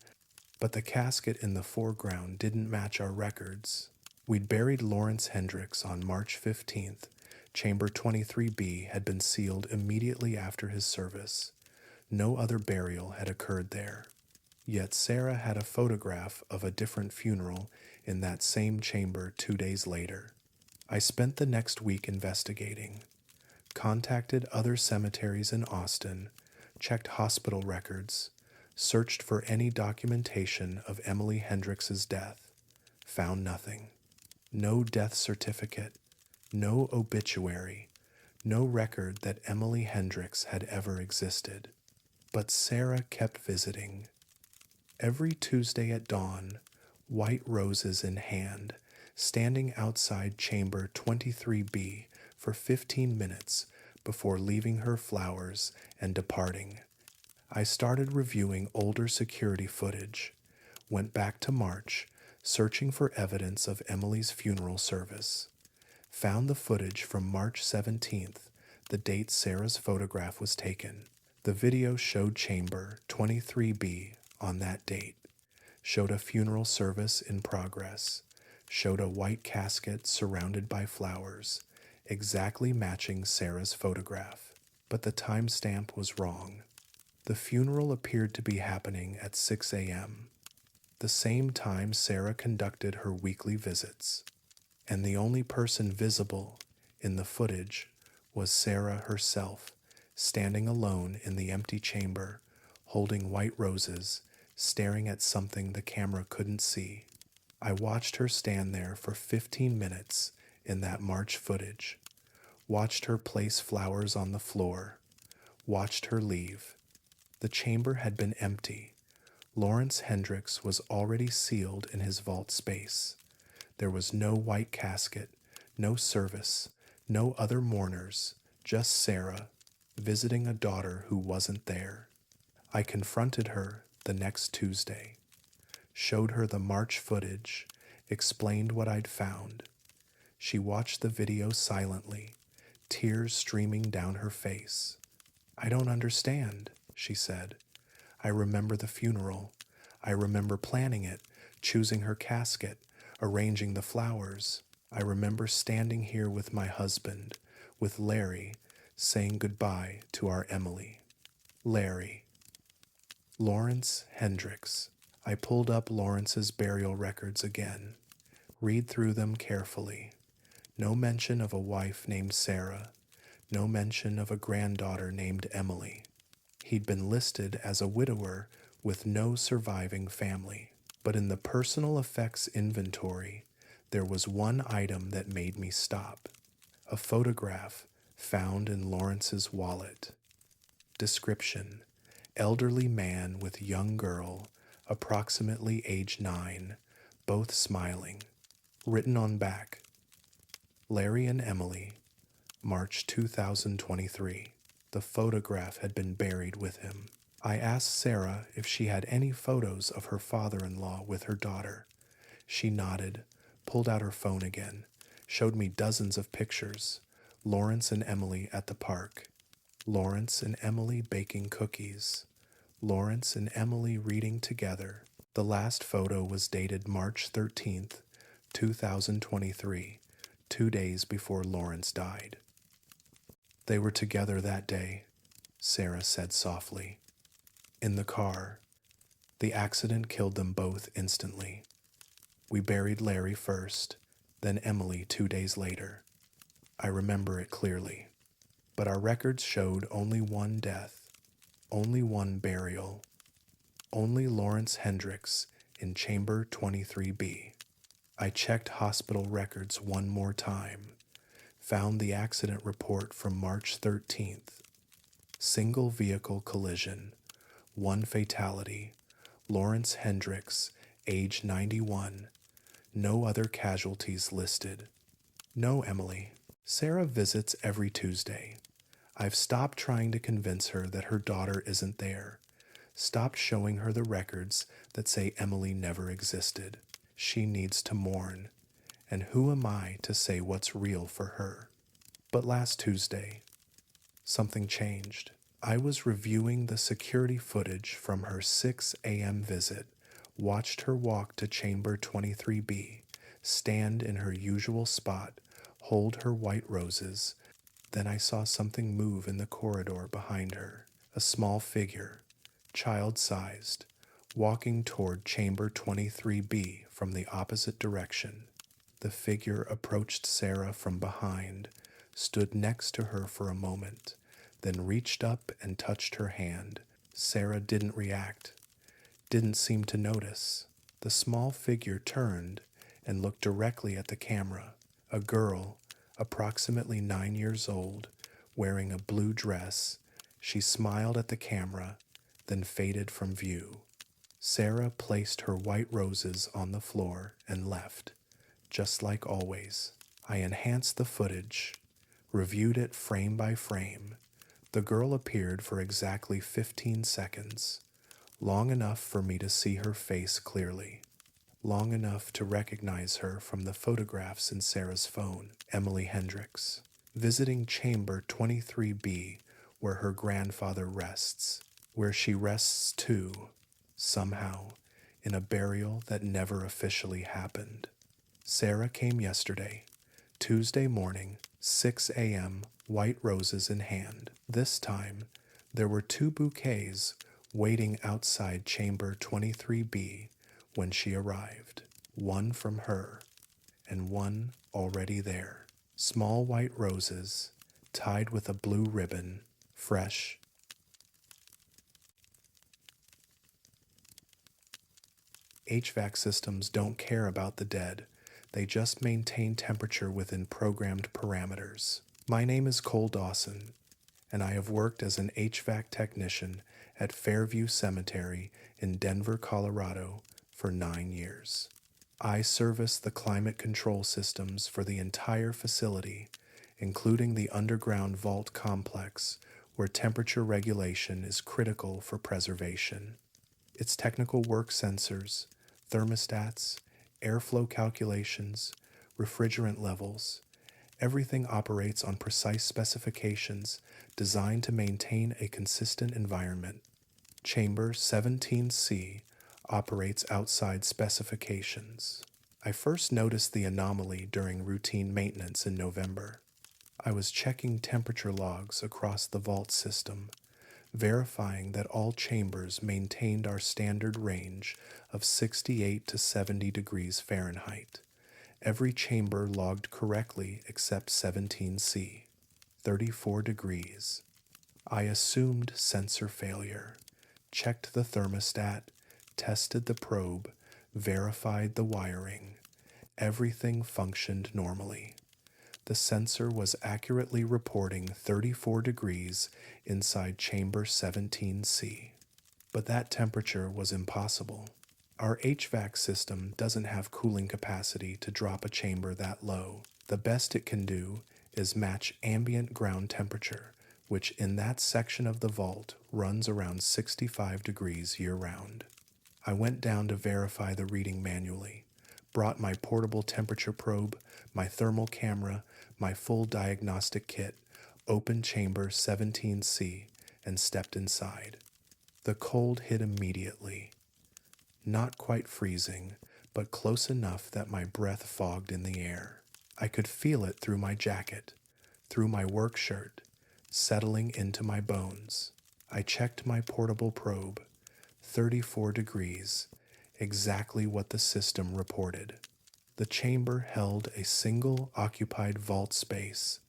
but the casket in the foreground didn't match our records. We'd buried Lawrence Hendricks on March 15th. Chamber 23B had been sealed immediately after his service. No other burial had occurred there. Yet Sarah had a photograph of a different funeral in that same chamber 2 days later. I spent the next week investigating, contacted other cemeteries in Austin, checked hospital records, searched for any documentation of Emily Hendricks's death, found nothing. No death certificate, no obituary, no record that Emily Hendricks had ever existed. But Sarah kept visiting. Every Tuesday at dawn, white roses in hand, standing outside chamber 23B for 15 minutes before leaving her flowers and departing. I started reviewing older security footage, went back to March, searching for evidence of Emily's funeral service. Found the footage from March 17th, the date Sarah's photograph was taken. The video showed chamber 23B on that date, showed a funeral service in progress, showed a white casket surrounded by flowers, exactly matching Sarah's photograph. But the timestamp was wrong. The funeral appeared to be happening at 6 a.m., the same time Sarah conducted her weekly visits. And the only person visible in the footage was Sarah herself, standing alone in the empty chamber, holding white roses, staring at something the camera couldn't see. I watched her stand there for 15 minutes in that March footage, watched her place flowers on the floor, watched her leave. The chamber had been empty. Lawrence Hendricks was already sealed in his vault space. There was no white casket, no service, no other mourners, just Sarah, visiting a daughter who wasn't there. I confronted her the next Tuesday, showed her the March footage, explained what I'd found. She watched the video silently, tears streaming down her face. "I don't understand," she said. "I remember the funeral. I remember planning it, choosing her casket, arranging the flowers. I remember standing here with my husband, with Larry, saying goodbye to our Emily." Larry. Lawrence Hendricks. I pulled up Lawrence's burial records again. Read through them carefully. No mention of a wife named Sarah. No mention of a granddaughter named Emily. He'd been listed as a widower with no surviving family. But in the personal effects inventory, there was one item that made me stop. A photograph found in Lawrence's wallet. Description: elderly man with young girl, approximately age 9, both smiling. Written on back: Larry and Emily, March 2023. The photograph had been buried with him. I asked Sarah if she had any photos of her father-in-law with her daughter. She nodded, pulled out her phone again, showed me dozens of pictures. Lawrence and Emily at the park. Lawrence and Emily baking cookies. Lawrence and Emily reading together. The last photo was dated March 13th, 2023, 2 days before Lawrence died. They were together that day, Sarah said softly. In the car. The accident killed them both instantly. We buried Larry first, then Emily 2 days later. I remember it clearly. But our records showed only one death, only one burial, only Lawrence Hendricks in Chamber 23B. I checked hospital records one more time, found the accident report from March 13th. Single vehicle collision, one fatality, Lawrence Hendricks, age 91, no other casualties listed. No, Emily. Sarah visits every Tuesday. I've stopped trying to convince her that her daughter isn't there. Stopped showing her the records that say Emily never existed. She needs to mourn. And who am I to say what's real for her? But last Tuesday, something changed. I was reviewing the security footage from her 6 a.m. visit, watched her walk to Chamber 23B, stand in her usual spot, hold her white roses. Then I saw something move in the corridor behind her. A small figure, child-sized, walking toward Chamber 23B from the opposite direction. The figure approached Sarah from behind, stood next to her for a moment, then reached up and touched her hand. Sarah didn't react, didn't seem to notice. The small figure turned and looked directly at the camera. A girl, approximately 9 years old, wearing a blue dress. She smiled at the camera, then faded from view. Sarah placed her white roses on the floor and left, just like always. I enhanced the footage, reviewed it frame by frame. The girl appeared for exactly 15 seconds, long enough for me to see her face clearly, long enough to recognize her from the photographs in Sarah's phone. Emily Hendricks, visiting Chamber 23B, where her grandfather rests, where she rests too, somehow, in a burial that never officially happened. Sarah came yesterday, Tuesday morning, 6 a.m., white roses in hand. This time, there were 2 bouquets waiting outside Chamber 23B when she arrived. One from her, and one already there. Small white roses, tied with a blue ribbon, fresh. HVAC systems don't care about the dead. They just maintain temperature within programmed parameters. My name is Cole Dawson, and I have worked as an HVAC technician at Fairview Cemetery in Denver, Colorado for 9 years. I service the climate control systems for the entire facility, including the underground vault complex where temperature regulation is critical for preservation. Its technical work sensors, thermostats, airflow calculations, refrigerant levels, everything operates on precise specifications designed to maintain a consistent environment. Chamber 17C operates outside specifications. I first noticed the anomaly during routine maintenance in November. I was checking temperature logs across the vault system, verifying that all chambers maintained our standard range of 68 to 70 degrees Fahrenheit. Every chamber logged correctly except 17C, 34 degrees. I assumed sensor failure, checked the thermostat, tested the probe, verified the wiring. Everything functioned normally. The sensor was accurately reporting 34 degrees inside chamber 17C. But that temperature was impossible. Our HVAC system doesn't have cooling capacity to drop a chamber that low. The best it can do is match ambient ground temperature, which in that section of the vault runs around 65 degrees year-round. I went down to verify the reading manually, brought my portable temperature probe, my thermal camera, my full diagnostic kit, opened chamber 17C, and stepped inside. The cold hit immediately. Not quite freezing, but close enough that my breath fogged in the air. I could feel it through my jacket, through my work shirt, settling into my bones. I checked my portable probe. 34 degrees, exactly what the system reported. The chamber held a single occupied vault space,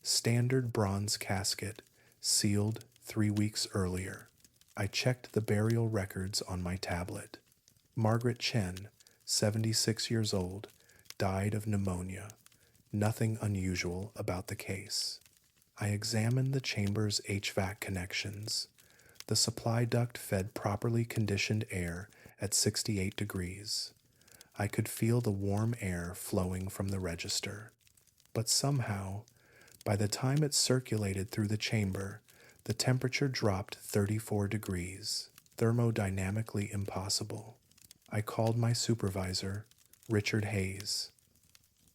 standard bronze casket, sealed 3 weeks earlier. I checked the burial records on my tablet. Margaret Chen, 76 years old, died of pneumonia. Nothing unusual about the case. I examined the chamber's HVAC connections. The supply duct fed properly conditioned air at 68 degrees. I could feel the warm air flowing from the register. But somehow, by the time it circulated through the chamber, the temperature dropped 34 degrees. Thermodynamically impossible. I called my supervisor, Richard Hayes.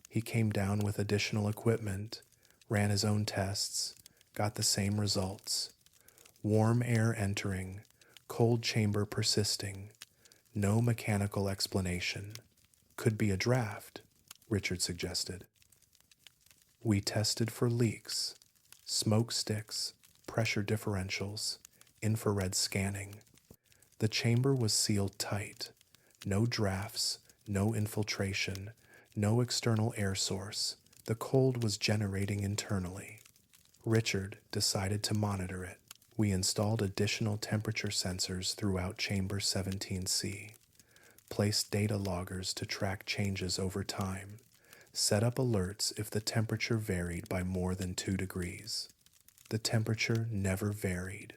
He came down with additional equipment, ran his own tests, got the same results. Warm air entering, cold chamber persisting. No mechanical explanation. Could be a draft, Richard suggested. We tested for leaks, smoke sticks, pressure differentials, infrared scanning. The chamber was sealed tight. No drafts, no infiltration, no external air source. The cold was generating internally. Richard decided to monitor it. We installed additional temperature sensors throughout Chamber 17C, placed data loggers to track changes over time, set up alerts if the temperature varied by more than 2 degrees. The temperature never varied.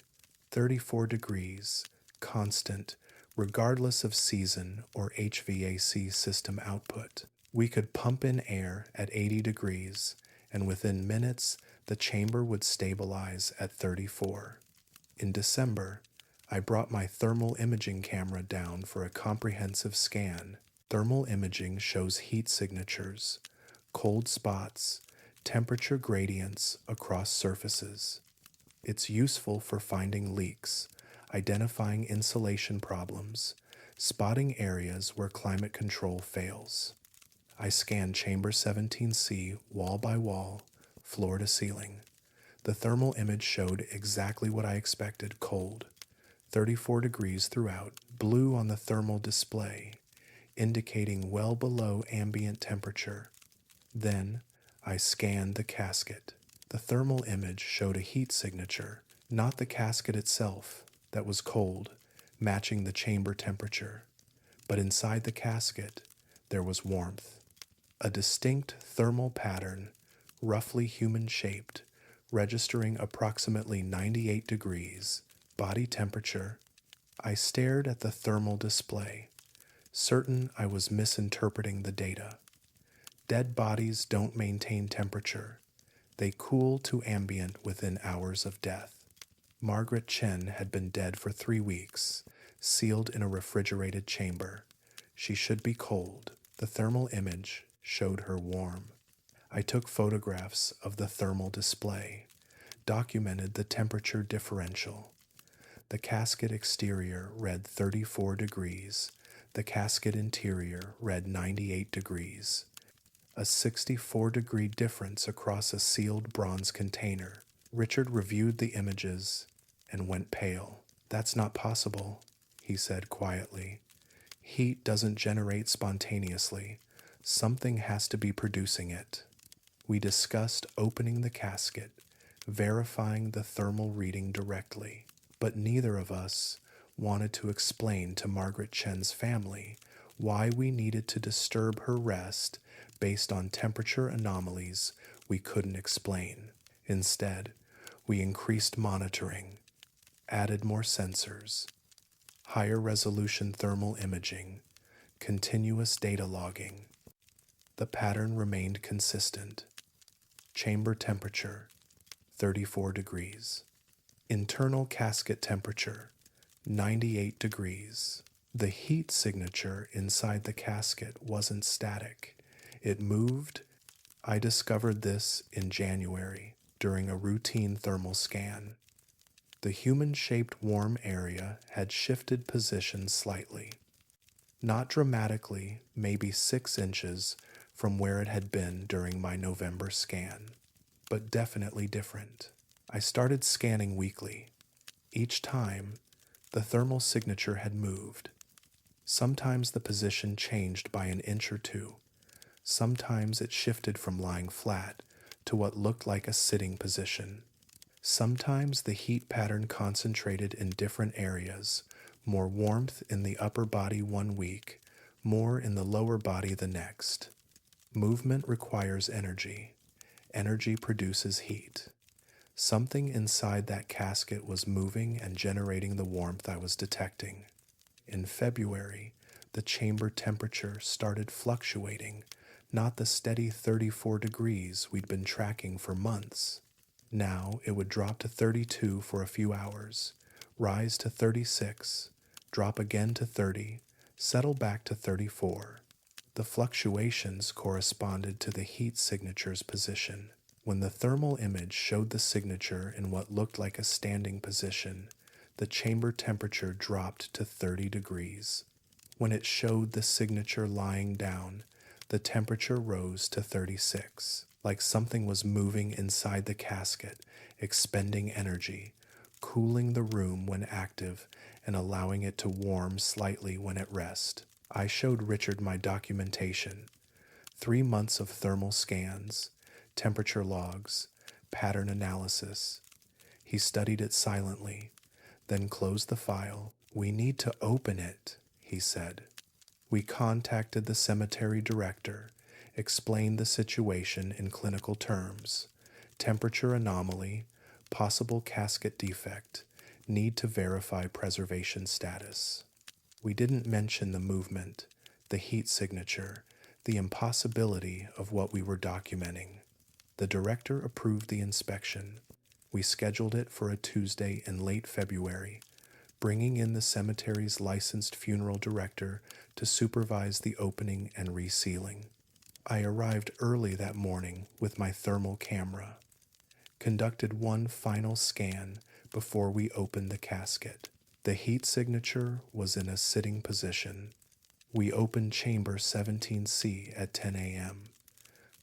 34 degrees, constant, regardless of season or HVAC system output. We could pump in air at 80 degrees, and within minutes, the chamber would stabilize at 34. In December, I brought my thermal imaging camera down for a comprehensive scan. Thermal imaging shows heat signatures, cold spots, temperature gradients across surfaces. It's useful for finding leaks, identifying insulation problems, spotting areas where climate control fails. I scanned Chamber 17C wall by wall, floor to ceiling. The thermal image showed exactly what I expected: cold, 34 degrees throughout, blue on the thermal display, indicating well below ambient temperature. Then I scanned the casket. The thermal image showed a heat signature, not the casket itself, that was cold, matching the chamber temperature. But inside the casket, there was warmth. A distinct thermal pattern, roughly human-shaped, registering approximately 98 degrees, body temperature. I stared at the thermal display, certain I was misinterpreting the data. Dead bodies don't maintain temperature. They cool to ambient within hours of death. Margaret Chen had been dead for 3 weeks, sealed in a refrigerated chamber. She should be cold. The thermal image showed her warm. I took photographs of the thermal display, documented the temperature differential. The casket exterior read 34 degrees. The casket interior read 98 degrees. A 64-degree difference across a sealed bronze container. Richard reviewed the images and went pale. "That's not possible," he said quietly. "Heat doesn't generate spontaneously. Something has to be producing it." We discussed opening the casket, verifying the thermal reading directly, but neither of us wanted to explain to Margaret Chen's family why we needed to disturb her rest based on temperature anomalies we couldn't explain. Instead, we increased monitoring, added more sensors, higher resolution thermal imaging, continuous data logging. The pattern remained consistent. Chamber temperature, 34 degrees. Internal casket temperature, 98 degrees. The heat signature inside the casket wasn't static. It moved. I discovered this in January during a routine thermal scan. The human-shaped warm area had shifted position slightly. Not dramatically, maybe 6 inches from where it had been during my November scan, but definitely different. I started scanning weekly. Each time, the thermal signature had moved. Sometimes the position changed by an inch or two. Sometimes it shifted from lying flat to what looked like a sitting position. Sometimes the heat pattern concentrated in different areas, more warmth in the upper body one week, more in the lower body the next. Movement requires energy. Energy produces heat. Something inside that casket was moving and generating the warmth I was detecting. In February, the chamber temperature started fluctuating, not the steady 34 degrees we'd been tracking for months. Now it would drop to 32 for a few hours, rise to 36, drop again to 30, settle back to 34. The fluctuations corresponded to the heat signature's position. When the thermal image showed the signature in what looked like a standing position, the chamber temperature dropped to 30 degrees. When it showed the signature lying down, the temperature rose to 36, like something was moving inside the casket, expending energy, cooling the room when active and allowing it to warm slightly when at rest. I showed Richard my documentation, 3 months of thermal scans, temperature logs, pattern analysis. He studied it silently, then closed the file. "We need to open it," he said. We contacted the cemetery director, explained the situation in clinical terms: temperature anomaly, possible casket defect, need to verify preservation status. We didn't mention the movement, the heat signature, the impossibility of what we were documenting. The director approved the inspection. We scheduled it for a Tuesday in late February, bringing in the cemetery's licensed funeral director to supervise the opening and resealing. I arrived early that morning with my thermal camera, conducted one final scan before we opened the casket. The heat signature was in a sitting position. We opened chamber 17C at 10 a.m.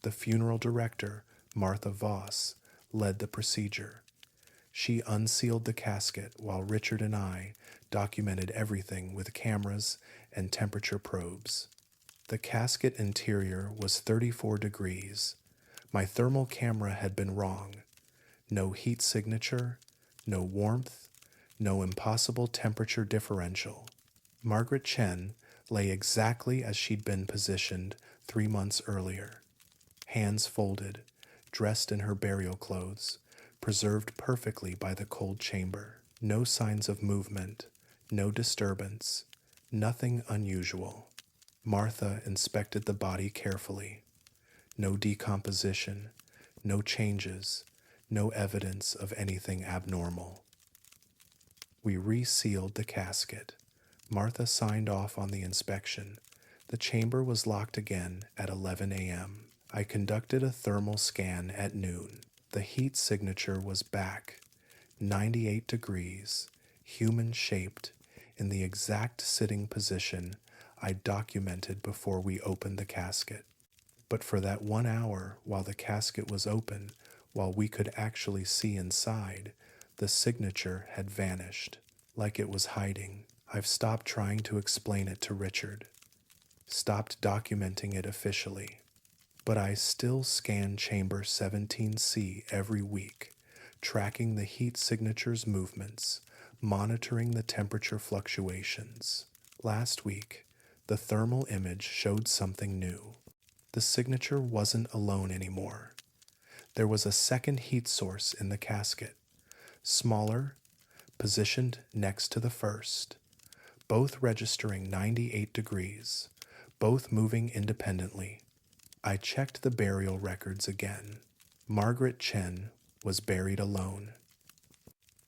The funeral director, Martha Voss, led the procedure. She unsealed the casket while Richard and I documented everything with cameras and temperature probes. The casket interior was 34 degrees. My thermal camera had been wrong. No heat signature, no warmth, no impossible temperature differential. Margaret Chen lay exactly as she'd been positioned 3 months earlier. Hands folded, dressed in her burial clothes, preserved perfectly by the cold chamber. No signs of movement, no disturbance, nothing unusual. Martha inspected the body carefully. No decomposition, no changes, no evidence of anything abnormal. We resealed the casket. Martha signed off on the inspection. The chamber was locked again at 11 a.m. I conducted a thermal scan at noon. The heat signature was back, 98 degrees, human-shaped, in the exact sitting position I documented before we opened the casket. But for that 1 hour while the casket was open, while we could actually see inside, the signature had vanished, like it was hiding. I've stopped trying to explain it to Richard, stopped documenting it officially. But I still scan chamber 17C every week, tracking the heat signature's movements, monitoring the temperature fluctuations. Last week, the thermal image showed something new. The signature wasn't alone anymore. There was a second heat source in the casket, smaller, positioned next to the first, both registering 98 degrees, both moving independently. I checked the burial records again. Margaret Chen was buried alone.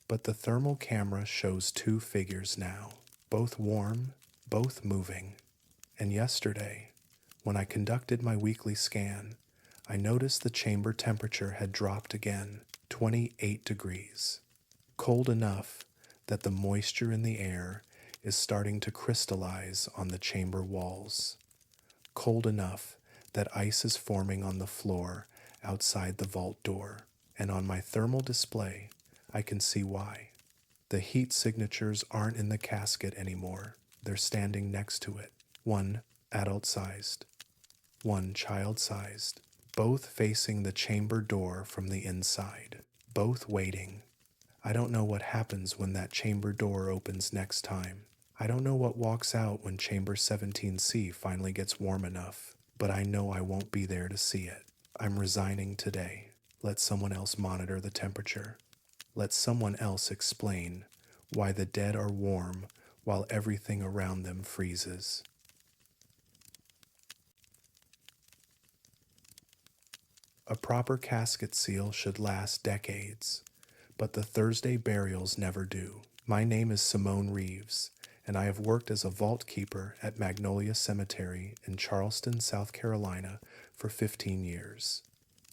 But the thermal camera shows 2 figures now, both warm, both moving. And yesterday, when I conducted my weekly scan, I noticed the chamber temperature had dropped again, 28 degrees. Cold enough that the moisture in the air is starting to crystallize on the chamber walls, cold enough that ice is forming on the floor outside the vault door. And on my thermal display, I can see why. The heat signatures aren't in the casket anymore. They're standing next to it. One adult-sized, one child-sized, both facing the chamber door from the inside, both waiting. I don't know what happens when that chamber door opens next time. I don't know what walks out when chamber 17C finally gets warm enough, but I know I won't be there to see it. I'm resigning today. Let someone else monitor the temperature. Let someone else explain why the dead are warm while everything around them freezes. A proper casket seal should last decades, but the Thursday burials never do. My name is Simone Reeves, and I have worked as a vault keeper at Magnolia Cemetery in Charleston, South Carolina for 15 years.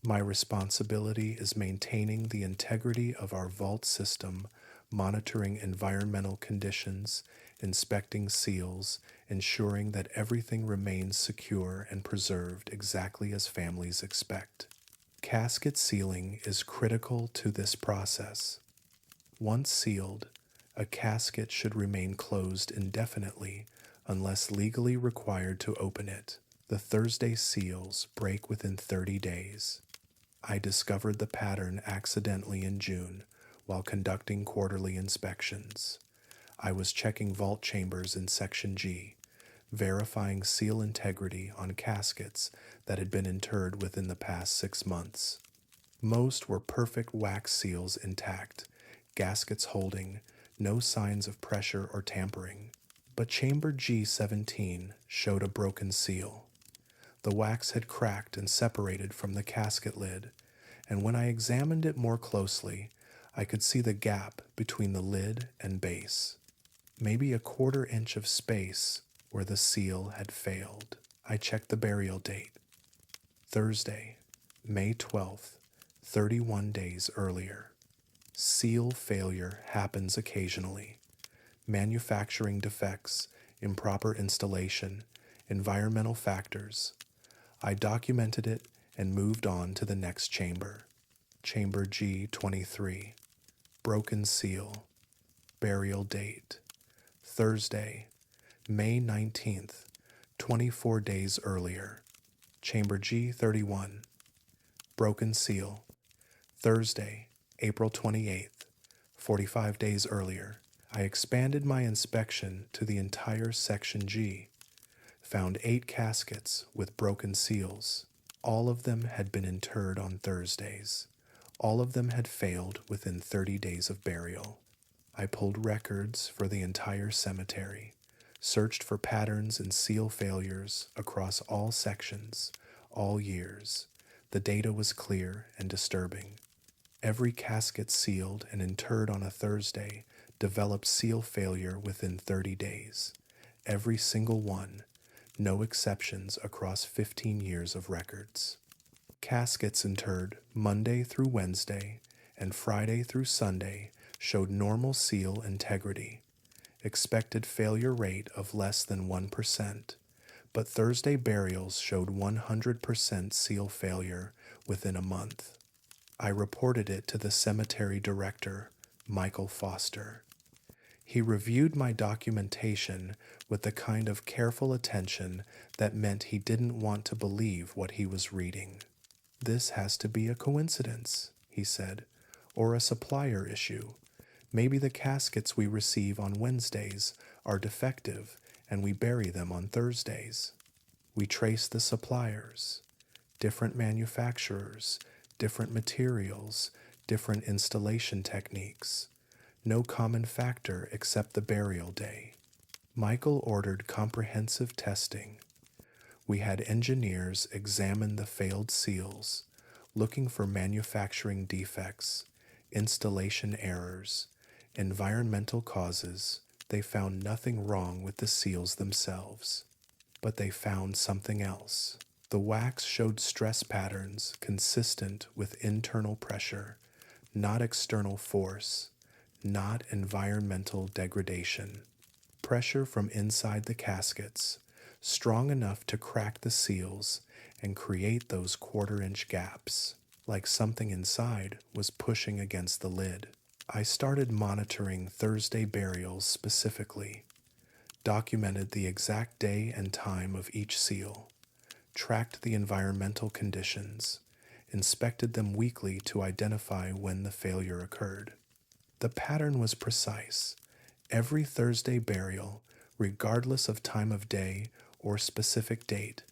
My responsibility is maintaining the integrity of our vault system, monitoring environmental conditions, inspecting seals, ensuring that everything remains secure and preserved exactly as families expect. Casket sealing is critical to this process. Once sealed, a casket should remain closed indefinitely unless legally required to open it. The Thursday seals break within 30 days. I discovered the pattern accidentally in June while conducting quarterly inspections. I was checking vault chambers in Section G, verifying seal integrity on caskets that had been interred within the past 6 months. Most were perfect wax seals intact, gaskets holding, no signs of pressure or tampering. But chamber G17 showed a broken seal. The wax had cracked and separated from the casket lid, and when I examined it more closely, I could see the gap between the lid and base. Maybe a 1/4 inch of space where the seal had failed. I checked the burial date. Thursday, May 12th, 31 days earlier. Seal failure happens occasionally. Manufacturing defects, improper installation, environmental factors. I documented it and moved on to the next chamber. Chamber G23. Broken seal. Burial date. Thursday, May 19th, 24 days earlier. Chamber G31. Broken seal. Thursday, April 28th, 45 days earlier. I expanded my inspection to the entire Section G. Found 8 caskets with broken seals. All of them had been interred on Thursdays. All of them had failed within 30 days of burial. I pulled records for the entire cemetery, searched for patterns in seal failures across all sections, all years. The data was clear and disturbing. Every casket sealed and interred on a Thursday developed seal failure within 30 days. Every single one, no exceptions across 15 years of records. Caskets interred Monday through Wednesday and Friday through Sunday showed normal seal integrity, expected failure rate of less than 1%, but Thursday burials showed 100% seal failure within a month. I reported it to the cemetery director, Michael Foster. He reviewed my documentation with the kind of careful attention that meant he didn't want to believe what he was reading. "This has to be a coincidence," he said, "or a supplier issue. Maybe the caskets we receive on Wednesdays are defective and we bury them on Thursdays." We traced the suppliers, different manufacturers, different materials, different installation techniques. No common factor except the burial day. Michael ordered comprehensive testing. We had engineers examine the failed seals, looking for manufacturing defects, installation errors, environmental causes. They found nothing wrong with the seals themselves, but they found something else. The wax showed stress patterns consistent with internal pressure, not external force, not environmental degradation. Pressure from inside the caskets, strong enough to crack the seals and create those quarter-inch gaps, like something inside was pushing against the lid. I started monitoring Thursday burials specifically, documented the exact day and time of each seal, tracked the environmental conditions, inspected them weekly to identify when the failure occurred. The pattern was precise. Every Thursday burial, regardless of time of day or specific date,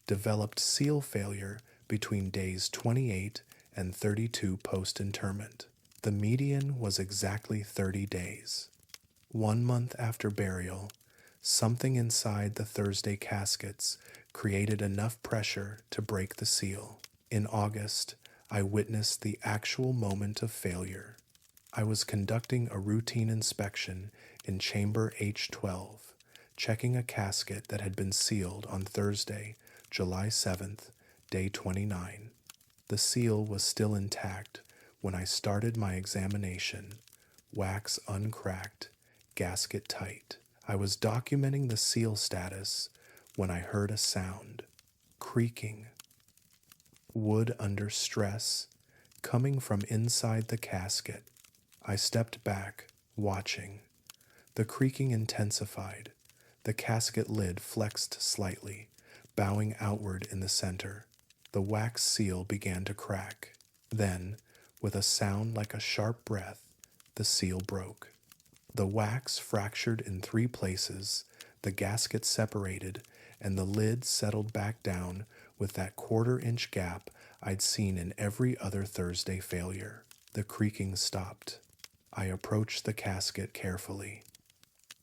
developed seal failure between days 28 and 32 post-interment. The median was exactly 30 days. 1 month after burial, something inside the Thursday caskets created enough pressure to break the seal. In August, I witnessed the actual moment of failure. I was conducting a routine inspection in chamber H12, checking a casket that had been sealed on Thursday, July 7th, day 29. The seal was still intact when I started my examination, wax uncracked, gasket tight. I was documenting the seal status when I heard a sound, creaking, wood under stress, coming from inside the casket. I stepped back, watching. The creaking intensified. The casket lid flexed slightly, bowing outward in the center. The wax seal began to crack. Then, with a sound like a sharp breath, the seal broke. The wax fractured in 3 places, the gasket separated, and the lid settled back down with that quarter-inch gap I'd seen in every other Thursday failure. The creaking stopped. I approached the casket carefully.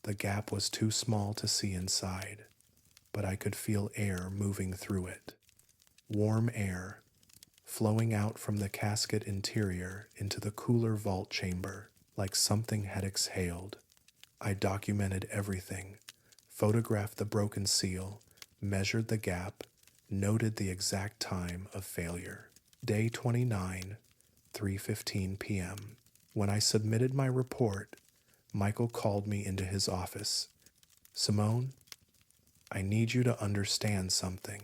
The gap was too small to see inside, but I could feel air moving through it. Warm air, flowing out from the casket interior into the cooler vault chamber, like something had exhaled. I documented everything, photographed the broken seal, measured the gap, noted the exact time of failure. Day 29, 3:15 p.m. When I submitted my report, Michael called me into his office. "Simone, I need you to understand something.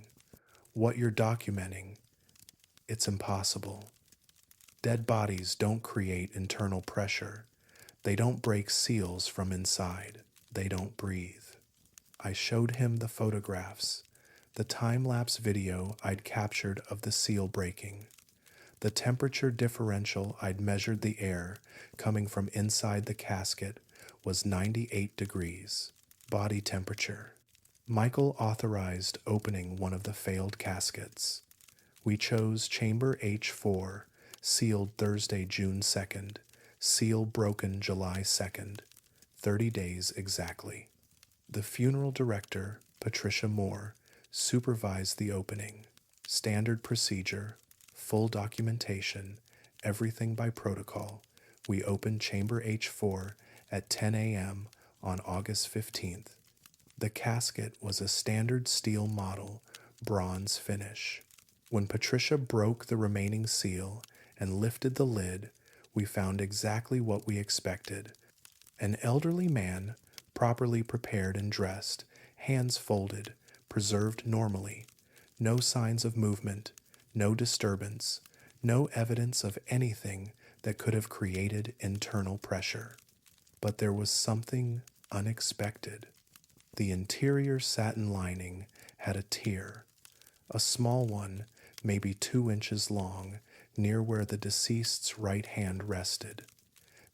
What you're documenting, it's impossible. Dead bodies don't create internal pressure. They don't break seals from inside. They don't breathe." I showed him the photographs, the time-lapse video I'd captured of the seal breaking, the temperature differential I'd measured. The air coming from inside the casket was 98 degrees, body temperature. Michael authorized opening one of the failed caskets. We chose chamber H4, sealed Thursday, June 2nd, seal broken July 2nd, 30 days exactly. The funeral director, Patricia Moore, supervised the opening. Standard procedure, full documentation, everything by protocol. We opened chamber H4 at 10 a.m. on August 15th. The casket was a standard steel model, bronze finish. When Patricia broke the remaining seal and lifted the lid, we found exactly what we expected. An elderly man, properly prepared and dressed, hands folded, preserved normally. No signs of movement, no disturbance, no evidence of anything that could have created internal pressure. But there was something unexpected. The interior satin lining had a tear, a small one, maybe 2 inches long, near where the deceased's right hand rested.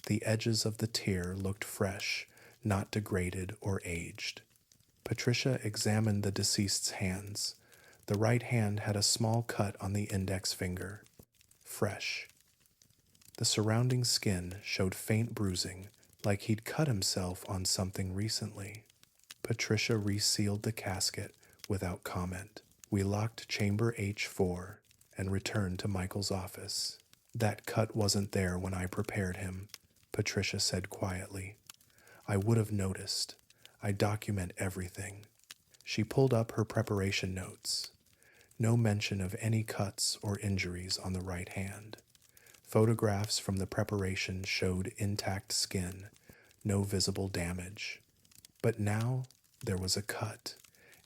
The edges of the tear looked fresh, not degraded or aged. Patricia examined the deceased's hands. The right hand had a small cut on the index finger. Fresh. The surrounding skin showed faint bruising, like he'd cut himself on something recently. Patricia resealed the casket without comment. We locked chamber H4 and returned to Michael's office. "That cut wasn't there when I prepared him," Patricia said quietly. "I would have noticed. I document everything." She pulled up her preparation notes. No mention of any cuts or injuries on the right hand. Photographs from the preparation showed intact skin, no visible damage. But now there was a cut,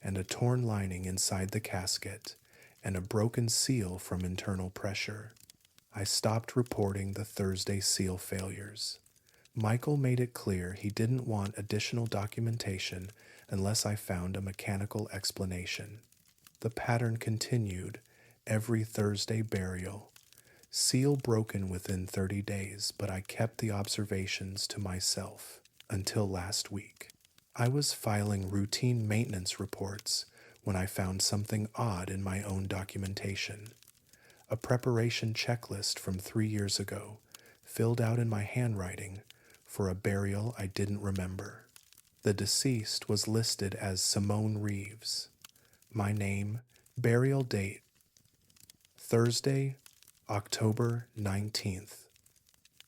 and a torn lining inside the casket, and a broken seal from internal pressure. I stopped reporting the Thursday seal failures. Michael made it clear he didn't want additional documentation unless I found a mechanical explanation. The pattern continued every Thursday burial. Seal broken within 30 days, but I kept the observations to myself until last week. I was filing routine maintenance reports when I found something odd in my own documentation. A preparation checklist from 3 years ago, filled out in my handwriting for a burial I didn't remember. The deceased was listed as Simone Reeves. My name, burial date, Thursday, October 19th.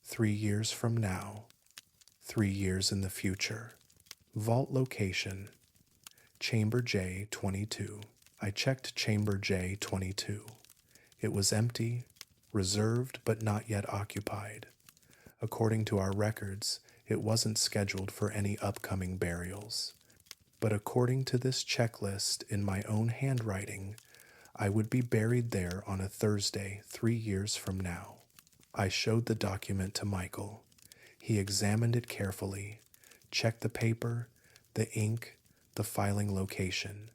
3 years from now, 3 years in the future. Vault location, Chamber J22. I checked Chamber J22. It was empty, reserved but not yet occupied. According to our records, it wasn't scheduled for any upcoming burials. But according to this checklist in my own handwriting, I would be buried there on a Thursday 3 years from now. I showed the document to Michael. He examined it carefully, checked the paper, the ink, the filing location.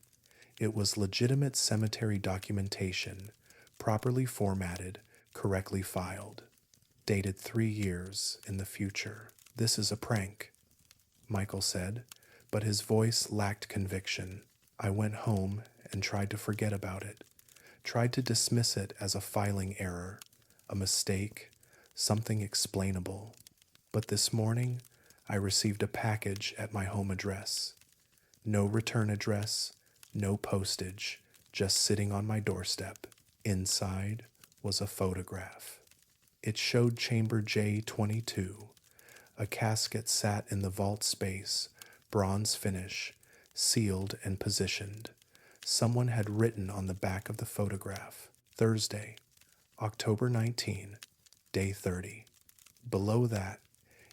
It was legitimate cemetery documentation, properly formatted, correctly filed. Dated 3 years in the future. This is a prank, Michael said, but his voice lacked conviction. I went home and tried to forget about it, tried to dismiss it as a filing error, a mistake, something explainable. But this morning, I received a package at my home address. No return address, no postage, just sitting on my doorstep. Inside was a photograph. It showed Chamber J22. A casket sat in the vault space, bronze finish, sealed and positioned. Someone had written on the back of the photograph, Thursday, October 19, day 30. Below that,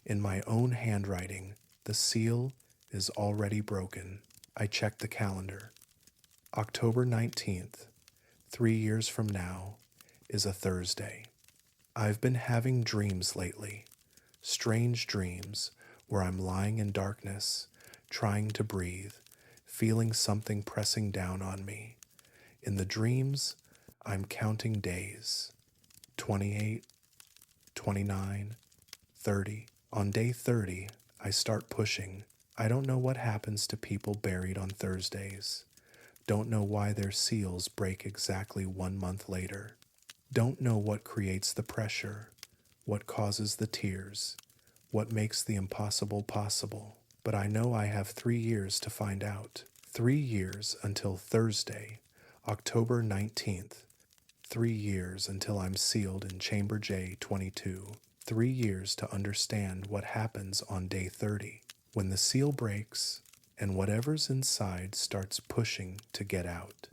in my own handwriting, the seal is already broken. I checked the calendar. October 19th, 3 years from now, is a Thursday. I've been having dreams lately, strange dreams where I'm lying in darkness, trying to breathe, feeling something pressing down on me. In the dreams, I'm counting days, 28, 29, 30. On day 30, I start pushing. I don't know what happens to people buried on Thursdays. Don't know why their seals break exactly 1 month later. Don't know what creates the pressure, what causes the tears, what makes the impossible possible. But I know I have 3 years to find out. 3 years until Thursday, October 19th. 3 years until I'm sealed in Chamber J22. 3 years to understand what happens on day 30, when the seal breaks and whatever's inside starts pushing to get out.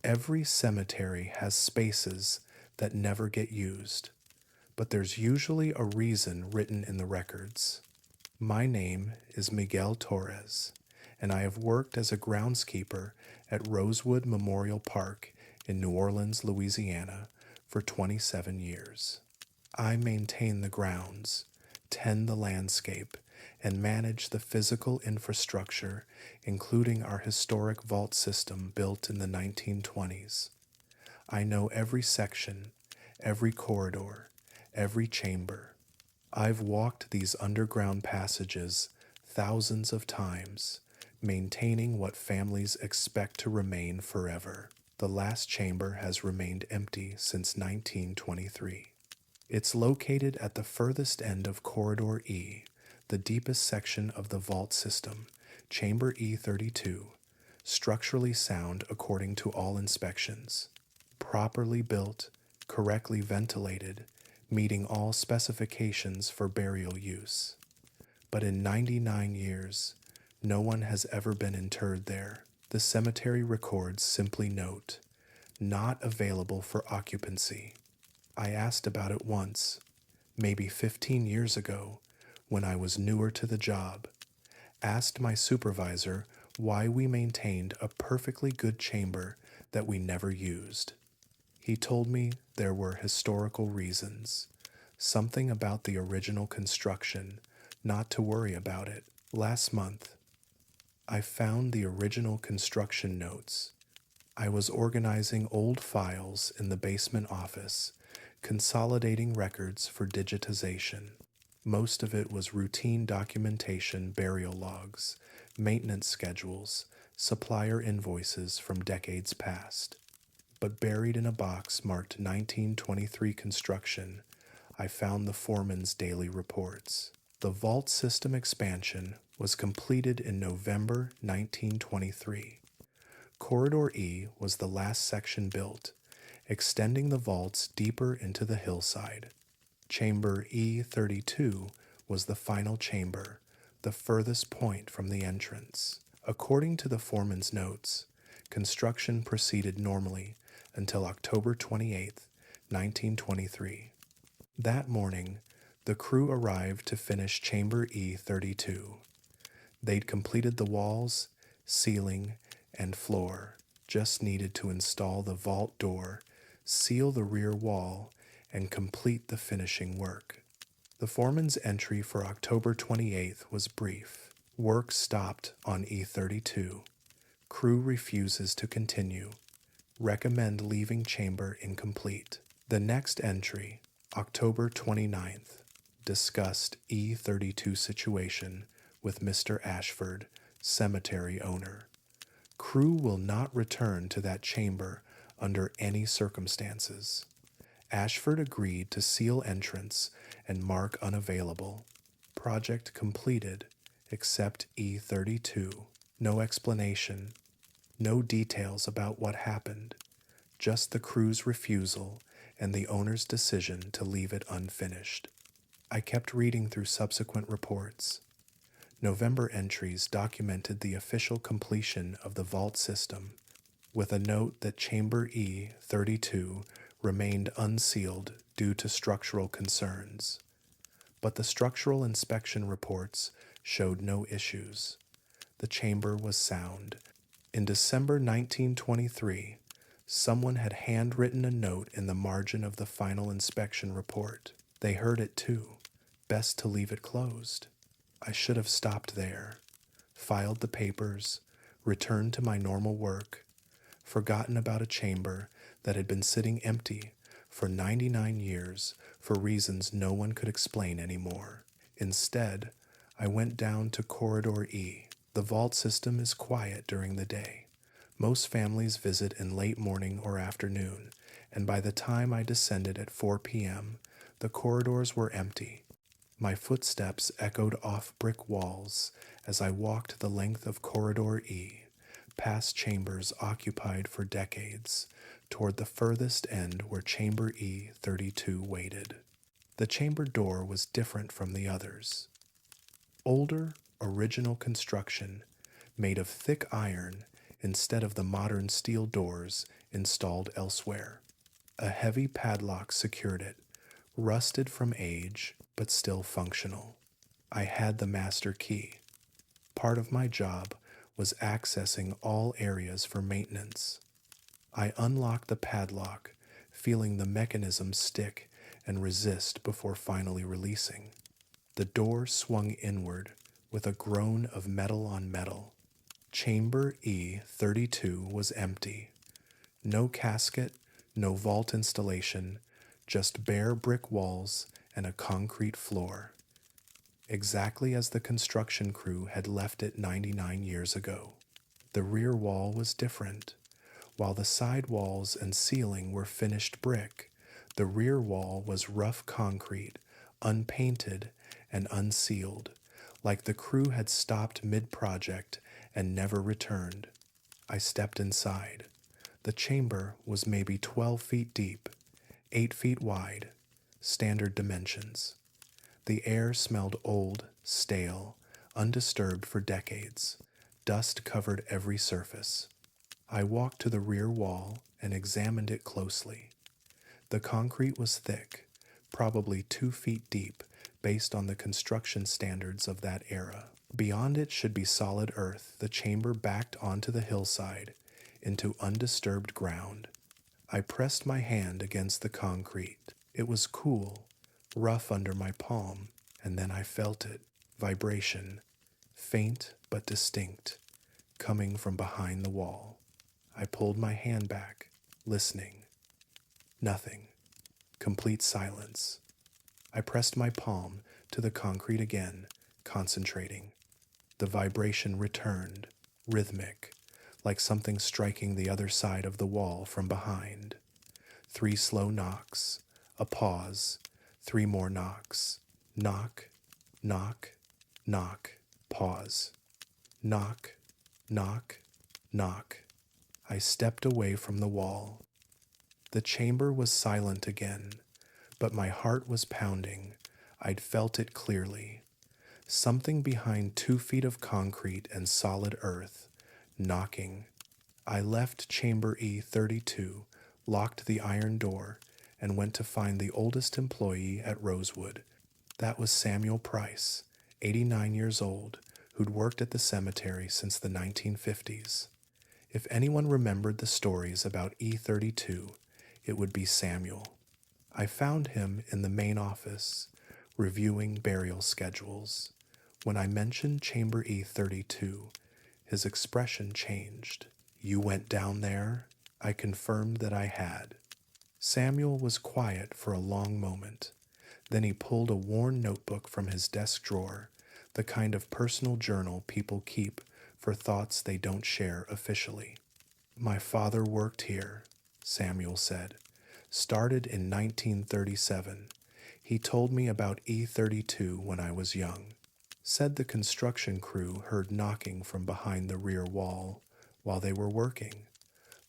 Every cemetery has spaces that never get used, but there's usually a reason written in the records. My name is Miguel Torres, and I have worked as a groundskeeper at Rosewood Memorial Park in New Orleans, Louisiana, for 27 years. I maintain the grounds, tend the landscape, and manage the physical infrastructure, including our historic vault system built in the 1920s. I know every section, every corridor, every chamber. I've walked these underground passages thousands of times, maintaining what families expect to remain forever. The last chamber has remained empty since 1923. It's located at the furthest end of Corridor E, the deepest section of the vault system, Chamber E32, structurally sound according to all inspections. Properly built, correctly ventilated, meeting all specifications for burial use. But in 99 years, no one has ever been interred there. The cemetery records simply note, not available for occupancy. I asked about it once. maybe 15 years ago, when I was newer to the job. Asked my supervisor why we maintained a perfectly good chamber that we never used. He told me there were historical reasons, something about the original construction, not to worry about it. Last month, I found the original construction notes. I was organizing old files in the basement office, consolidating records for digitization. Most of it was routine documentation, burial logs, maintenance schedules, supplier invoices from decades past. But buried in a box marked 1923 construction, I found the foreman's daily reports. The vault system expansion was completed in November 1923. Corridor E was the last section built, extending the vaults deeper into the hillside. Chamber E32 was the final chamber, the furthest point from the entrance. According to the foreman's notes, construction proceeded normally until October 28, 1923. That morning, the crew arrived to finish Chamber E32. They'd completed the walls, ceiling, and floor, just needed to install the vault door, seal the rear wall, and complete the finishing work. The foreman's entry for October 28th was brief. Work stopped on E32. Crew refuses to continue. Recommend leaving chamber incomplete. The next entry, October 29th, discussed E32 situation with Mr. Ashford, cemetery owner. Crew will not return to that chamber under any circumstances. Ashford agreed to seal entrance and mark unavailable. Project completed, except E32. No explanation, no details about what happened, just the crew's refusal and the owner's decision to leave it unfinished. I kept reading through subsequent reports. November entries documented the official completion of the vault system, with a note that Chamber E32 remained unsealed due to structural concerns. But the structural inspection reports showed no issues. The chamber was sound. In December 1923, someone had handwritten a note in the margin of the final inspection report. They heard it too. Best to leave it closed. I should have stopped there, filed the papers, returned to my normal work, forgotten about a chamber that had been sitting empty for 99 years for reasons no one could explain anymore. Instead, I went down to Corridor E. The vault system is quiet during the day. Most families visit in late morning or afternoon, and by the time I descended at 4 p.m., the corridors were empty. My footsteps echoed off brick walls as I walked the length of Corridor E, past chambers occupied for decades, toward the furthest end where Chamber E32 waited. The chamber door was different from the others. Older, original construction, made of thick iron instead of the modern steel doors installed elsewhere. A heavy padlock secured it, rusted from age, but still functional. I had the master key. Part of my job was accessing all areas for maintenance. I unlocked the padlock, feeling the mechanism stick and resist before finally releasing. The door swung inward with a groan of metal on metal. Chamber E32 was empty. No casket, no vault installation, just bare brick walls and a concrete floor. Exactly as the construction crew had left it 99 years ago. The rear wall was different. While the side walls and ceiling were finished brick, the rear wall was rough concrete, unpainted and unsealed, like the crew had stopped mid-project and never returned. I stepped inside. The chamber was maybe 12 feet deep, 8 feet wide, standard dimensions. The air smelled old, stale, undisturbed for decades. Dust covered every surface. I walked to the rear wall and examined it closely. The concrete was thick, probably 2 feet deep based on the construction standards of that era. Beyond it should be solid earth. The chamber backed onto the hillside into undisturbed ground. I pressed my hand against the concrete. It was cool, rough under my palm, and then I felt it. Vibration, faint but distinct, coming from behind the wall. I pulled my hand back, listening. Nothing. Complete silence. I pressed my palm to the concrete again, concentrating. The vibration returned, rhythmic, like something striking the other side of the wall from behind. 3 slow knocks, a pause, 3 more knocks. Knock, knock, knock, pause. Knock, knock, knock. I stepped away from the wall. The chamber was silent again, but my heart was pounding. I'd felt it clearly. Something behind 2 feet of concrete and solid earth, knocking. I left chamber E32, locked the iron door, and went to find the oldest employee at Rosewood. That was Samuel Price, 89 years old, who'd worked at the cemetery since the 1950s. If anyone remembered the stories about E32, it would be Samuel. I found him in the main office, reviewing burial schedules. When I mentioned Chamber E32, his expression changed. "You went down there?" I confirmed that I had. Samuel was quiet for a long moment. Then he pulled a worn notebook from his desk drawer, the kind of personal journal people keep for thoughts they don't share officially. "My father worked here," Samuel said. "Started in 1937. He told me about E32 when I was young. Said the construction crew heard knocking from behind the rear wall while they were working.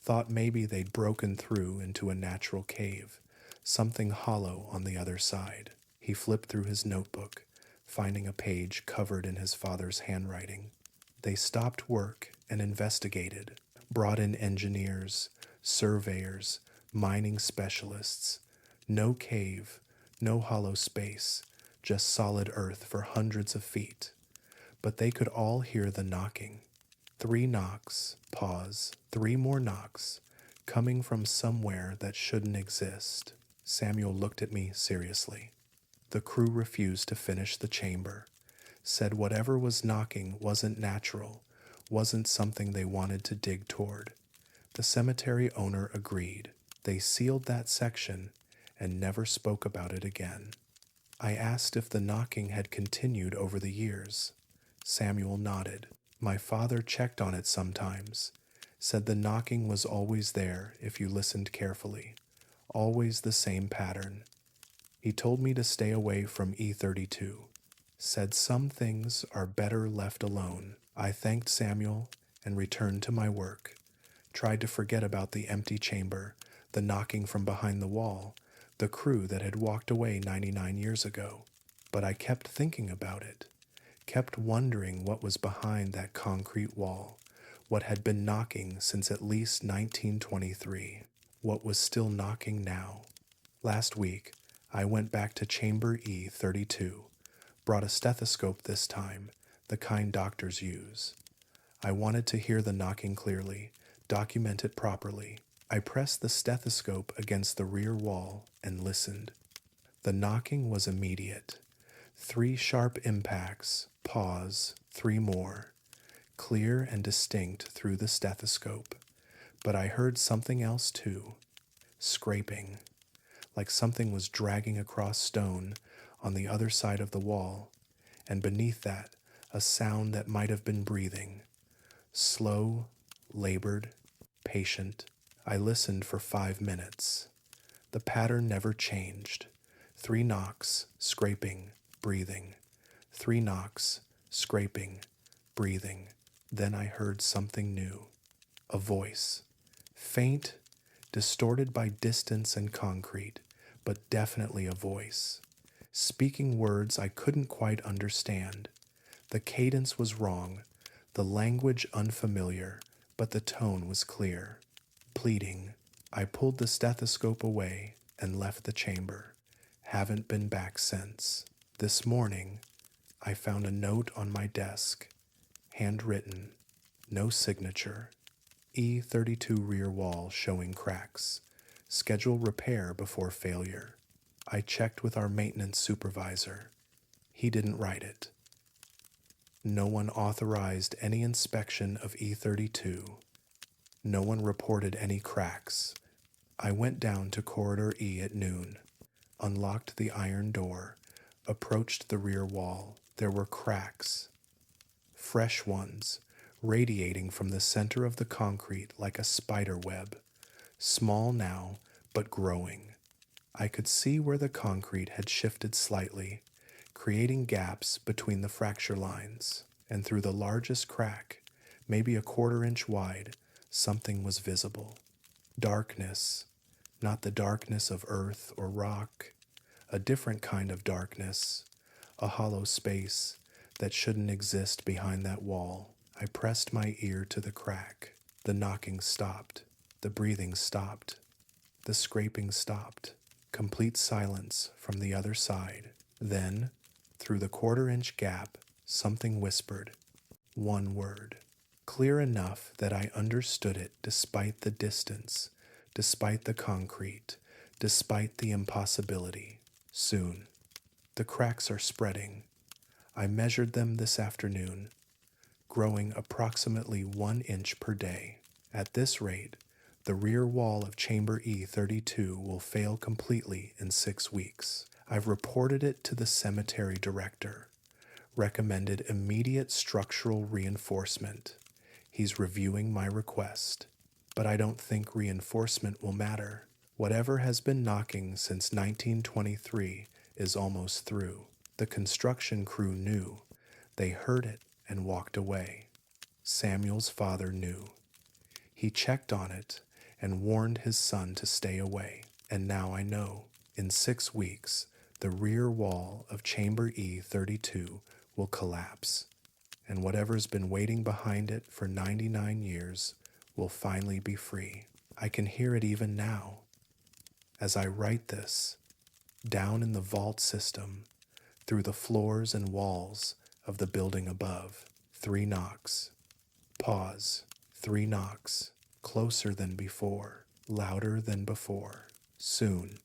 Thought maybe they'd broken through into a natural cave, something hollow on the other side." He flipped through his notebook, finding a page covered in his father's handwriting. "They stopped work and investigated, brought in engineers, surveyors, mining specialists. No cave, no hollow space, just solid earth for hundreds of feet. But they could all hear the knocking. 3 knocks, pause, 3 more knocks, coming from somewhere that shouldn't exist." Samuel looked at me seriously. "The crew refused to finish the chamber. Said whatever was knocking wasn't natural, wasn't something they wanted to dig toward. The cemetery owner agreed. They sealed that section and never spoke about it again." I asked if the knocking had continued over the years. Samuel nodded. "My father checked on it sometimes. Said the knocking was always there if you listened carefully. Always the same pattern. He told me to stay away from E32. Said some things are better left alone." I thanked Samuel and returned to my work. Tried to forget about the empty chamber, the knocking from behind the wall, the crew that had walked away 99 years ago. But I kept thinking about it. Kept wondering what was behind that concrete wall, what had been knocking since at least 1923, what was still knocking now. Last week, I went back to Chamber E32, brought a stethoscope this time, the kind doctors use. I wanted to hear the knocking clearly, document it properly. I pressed the stethoscope against the rear wall and listened. The knocking was immediate. 3 sharp impacts, pause, 3 more, clear and distinct through the stethoscope. But I heard something else too. Scraping, like something was dragging across stone on the other side of the wall, and beneath that, a sound that might have been breathing. Slow, labored, patient. I listened for 5 minutes. The pattern never changed. 3 knocks, scraping, breathing. 3 knocks, scraping, breathing. Then I heard something new. A voice. Faint, distorted by distance and concrete, but definitely a voice. Speaking words I couldn't quite understand. The cadence was wrong, the language unfamiliar, but the tone was clear. Pleading. I pulled the stethoscope away and left the chamber. Haven't been back since. This morning, I found a note on my desk, handwritten, no signature, E32 rear wall showing cracks. Schedule repair before failure. I checked with our maintenance supervisor. He didn't write it. No one authorized any inspection of E32. No one reported any cracks. I went down to Corridor E at noon, unlocked the iron door, approached the rear wall. There were cracks, fresh ones, radiating from the center of the concrete like a spider web, small now, but growing. I could see where the concrete had shifted slightly, creating gaps between the fracture lines, and through the largest crack, maybe a quarter-inch wide, something was visible. Darkness, not the darkness of earth or rock, a different kind of darkness, a hollow space that shouldn't exist behind that wall. I pressed my ear to the crack. The knocking stopped. The breathing stopped. The scraping stopped. Complete silence from the other side. Then, through the quarter-inch gap, something whispered. One word. Clear enough that I understood it despite the distance, despite the concrete, despite the impossibility. Soon. The cracks are spreading. I measured them this afternoon, growing approximately 1 inch per day. At this rate, the rear wall of chamber E32 will fail completely in 6 weeks. I've reported it to the cemetery director, recommended immediate structural reinforcement. He's reviewing my request, but I don't think reinforcement will matter. Whatever has been knocking since 1923 is almost through. The construction crew knew. They heard it and walked away. Samuel's father knew. He checked on it and warned his son to stay away. And now I know. In 6 weeks, the rear wall of chamber E32 will collapse, and whatever's been waiting behind it for 99 years will finally be free. I can hear it even now. As I write this, down in the vault system, through the floors and walls of the building above, 3 knocks. Pause. 3 knocks. Closer than before. Louder than before. Soon.